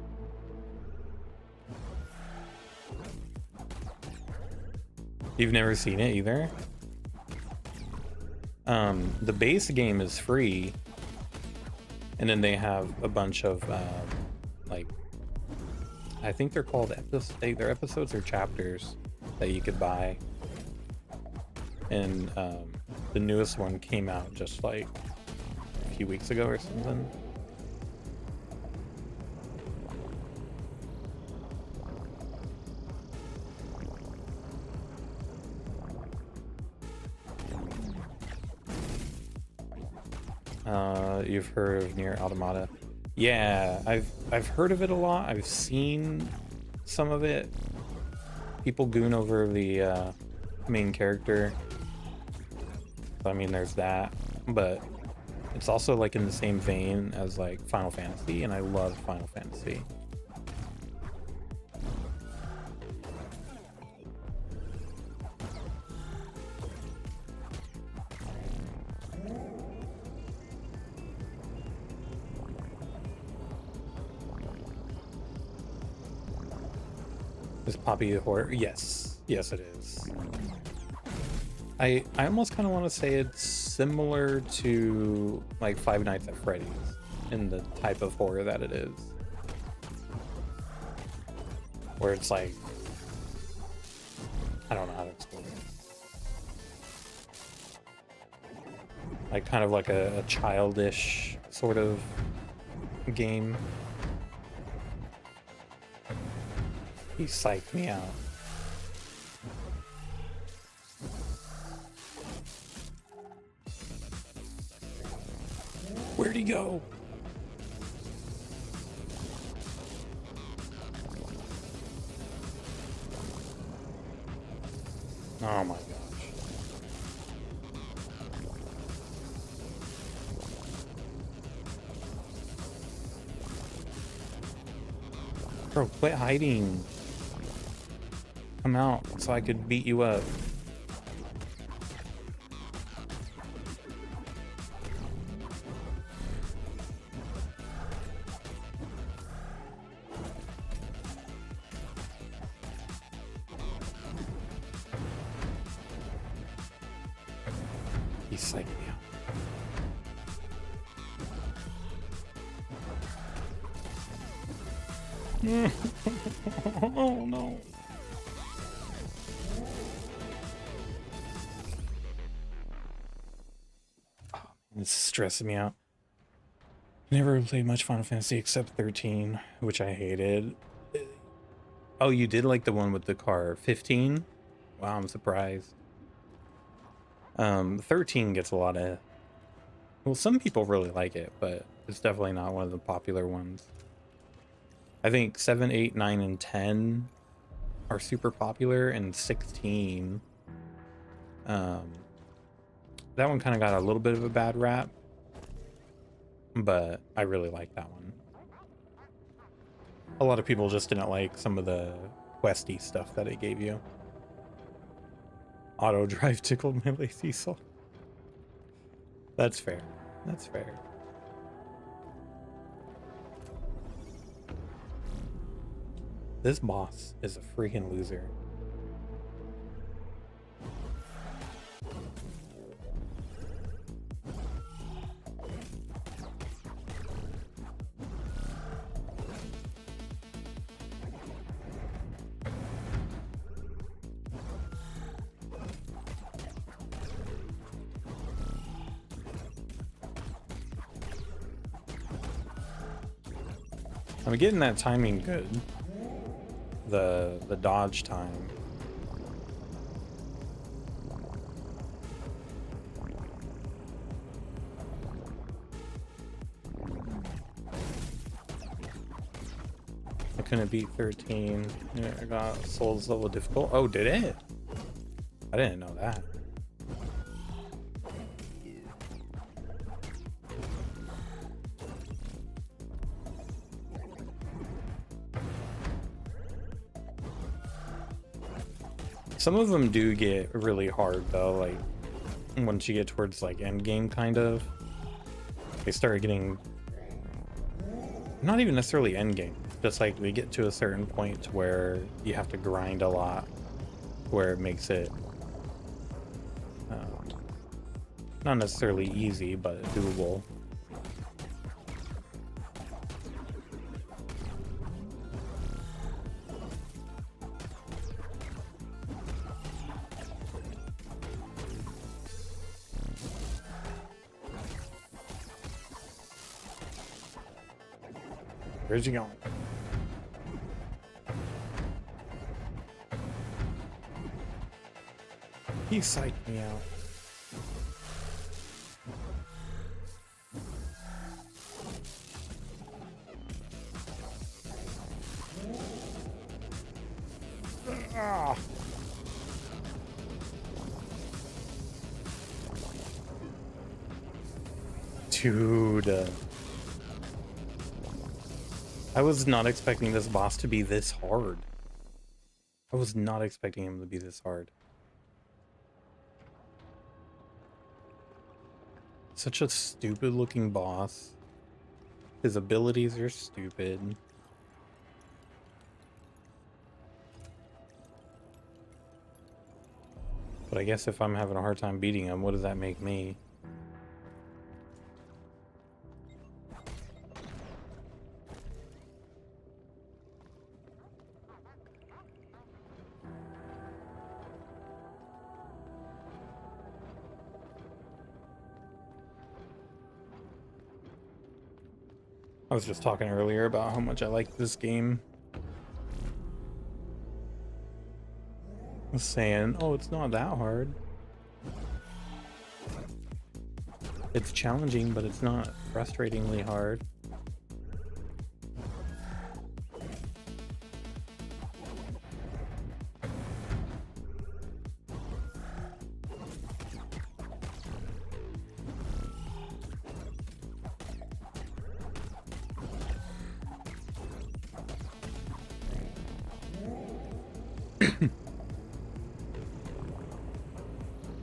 Speaker 1: You've never seen it either? The base game is free, and then they have a bunch of like I think they're called episodes. They're episodes or chapters that you could buy. And the newest one came out just like a few weeks ago or something. You've heard of Nier Automata? Yeah, I've heard of it a lot. I've seen some of it. People goon over the main character. So, I mean, there's that, but it's also like in the same vein as like Final Fantasy, and I love Final Fantasy. Is Poppy a horror? Yes. Yes, it is. I almost kind of want to say it's similar to like Five Nights at Freddy's in the type of horror that it is. Where it's like, I don't know how to explain it. Like kind of like a childish sort of game. He psyched me out. Where'd he go? Oh my gosh. Bro, quit hiding. Come out so I could beat you up. He's psyching me out. Oh no. It's stressing me out. Never played much Final Fantasy except 13, which I hated. Oh, you did like the one with the car. 15? Wow, I'm surprised. 13 gets a lot of... Well, some people really like it, but it's definitely not one of the popular ones. I think 7, 8, 9, and 10 are super popular, and 16... that one kind of got a little bit of a bad rap, but I really like that one. A lot of people just didn't like some of the questy stuff that it gave you. Auto drive tickled my lazy soul. That's fair. That's fair. This boss is a freaking loser. I'm getting that timing good. The dodge time. I couldn't beat 13. Yeah, I got Souls level difficult. Oh, did it? I didn't know that. Some of them do get really hard though, like once you get towards like end game kind of. They start getting not even necessarily end game, just like we get to a certain point where you have to grind a lot, where it makes it not necessarily easy, but doable. Where's he going? He psyched me out. Ah. Dude. I was not expecting this boss to be this hard. I was not expecting him to be this hard. Such a stupid looking boss. His abilities are stupid. But I guess if I'm having a hard time beating him, what does that make me? I was just talking earlier about how much I like this game. I was saying, oh, it's not that hard. It's challenging, but it's not frustratingly hard.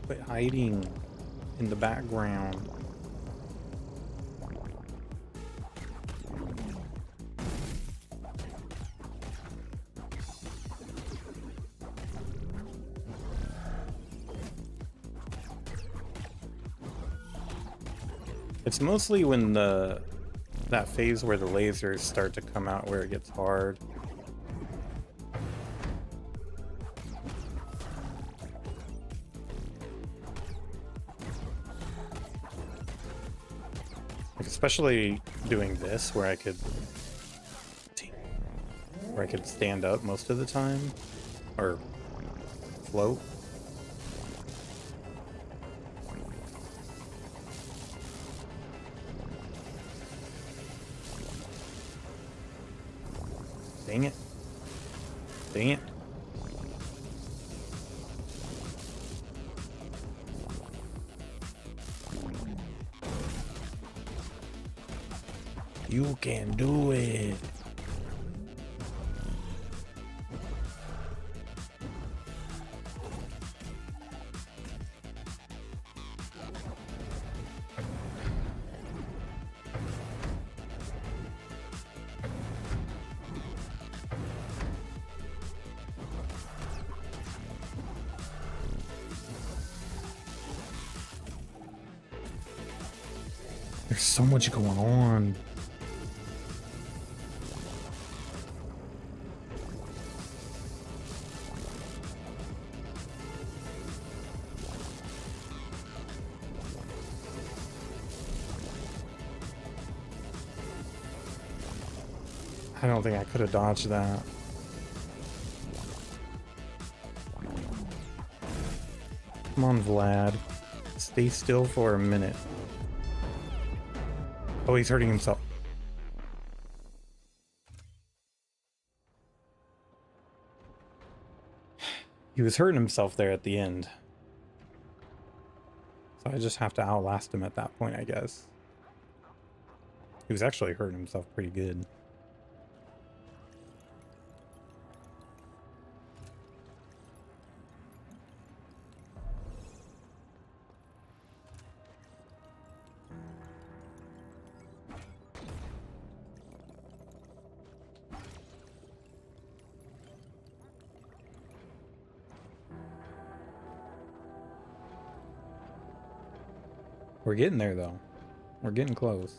Speaker 1: Quit hiding in the background. It's mostly when that phase where the lasers start to come out where it gets hard. Like especially doing this where I could stand up most of the time or float. Dang it. Dang it. You can do it. There's so much going on. I don't think I could have dodged that. Come on, Vlad. Stay still for a minute. Oh, he's hurting himself. He was hurting himself there at the end. So I just have to outlast him at that point, I guess. He was actually hurting himself pretty good. We're getting there, though. We're getting close.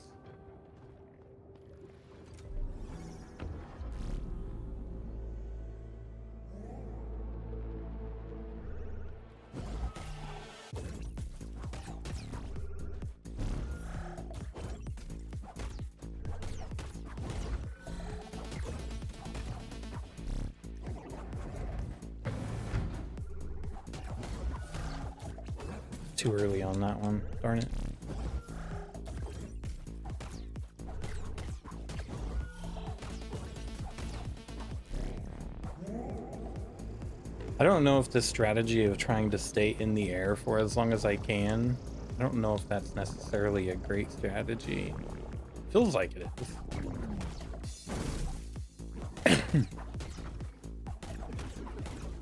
Speaker 1: too early on that one. Darn it. I don't know if this strategy of trying to stay in the air for as long as I can, I don't know if that's necessarily a great strategy. Feels like it is.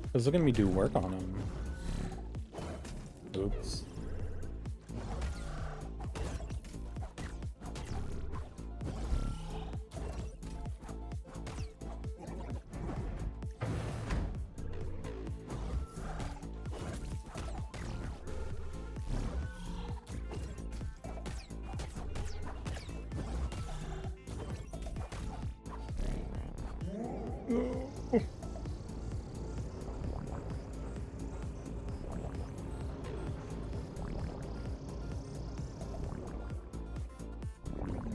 Speaker 1: Because look at me do work on him. Oops.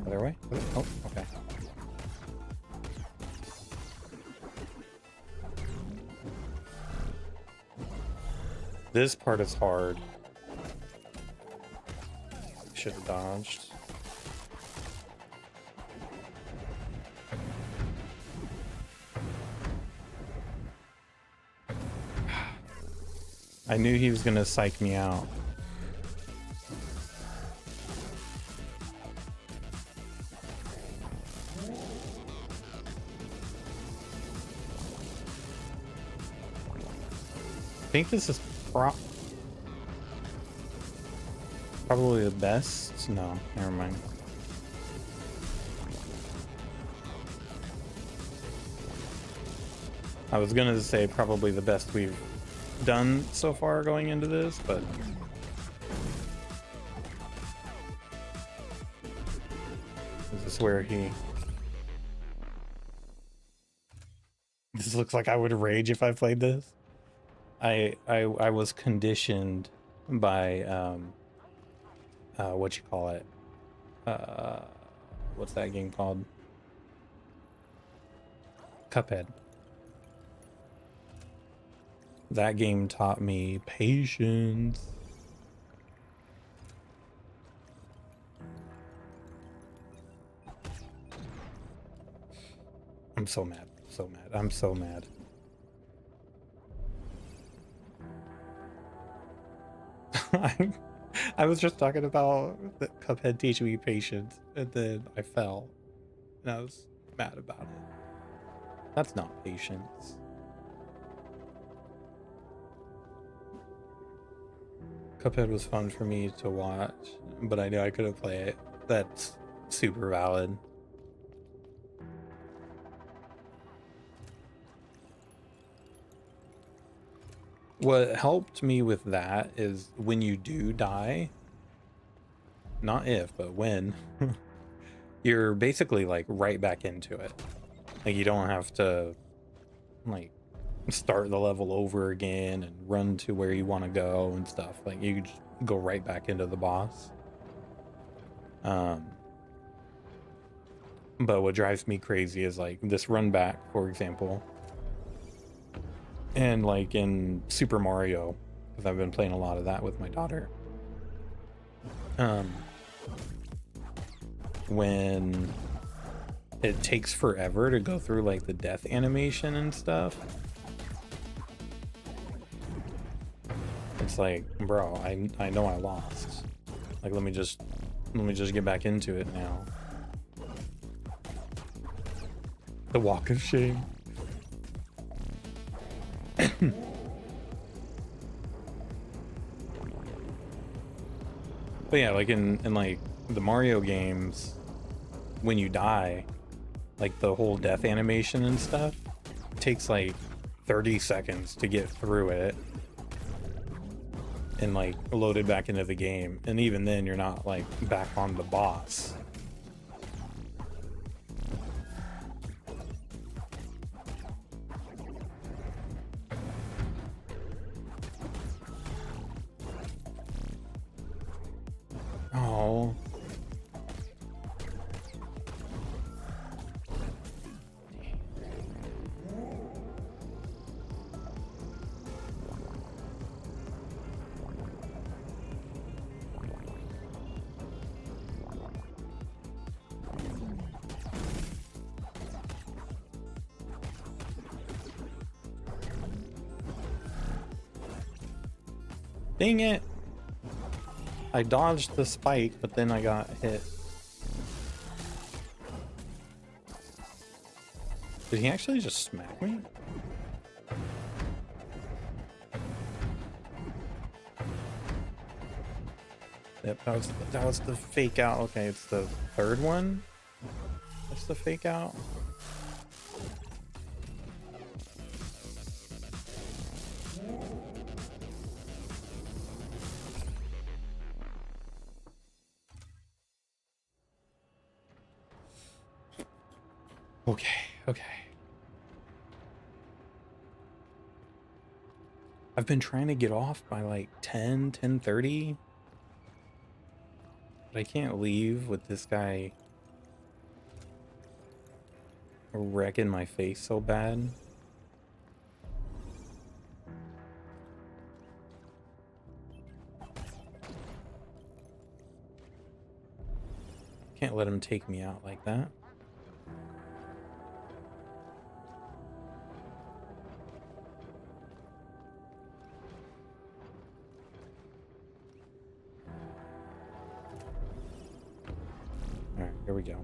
Speaker 1: Other way? Oh, okay. This part is hard. Should have dodged. I knew he was gonna psych me out. I think this is probably the best. No, never mind. I was gonna say probably the best we've done so far going into this, but is this where he... This looks like I would rage if I played this. I was conditioned by what you call it, what's that game called? Cuphead. That game taught me patience. I'm so mad. So mad. I'm so mad. I was just talking about the Cuphead teaching me patience, and then I fell, and I was mad about it. That's not patience. Cuphead was fun for me to watch, but I knew I couldn't play it. That's super valid. What helped me with that is when you do die, not if, but when, you're basically like right back into it. Like you don't have to like start the level over again and run to where you want to go and stuff. Like you just go right back into the boss. But what drives me crazy is like this run back, for example. And like in Super Mario, because I've been playing a lot of that with my daughter. When it takes forever to go through like the death animation and stuff, it's like, bro, I know I lost. Like let me just get back into it now. The walk of shame. But yeah, like in like the Mario games, when you die, like the whole death animation and stuff takes like 30 seconds to get through it and like load it back into the game, and even then you're not like back on the boss. Oh. Dang it! I dodged the spike, but then I got hit. Did he actually just smack me? Yep, that was the fake out. Okay, it's the third one. That's the fake out. Okay. I've been trying to get off by like 10:30. But I can't leave with this guy wrecking my face so bad. Can't let him take me out like that. Alright, here we go.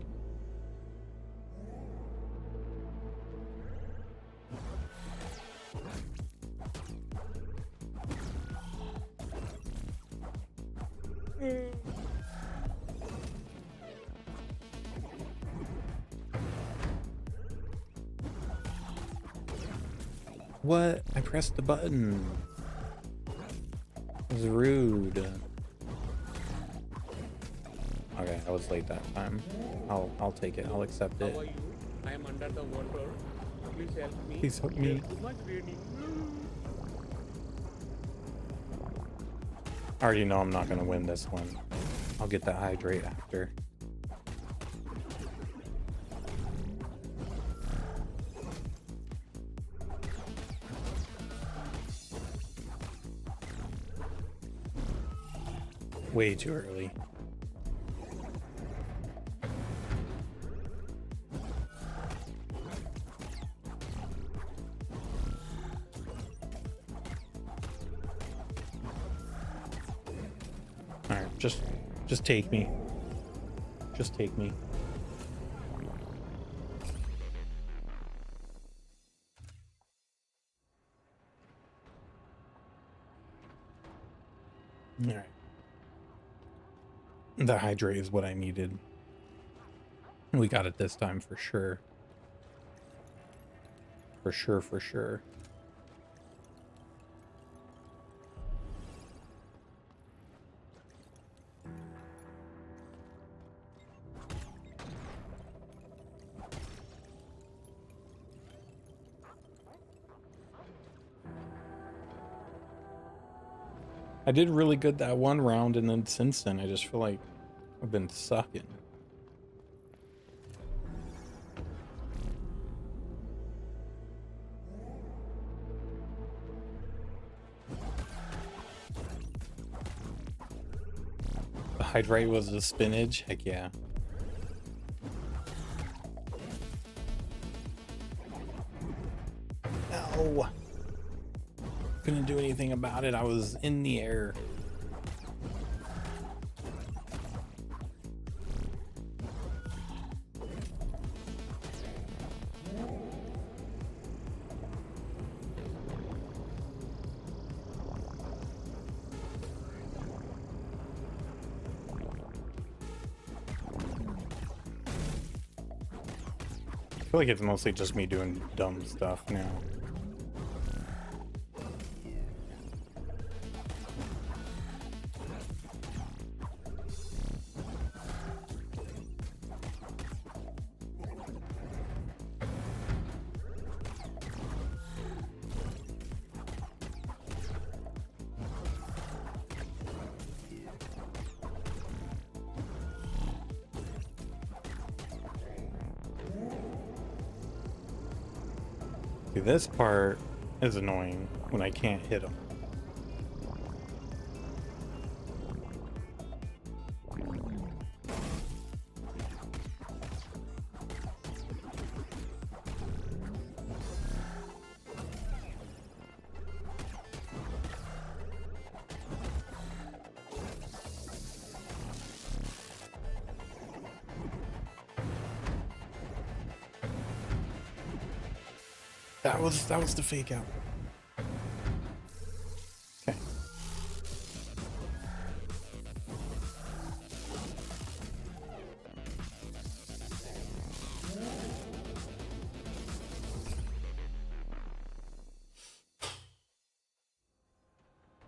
Speaker 1: What? I pressed the button. It was rude. Okay, I was late that time. I'll take it. I'll accept it.
Speaker 3: How are you? I am under the water. Please help me.
Speaker 1: Please help me.
Speaker 3: There's too much raining.
Speaker 1: I already know I'm not gonna win this one. I'll get that hydrate after. Way too early. All right, just take me. Just take me. All right. The hydrate is what I needed. We got it this time for sure. For sure. I did really good that one round, and then since then, I just feel like I've been sucking. The hydrate was the spinach? Heck yeah. No! Couldn't do anything about it. I was in the air. I feel like it's mostly just me doing dumb stuff now. See, this part is annoying when I can't hit them. That was the fake out. Okay.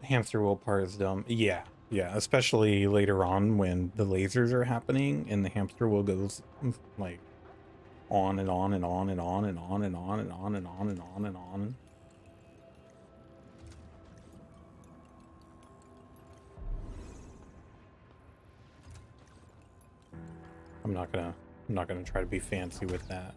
Speaker 1: Hamster wheel part is dumb. Yeah, especially later on when the lasers are happening and the hamster wheel goes like on and on and on and on and on and on and on and on and on and on. I'm not gonna try to be fancy with that.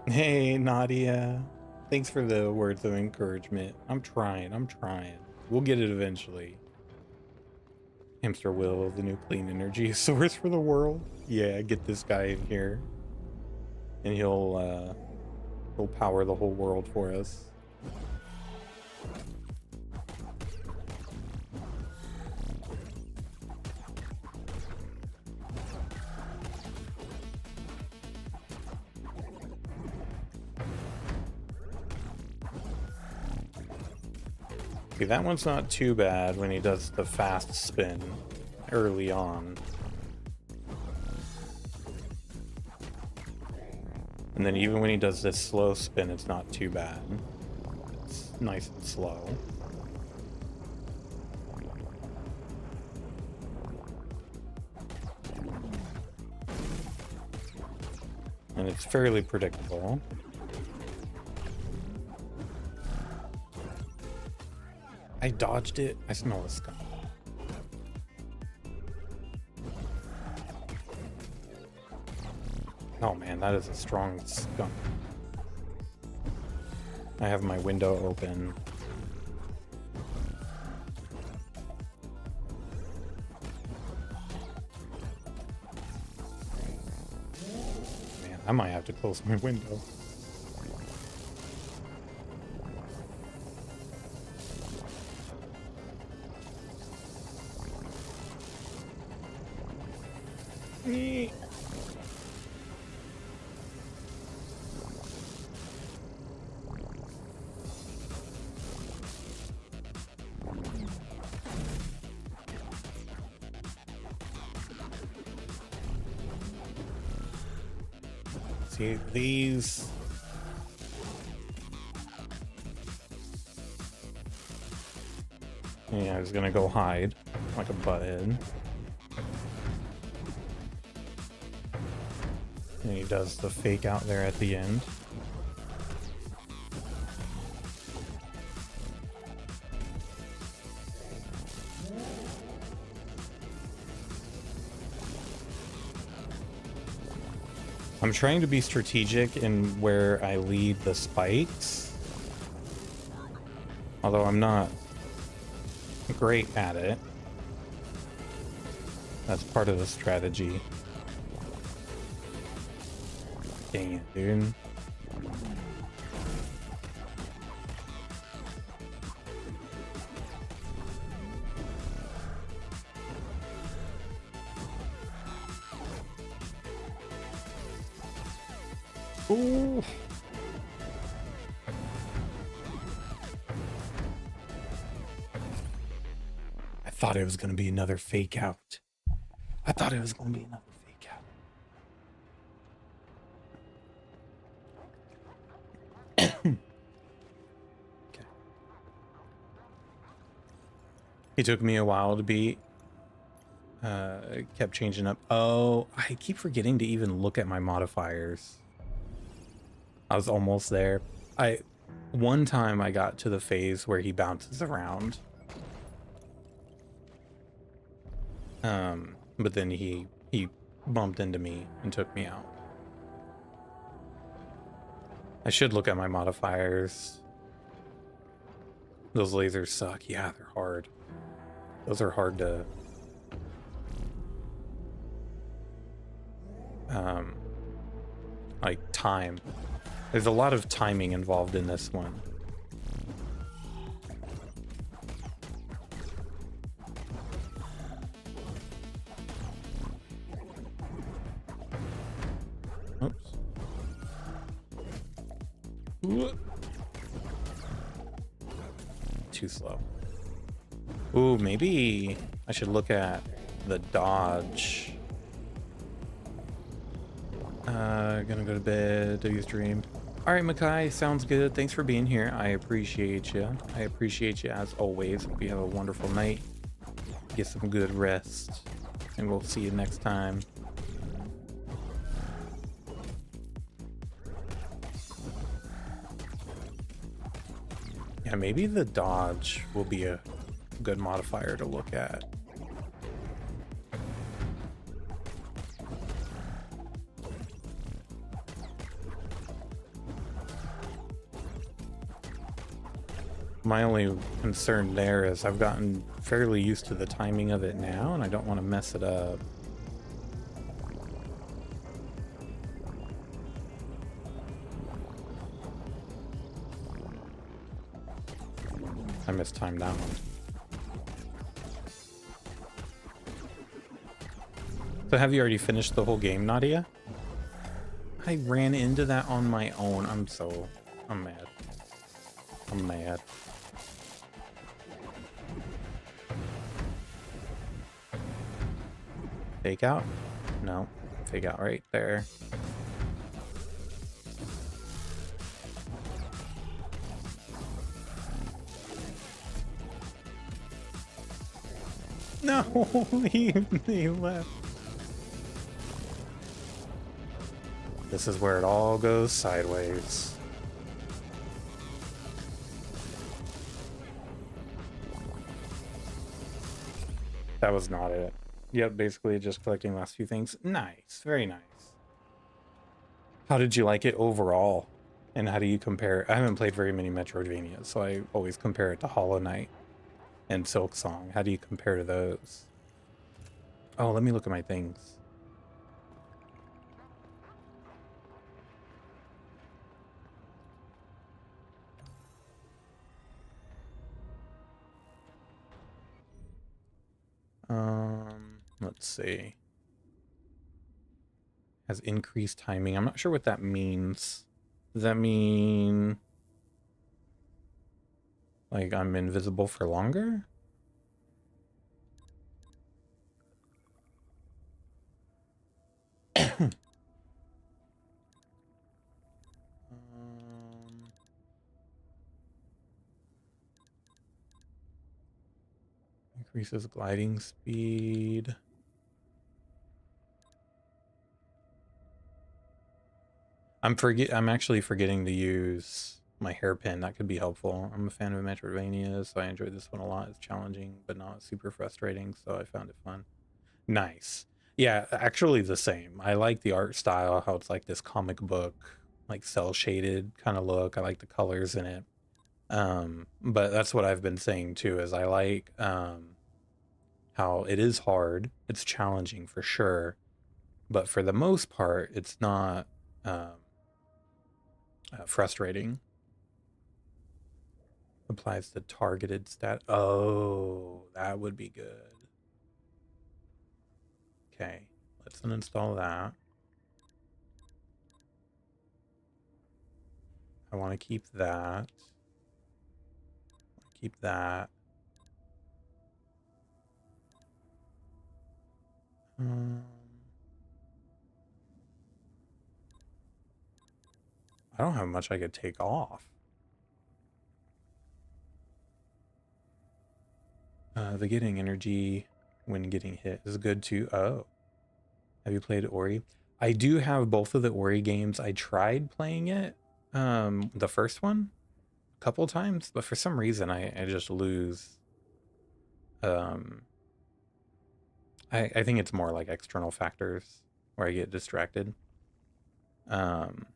Speaker 1: Hey, Nadia. Thanks for the words of encouragement. I'm trying. We'll get it eventually. Hamster wheel, the new clean energy source for the world. Yeah, get this guy in here. And he'll power the whole world for us. Okay, that one's not too bad when he does the fast spin early on. And then even when he does this slow spin, it's not too bad. It's nice and slow. And it's fairly predictable. I dodged it. I smell a skunk. Oh man, that is a strong skunk. I have my window open. Man, I might have to close my window. See, these... Yeah, I was gonna go hide like a butthead. And he does the fake out there at the end. I'm trying to be strategic in where I lead the spikes. Although I'm not great at it. That's part of the strategy. Dang it, dude. Ooh. I thought it was going to be another fake out. Okay. It took me a while to be kept changing up. Oh, I keep forgetting to even look at my modifiers. I was almost there. One time I got to the phase where he bounces around. But then he bumped into me and took me out. I should look at my modifiers. Those lasers suck. Yeah, they're hard. Those are hard to like time. There's a lot of timing involved in this one. Too slow. Ooh, maybe I should look at the dodge. Gonna go to bed, W's dream. All right, Makai, sounds good. Thanks for being here. I appreciate you. I appreciate you as always. Hope you have a wonderful night. Get some good rest, and we'll see you next time. Yeah, maybe the dodge will be a good modifier to look at. My only concern there is I've gotten fairly used to the timing of it now, and I don't want to mess it up. I mistimed that one. So have you already finished the whole game, Nadia? I ran into that on my own. I'm mad. I'm mad. Fake out? No. Fake out right there. No, he left. This is where it all goes sideways. That was not it. Yep, basically just collecting last few things. Nice, very nice. How did you like it overall? And how do you compare? I haven't played very many Metroidvanias, so I always compare it to Hollow Knight and Silk Song. How do you compare to those? Oh, let me look at my things. Let's see. Has increased timing. I'm not sure what that means. Does that mean like I'm invisible for longer? Increases gliding speed. I'm actually forgetting to use my hairpin. That could be helpful. I'm a fan of Metroidvania, so I enjoyed this one a lot. It's challenging, but not super frustrating, so I found it fun. Nice. Yeah, actually the same. I like the art style, how it's like this comic book, like cell shaded kind of look. I like the colors in it. But that's what I've been saying too, is I like how it is hard. It's challenging for sure, but for the most part, it's not frustrating. Applies the targeted stat. Oh, that would be good. Okay, let's uninstall that. I want to keep that. Keep that. I don't have much I could take off. The getting energy when getting hit is good too. Oh, have you played Ori? I do have both of the Ori games. I tried playing it, the first one, a couple times, but for some reason I just lose. I think it's more like external factors where I get distracted. And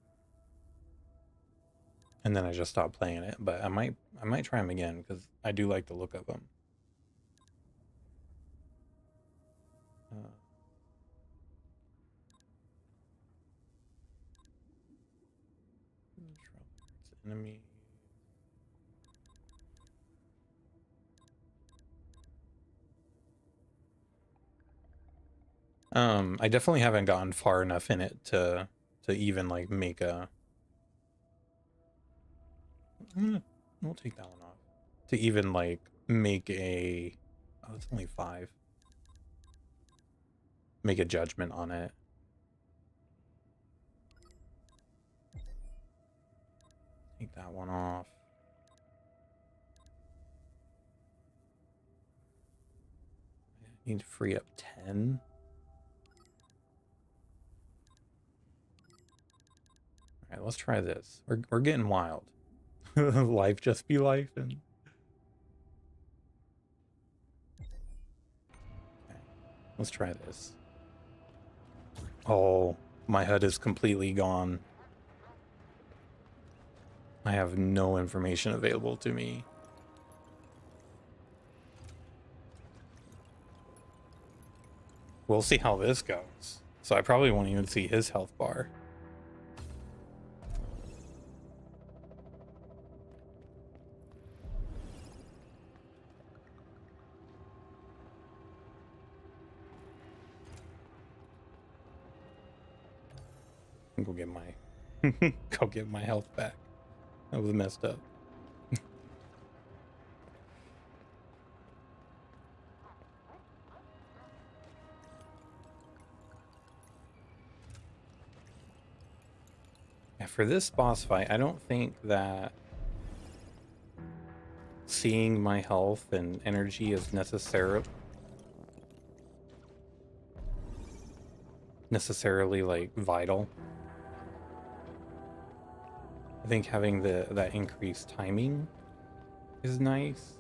Speaker 1: then I just stop playing it, but I might try them again because I do like the look of them. Enemy. I definitely haven't gotten far enough in it to even like make a We'll take that one off. To even like make a... Oh, it's only 5. Make a judgment on it. Take that one off. I need to free up 10. Alright, let's try this. We're getting wild. Life just be life and... Okay, let's try this. Oh, my HUD is completely gone. I have no information available to me. We'll see how this goes. So I probably won't even see his health bar. Go get my go get my health back. That was messed up. Yeah, for this boss fight, I don't think that seeing my health and energy is necessarily like vital. I think having that increased timing is nice.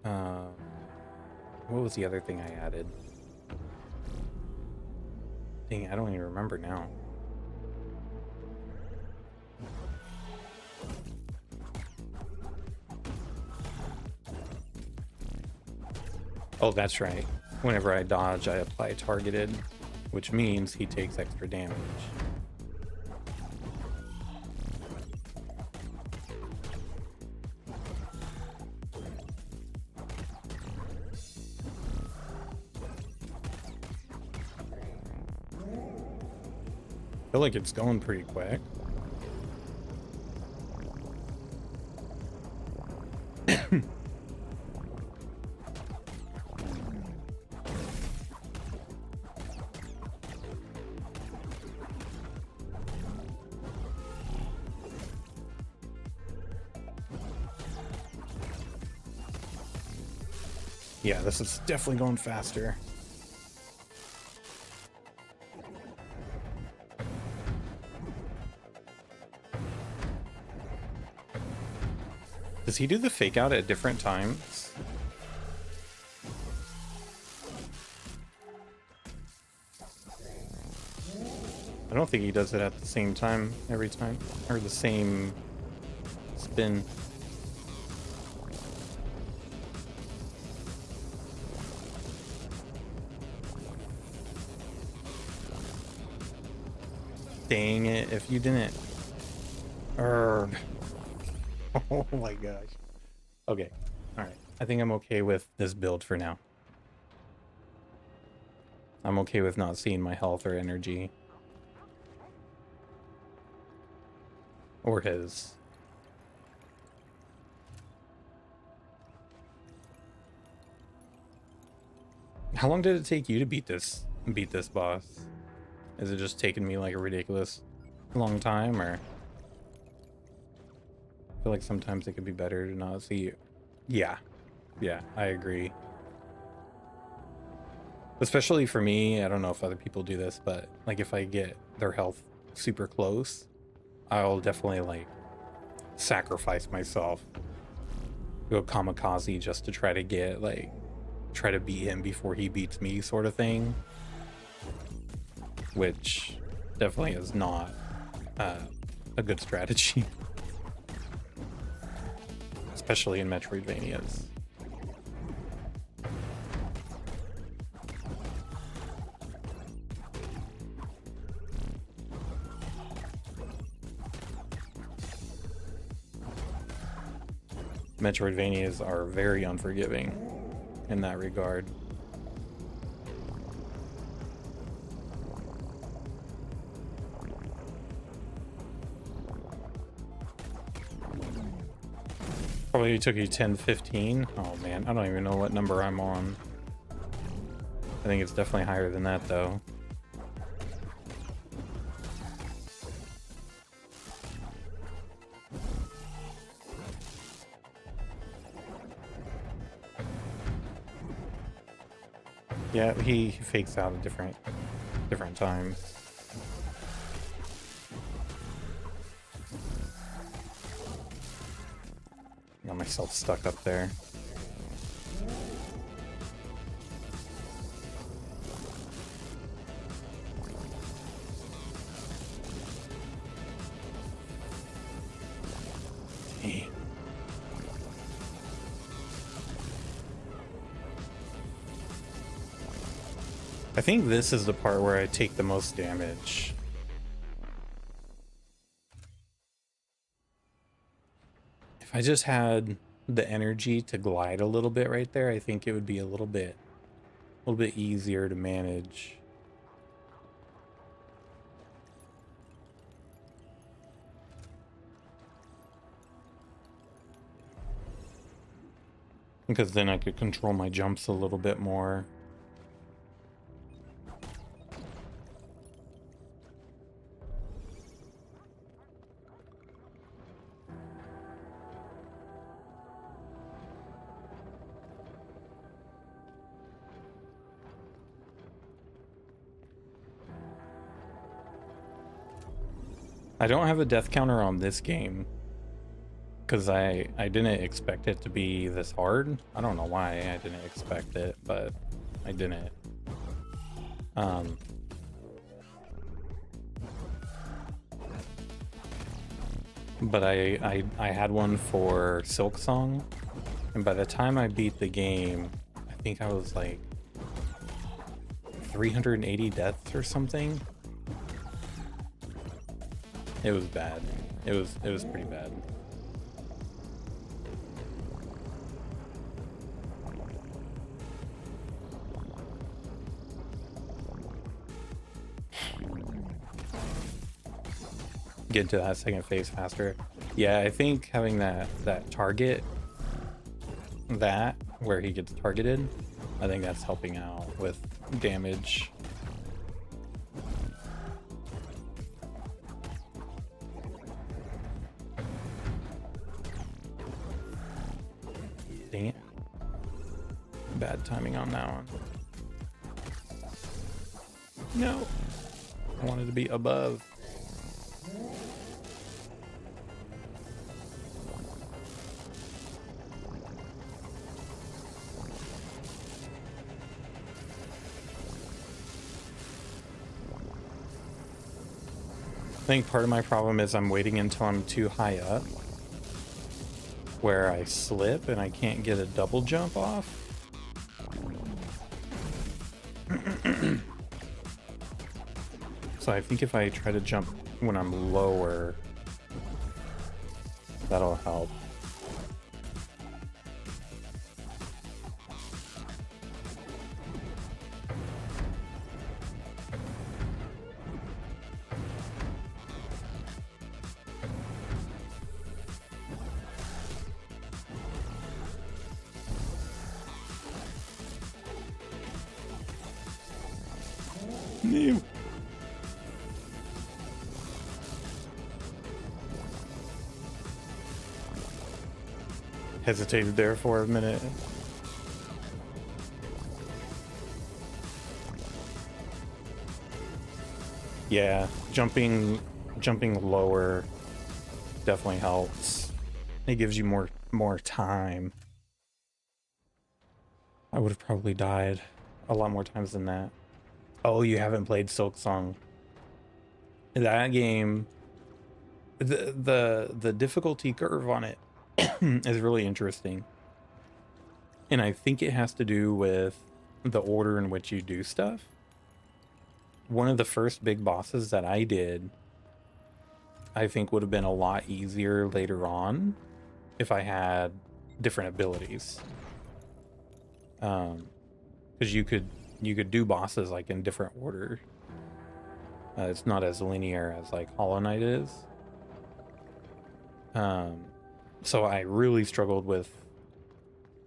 Speaker 1: What was the other thing I added? Dang, I don't even remember now. Oh, that's right. Whenever I dodge, I apply targeted, which means he takes extra damage. I feel like it's going pretty quick. Yeah, this is definitely going faster. Does he do the fake out at different times? I don't think he does it at the same time every time, or the same spin. Dang it, if you didn't... Urgh. Oh my gosh. Okay, alright. I think I'm okay with this build for now. I'm okay with not seeing my health or energy. Or his. How long did it take you to beat this boss? Is it just taking me like a ridiculous long time, or? I feel like sometimes it could be better to not see you. Yeah, I agree. Especially for me, I don't know if other people do this, but like if I get their health super close, I'll definitely like sacrifice myself, go kamikaze just to try to get try to beat him before he beats me, sort of thing. Which definitely is not a good strategy. Especially in Metroidvanias. Metroidvanias are very unforgiving in that regard. Probably took you 10, 15. Oh man, I don't even know what number I'm on. I think it's definitely higher than that though. Yeah, he fakes out at different times. Got myself stuck up there. Dang. I think this is the part where I take the most damage. If I just had the energy to glide a little bit right there, I think it would be a little bit easier to manage. Because then I could control my jumps a little bit more. I don't have a death counter on this game because I didn't expect it to be this hard. I don't know why I didn't expect it, but I didn't. But I had one for Silk Song, and by the time I beat the game, I think I was like 380 deaths or something. It was bad. It was pretty bad. Get into that second phase faster. Yeah, I think having that target, that where he gets targeted, I think that's helping out with damage. Dang it. Bad timing on that one. No. I wanted to be above. I think part of my problem is I'm waiting until I'm too high up where I slip and I can't get a double jump off. So I think if I try to jump when I'm lower, that'll help. No. Hesitated there for a minute. Yeah, jumping lower definitely helps. It gives you more time. I would have probably died a lot more times than that. Oh, you haven't played Silk Song. That game, the difficulty curve on it is really interesting. And I think it has to do with the order in which you do stuff. One of the first big bosses that I did, I think would have been a lot easier later on if I had different abilities. Because you could do bosses like in different order. It's not as linear as like Hollow Knight is. So I really struggled with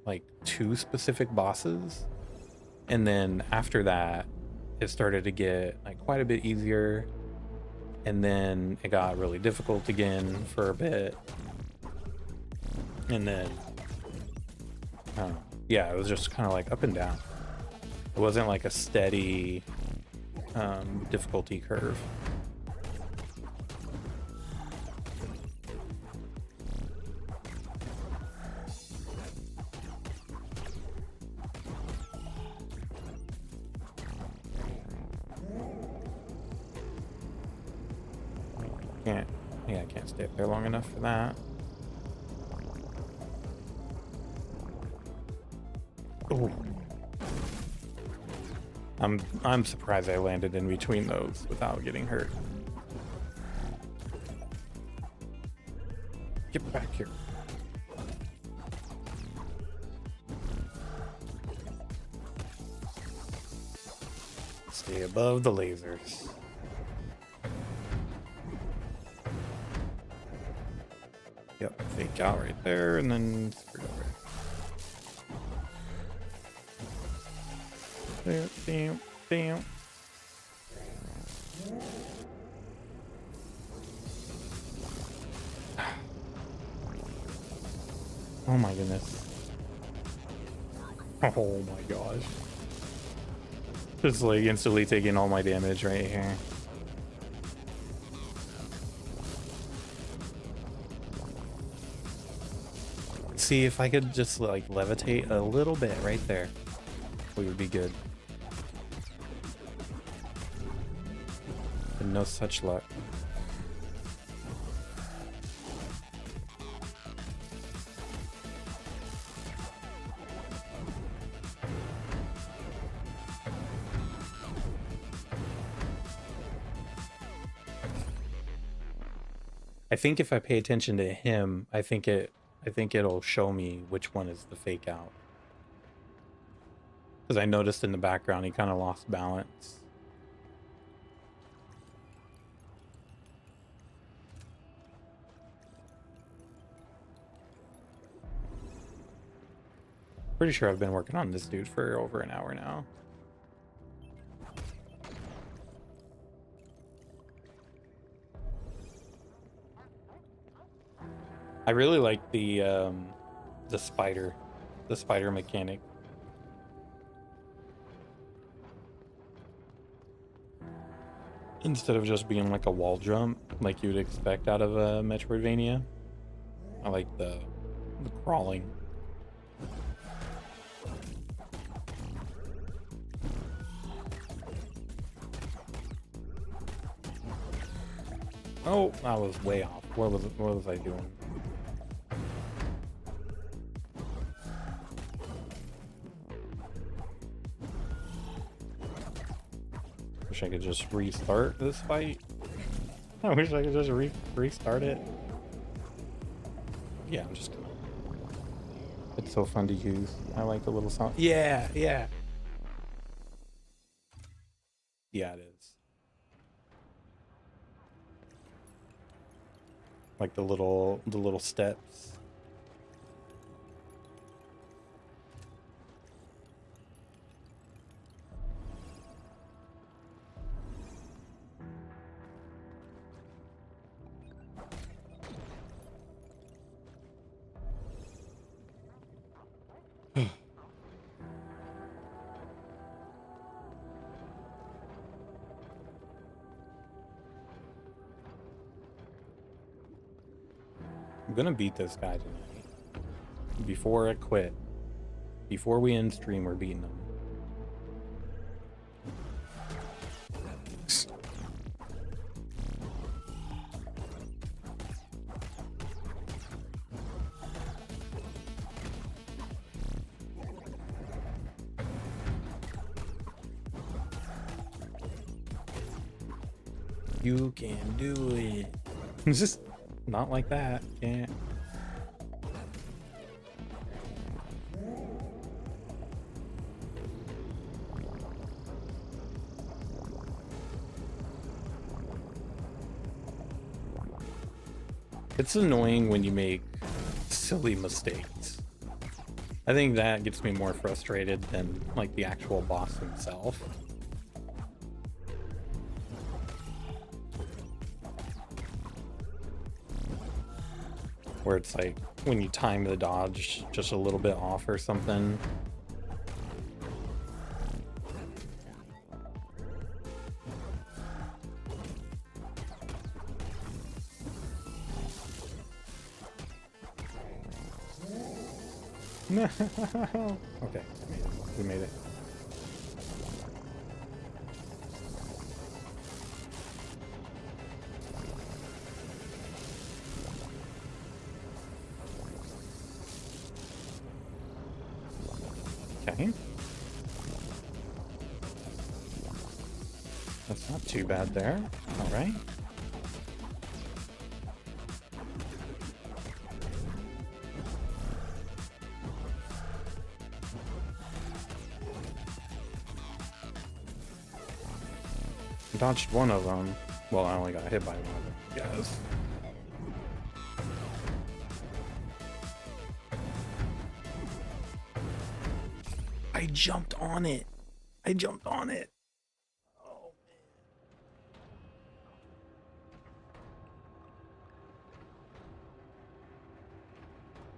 Speaker 1: like 2 specific bosses, and then after that it started to get like quite a bit easier, and then it got really difficult again for a bit, and then yeah, it was just kind of like up and down. It wasn't like a steady difficulty curve. I can't stay up there long enough for that. Oh, I'm surprised I landed in between those without getting hurt. Get back here. Stay above the lasers. Yep, fake out right there, and then screw over. Bam, bam. Oh my goodness. Oh my gosh. Just like instantly taking all my damage right here. See if I could just like levitate a little bit right there, we would be good. But no such luck. I think if I pay attention to him, I think it'll show me which one is the fake out. Because I noticed in the background he kind of lost balance. Pretty sure I've been working on this dude for over an hour now. I really like the spider mechanic. Instead of just being like a wall jump like you'd expect out of a Metroidvania, I like the crawling. Oh, I was way off. What was I doing? Wish I could just restart this fight. I wish I could just restart it. Yeah, I'm just gonna. It's so fun to use. I like the little sound. Yeah, yeah. Yeah, it is. Like the little steps. I'm gonna beat this guy tonight. Before I quit. Before we end stream, we're beating him. You can do it. It's just not like that. Can't. It's annoying when you make silly mistakes. I think that gets me more frustrated than like the actual boss himself. Where it's like when you time the dodge just a little bit off or something. No. Okay, we made it. Okay. That's not too bad there. All right. Dodged one of them. Well, I only got hit by one of them. Yes. I jumped on it. I jumped on it. Oh,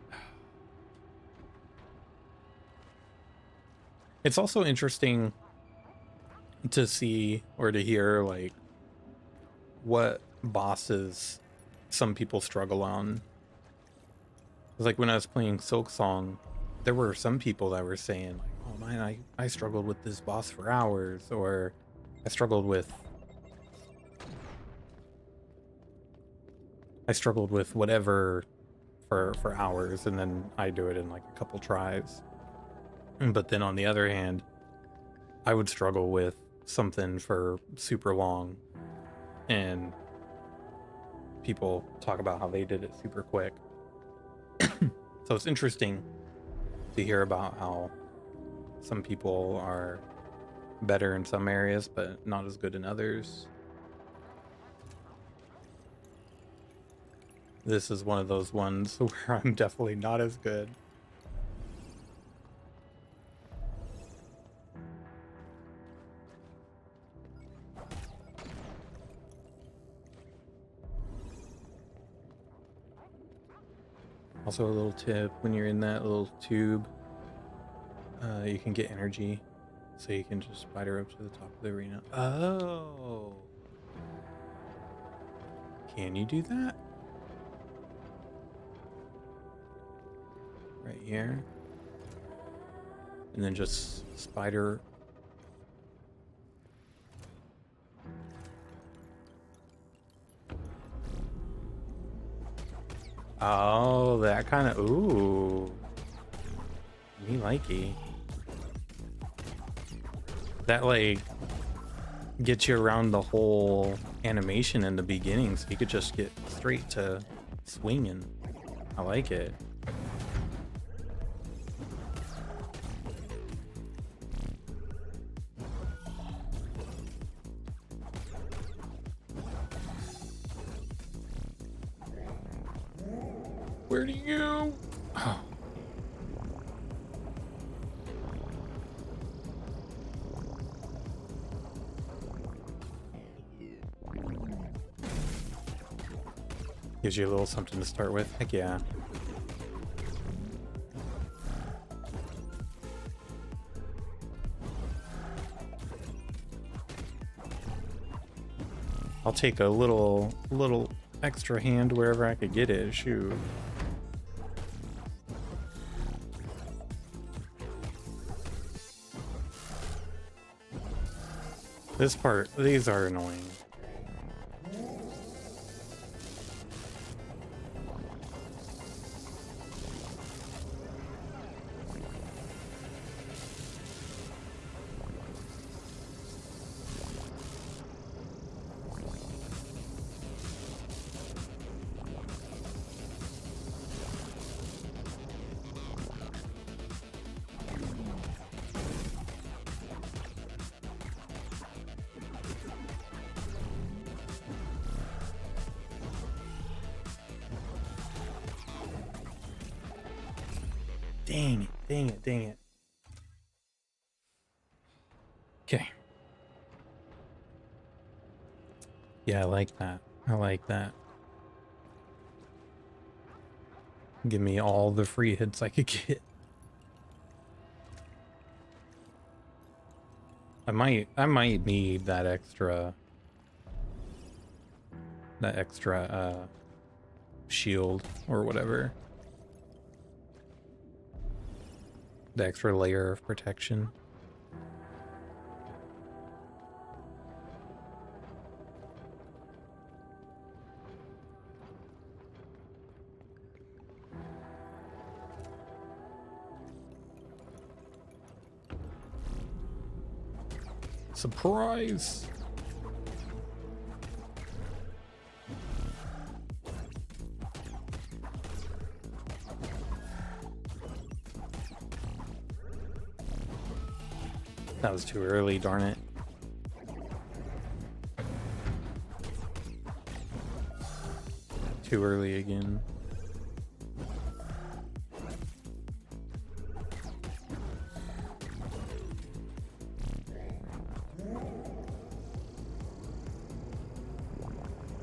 Speaker 1: man. It's also interesting to see or to hear like what bosses some people struggle on. Like when I was playing Silk Song, there were some people that were saying like, oh man, I struggled with this boss for hours, or I struggled with whatever for hours, and then I do it in like a couple tries. But then on the other hand, I would struggle with something for super long, and people talk about how they did it super quick. So it's interesting to hear about how some people are better in some areas but not as good in others. This is one of those ones where I'm definitely not as good. Also, a little tip, when you're in that little tube, you can get energy, so you can just spider up to the top of the arena. Oh, can you do that? Right here. And then just spider. Oh, that kind of, ooh. Me likey. That like gets you around the whole animation in the beginning, so you could just get straight to swinging. I like it. Where do you go? Oh. Gives you a little something to start with. Heck yeah. I'll take a little extra hand wherever I could get it. Shoot. This part, these are annoying. Dang it, dang it, dang it. Okay. Yeah, I like that. I like that. Give me all the free hits I could get. I might need that extra shield or whatever. The extra layer of protection. Surprise! That was too early, darn it. Too early again.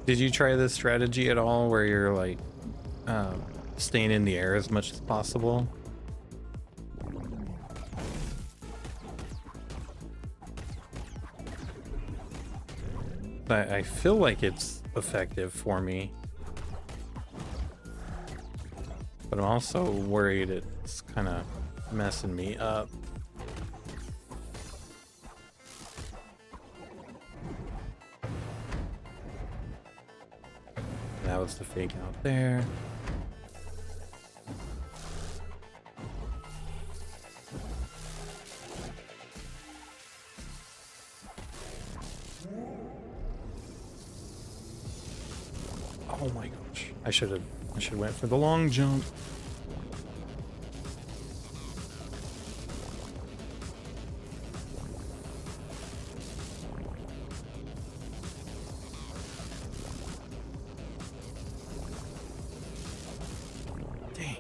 Speaker 1: Did you try this strategy at all where you're like staying in the air as much as possible? I feel like it's effective for me, but I'm also worried it's kind of messing me up. That was the fake out there. Oh my gosh. I should went for the long jump. Dang.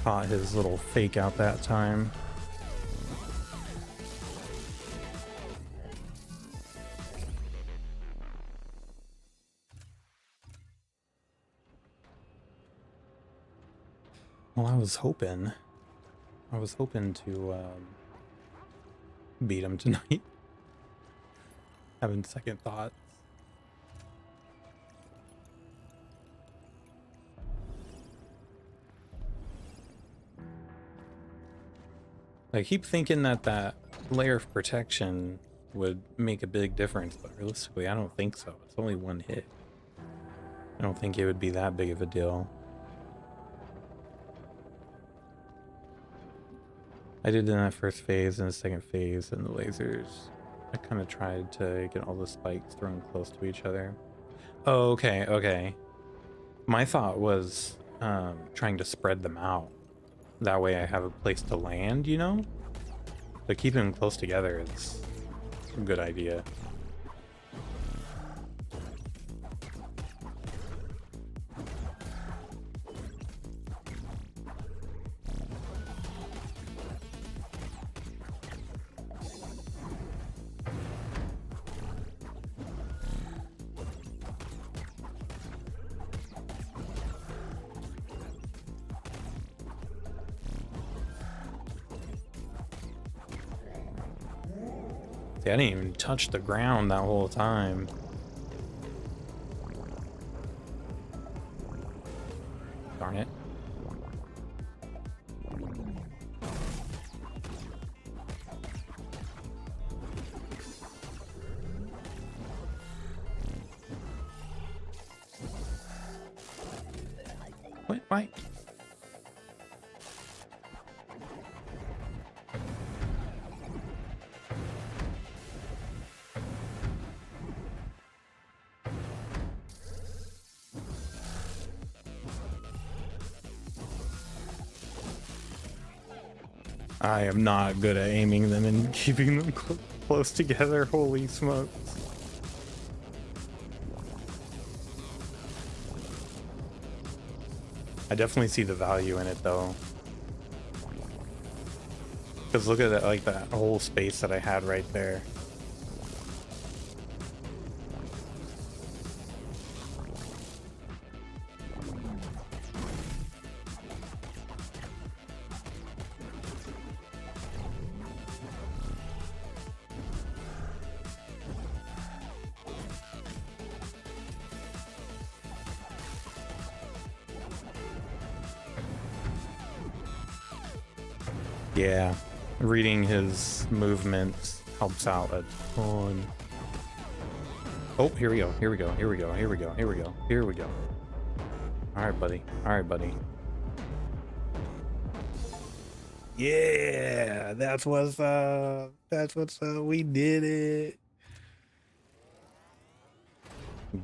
Speaker 1: Caught his little fake out that time. Well, I was hoping to beat him tonight. Having second thoughts. I keep thinking that layer of protection would make a big difference, but realistically, I don't think so. It's only one hit. I don't think it would be that big of a deal. I did in that first phase and the second phase and the lasers. I kind of tried to get all the spikes thrown close to each other. Oh, okay, okay. My thought was trying to spread them out. That way I have a place to land, you know? But keeping them close together is a good idea. See, I didn't even touch the ground that whole time. Darn it. Wait, why? I am not good at aiming them and keeping them close together. Holy smokes. I definitely see the value in it though. Because look at that, like that whole space that I had right there. Yeah, reading his movements helps out a ton. Oh, here we go, here we go, here we go, here we go, here we go, here we go. Alright, buddy. Alright, buddy. Yeah, that's what's up. That's what's up. We did it.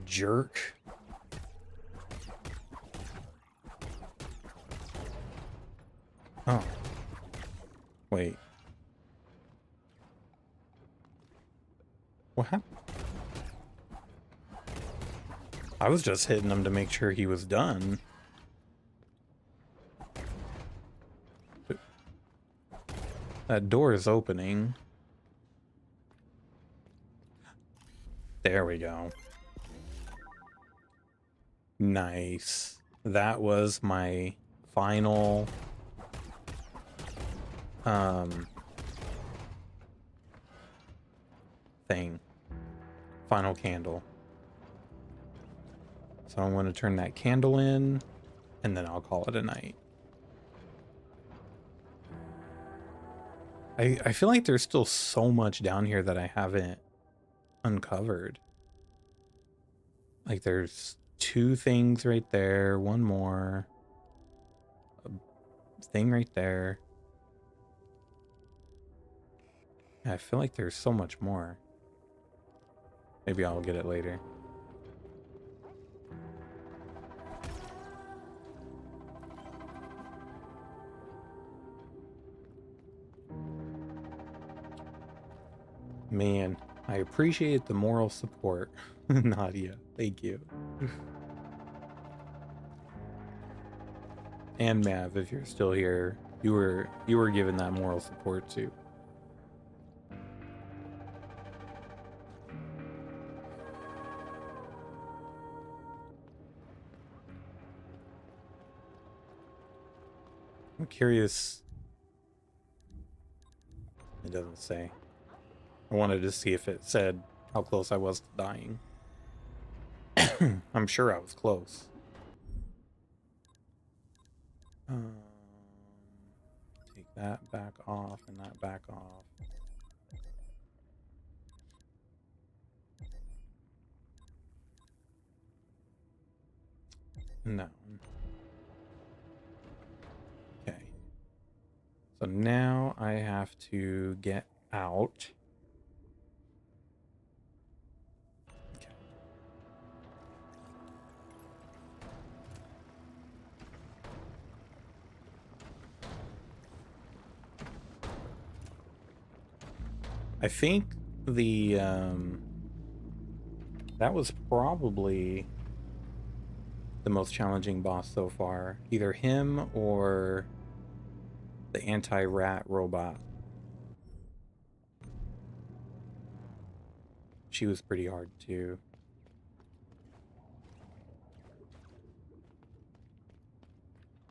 Speaker 1: Jerk. Oh. Wait. What happened? I was just hitting him to make sure he was done. That door is opening. There we go. Nice. That was my final thing. Final candle. So I'm going to turn that candle in and then I'll call it a night. I feel like there's still so much down here that I haven't uncovered. Like there's 2 things right there, one more. A thing right there. Yeah, I feel like there's so much more. Maybe I'll get it later. Man, I appreciate the moral support, Nadia. Thank you. And Mav, if you're still here, you were given that moral support too. I'm curious. It doesn't say. I wanted to see if it said how close I was to dying. I'm sure I was close. Take that back off and that back off. No. Okay. So now I have to get out. Okay. I think the that was probably the most challenging boss so far. Either him or the anti-rat robot. She was pretty hard too.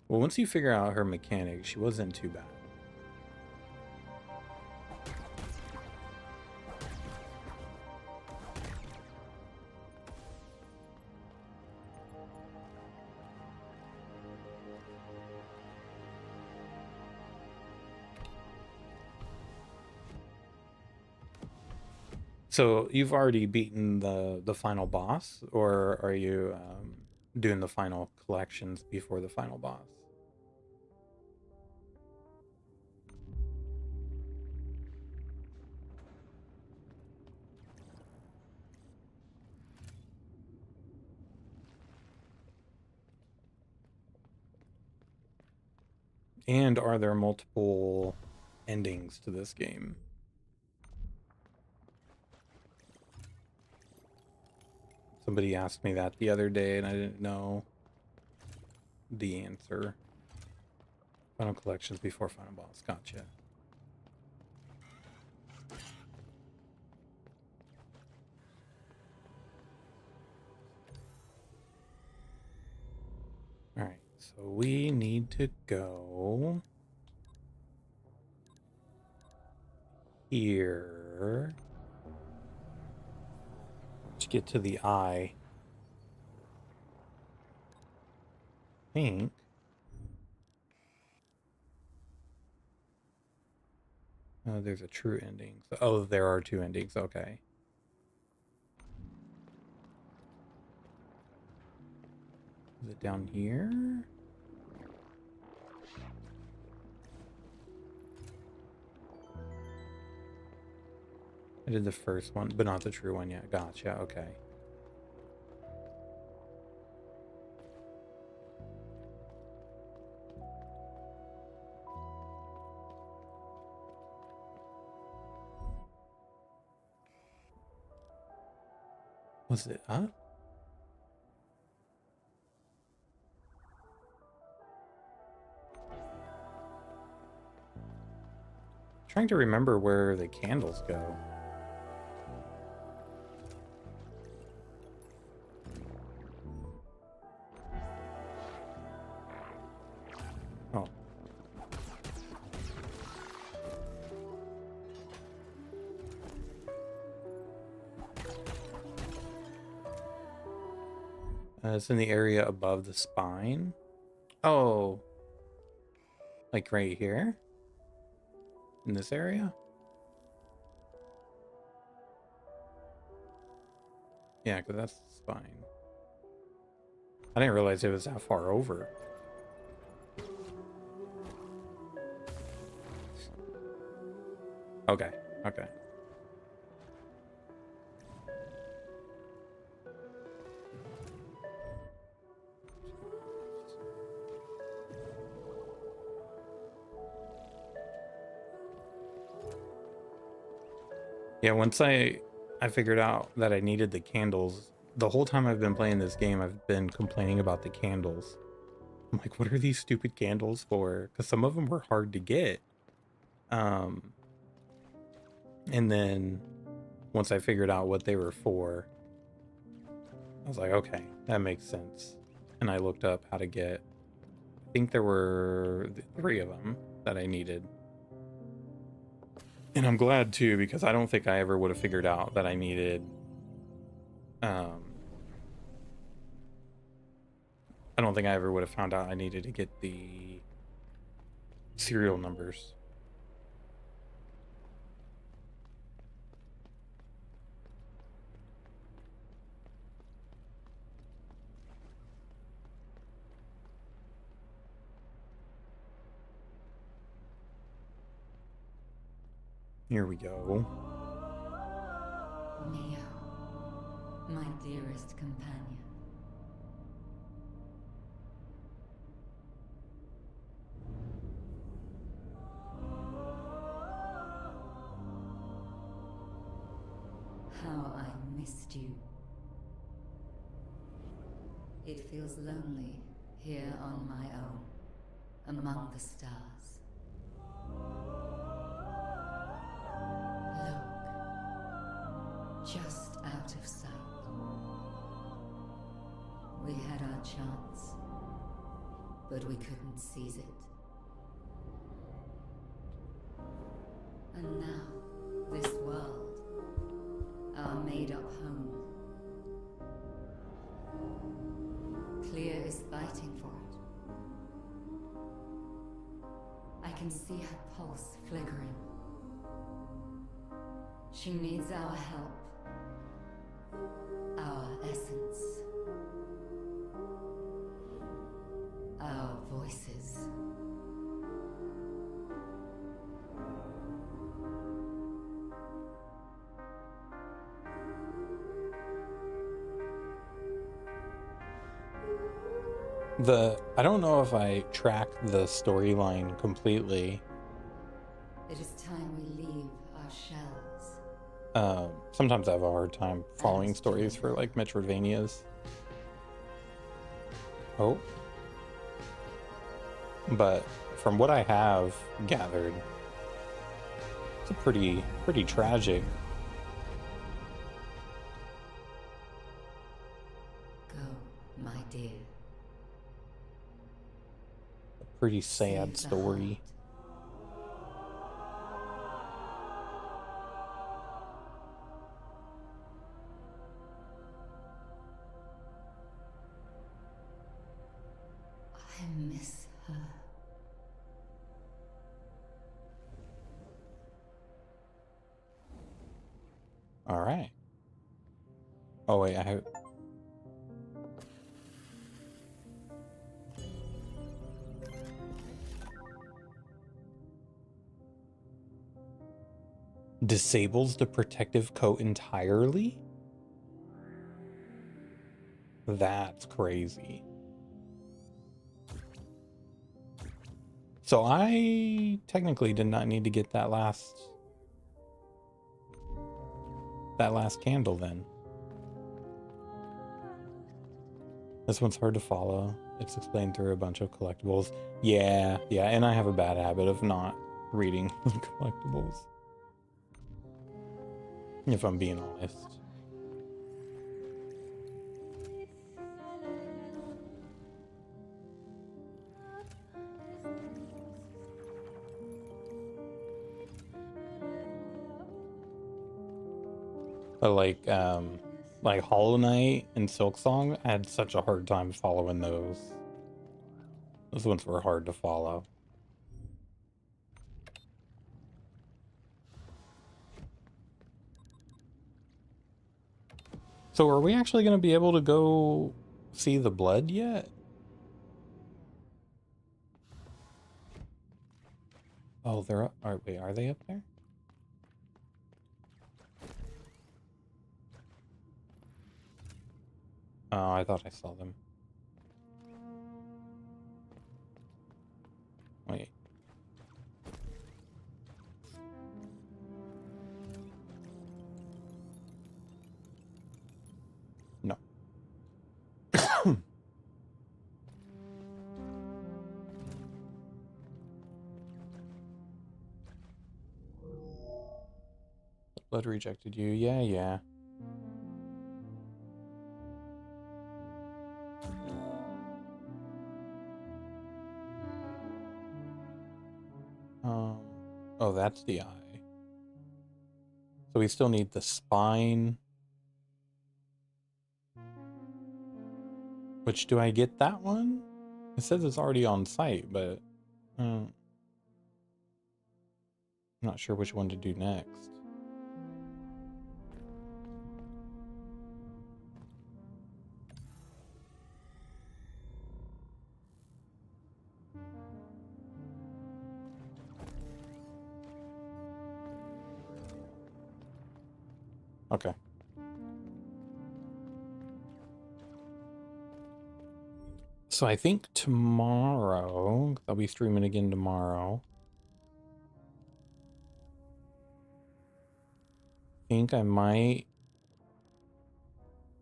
Speaker 1: Well, once you figure out her mechanics, she wasn't too bad. So you've already beaten the final boss, or are you doing the final collections before the final boss? And are there multiple endings to this game. Somebody asked me that the other day and I didn't know the answer. Final collections before final boss. Gotcha. Alright, so we need to go here to get to the eye. I think. Oh, there's a true ending. So, oh, there are two endings. Okay. Is it down here? I did the first one, but not the true one yet. Gotcha. Okay. Was it up? Trying to remember where the candles go. Oh. It's in the area above the spine. Oh. Like right here? In this area? Yeah, because that's the spine. I didn't realize it was that far over. Okay, okay. Yeah, once I figured out that I needed the candles, the whole time I've been playing this game, I've been complaining about the candles. I'm like, what are these stupid candles for? Because some of them were hard to get. And then once I figured out what they were for, I was like, okay, that makes sense. And I looked up how to get, I think there were 3 of them that I needed. And I'm glad too, because I don't think I ever would have figured out that I needed, I don't think I ever would have found out I needed to get the serial numbers. Here we go.
Speaker 5: MIO, my dearest companion. How I missed you. It feels lonely here on my own, among the stars. Just out of sight. We had our chance, but we couldn't seize it. And now, this world, our made-up home. Clea is fighting for it. I can see her pulse flickering. She needs our help. Our essence. Our voices.
Speaker 1: I don't know if I tracked the storyline completely.
Speaker 5: It is leave our shells.
Speaker 1: Sometimes I have a hard time following stories for like Metroidvanias. Oh. But from what I have gathered, it's a pretty tragic.
Speaker 5: Go, my dear.
Speaker 1: A pretty sad
Speaker 5: Save the
Speaker 1: story.
Speaker 5: I miss her.
Speaker 1: All right. Oh wait, I have. Disables the protective coat entirely? That's crazy. So I technically did not need to get that last candle then. This one's hard to follow. It's explained through a bunch of collectibles. Yeah, and I have a bad habit of not reading the collectibles. If I'm being honest. But like Hollow Knight and Silksong, I had such a hard time following those. Those ones were hard to follow. So are we actually going to be able to go see the blood yet? Oh, they're up. Wait, are they up there? Oh, I thought I saw them. Wait. No. Blood rejected you. Yeah. Oh, that's the eye. So we still need the spine. Which, do I get that one? It says it's already on site, but I'm not sure which one to do next. Okay. So I think tomorrow, I'll be streaming again tomorrow. I think I might.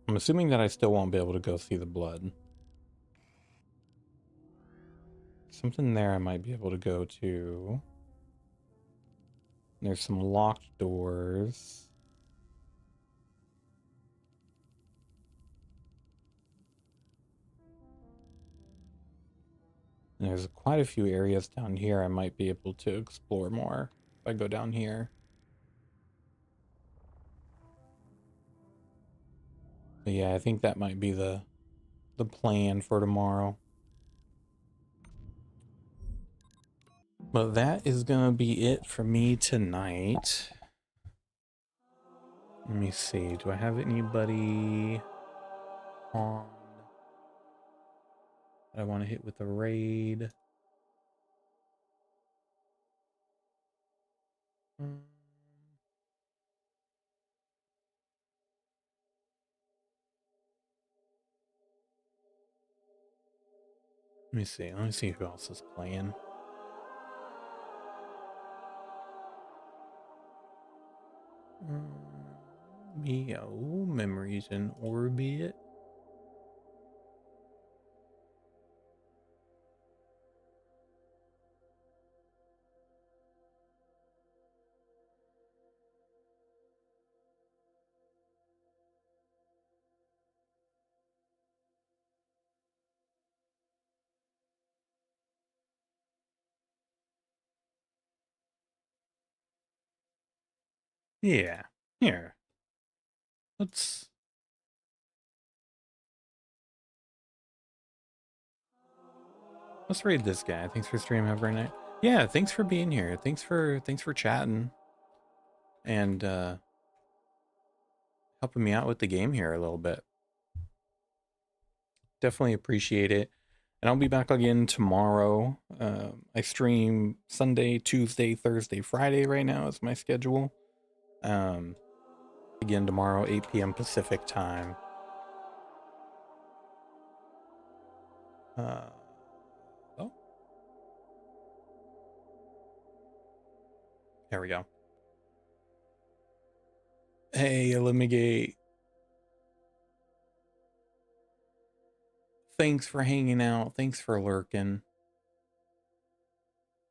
Speaker 1: I'm assuming that I still won't be able to go see the blood. Something there I might be able to go to. There's some locked doors. And there's quite a few areas down here I might be able to explore more if I go down here. But yeah, I think that might be the plan for tomorrow. But that is gonna be it for me tonight. Let me see. Do I have anybody on that I want to hit with a raid? Let me see. Let me see who else is playing. MIO, memories in orbit. Yeah, here. Let's read this guy. Thanks for streaming every night. Yeah, thanks for being here. Thanks for chatting and helping me out with the game here a little bit. Definitely appreciate it. And I'll be back again tomorrow. I stream Sunday, Tuesday, Thursday, Friday right now is my schedule. Again tomorrow, 8 p.m. Pacific time. Oh, there we go. Hey, Elimigate. Thanks for hanging out. Thanks for lurking.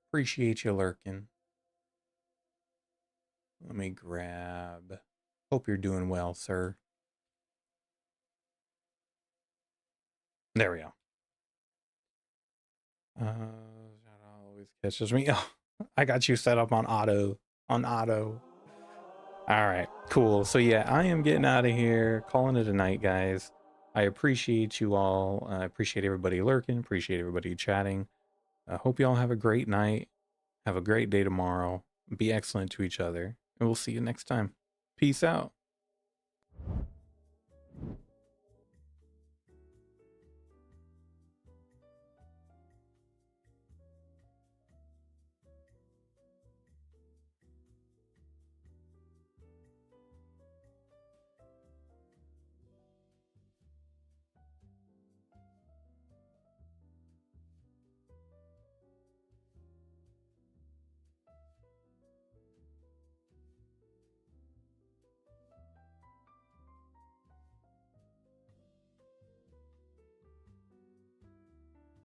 Speaker 1: Appreciate you lurking. Let me grab. Hope you're doing well, sir. There we go. That always catches me. Oh, I got you set up on auto. All right, cool. So yeah, I am getting out of here. Calling it a night, guys. I appreciate you all. I appreciate everybody lurking. Appreciate everybody chatting. I hope you all have a great night. Have a great day tomorrow. Be excellent to each other. And we'll see you next time. Peace out.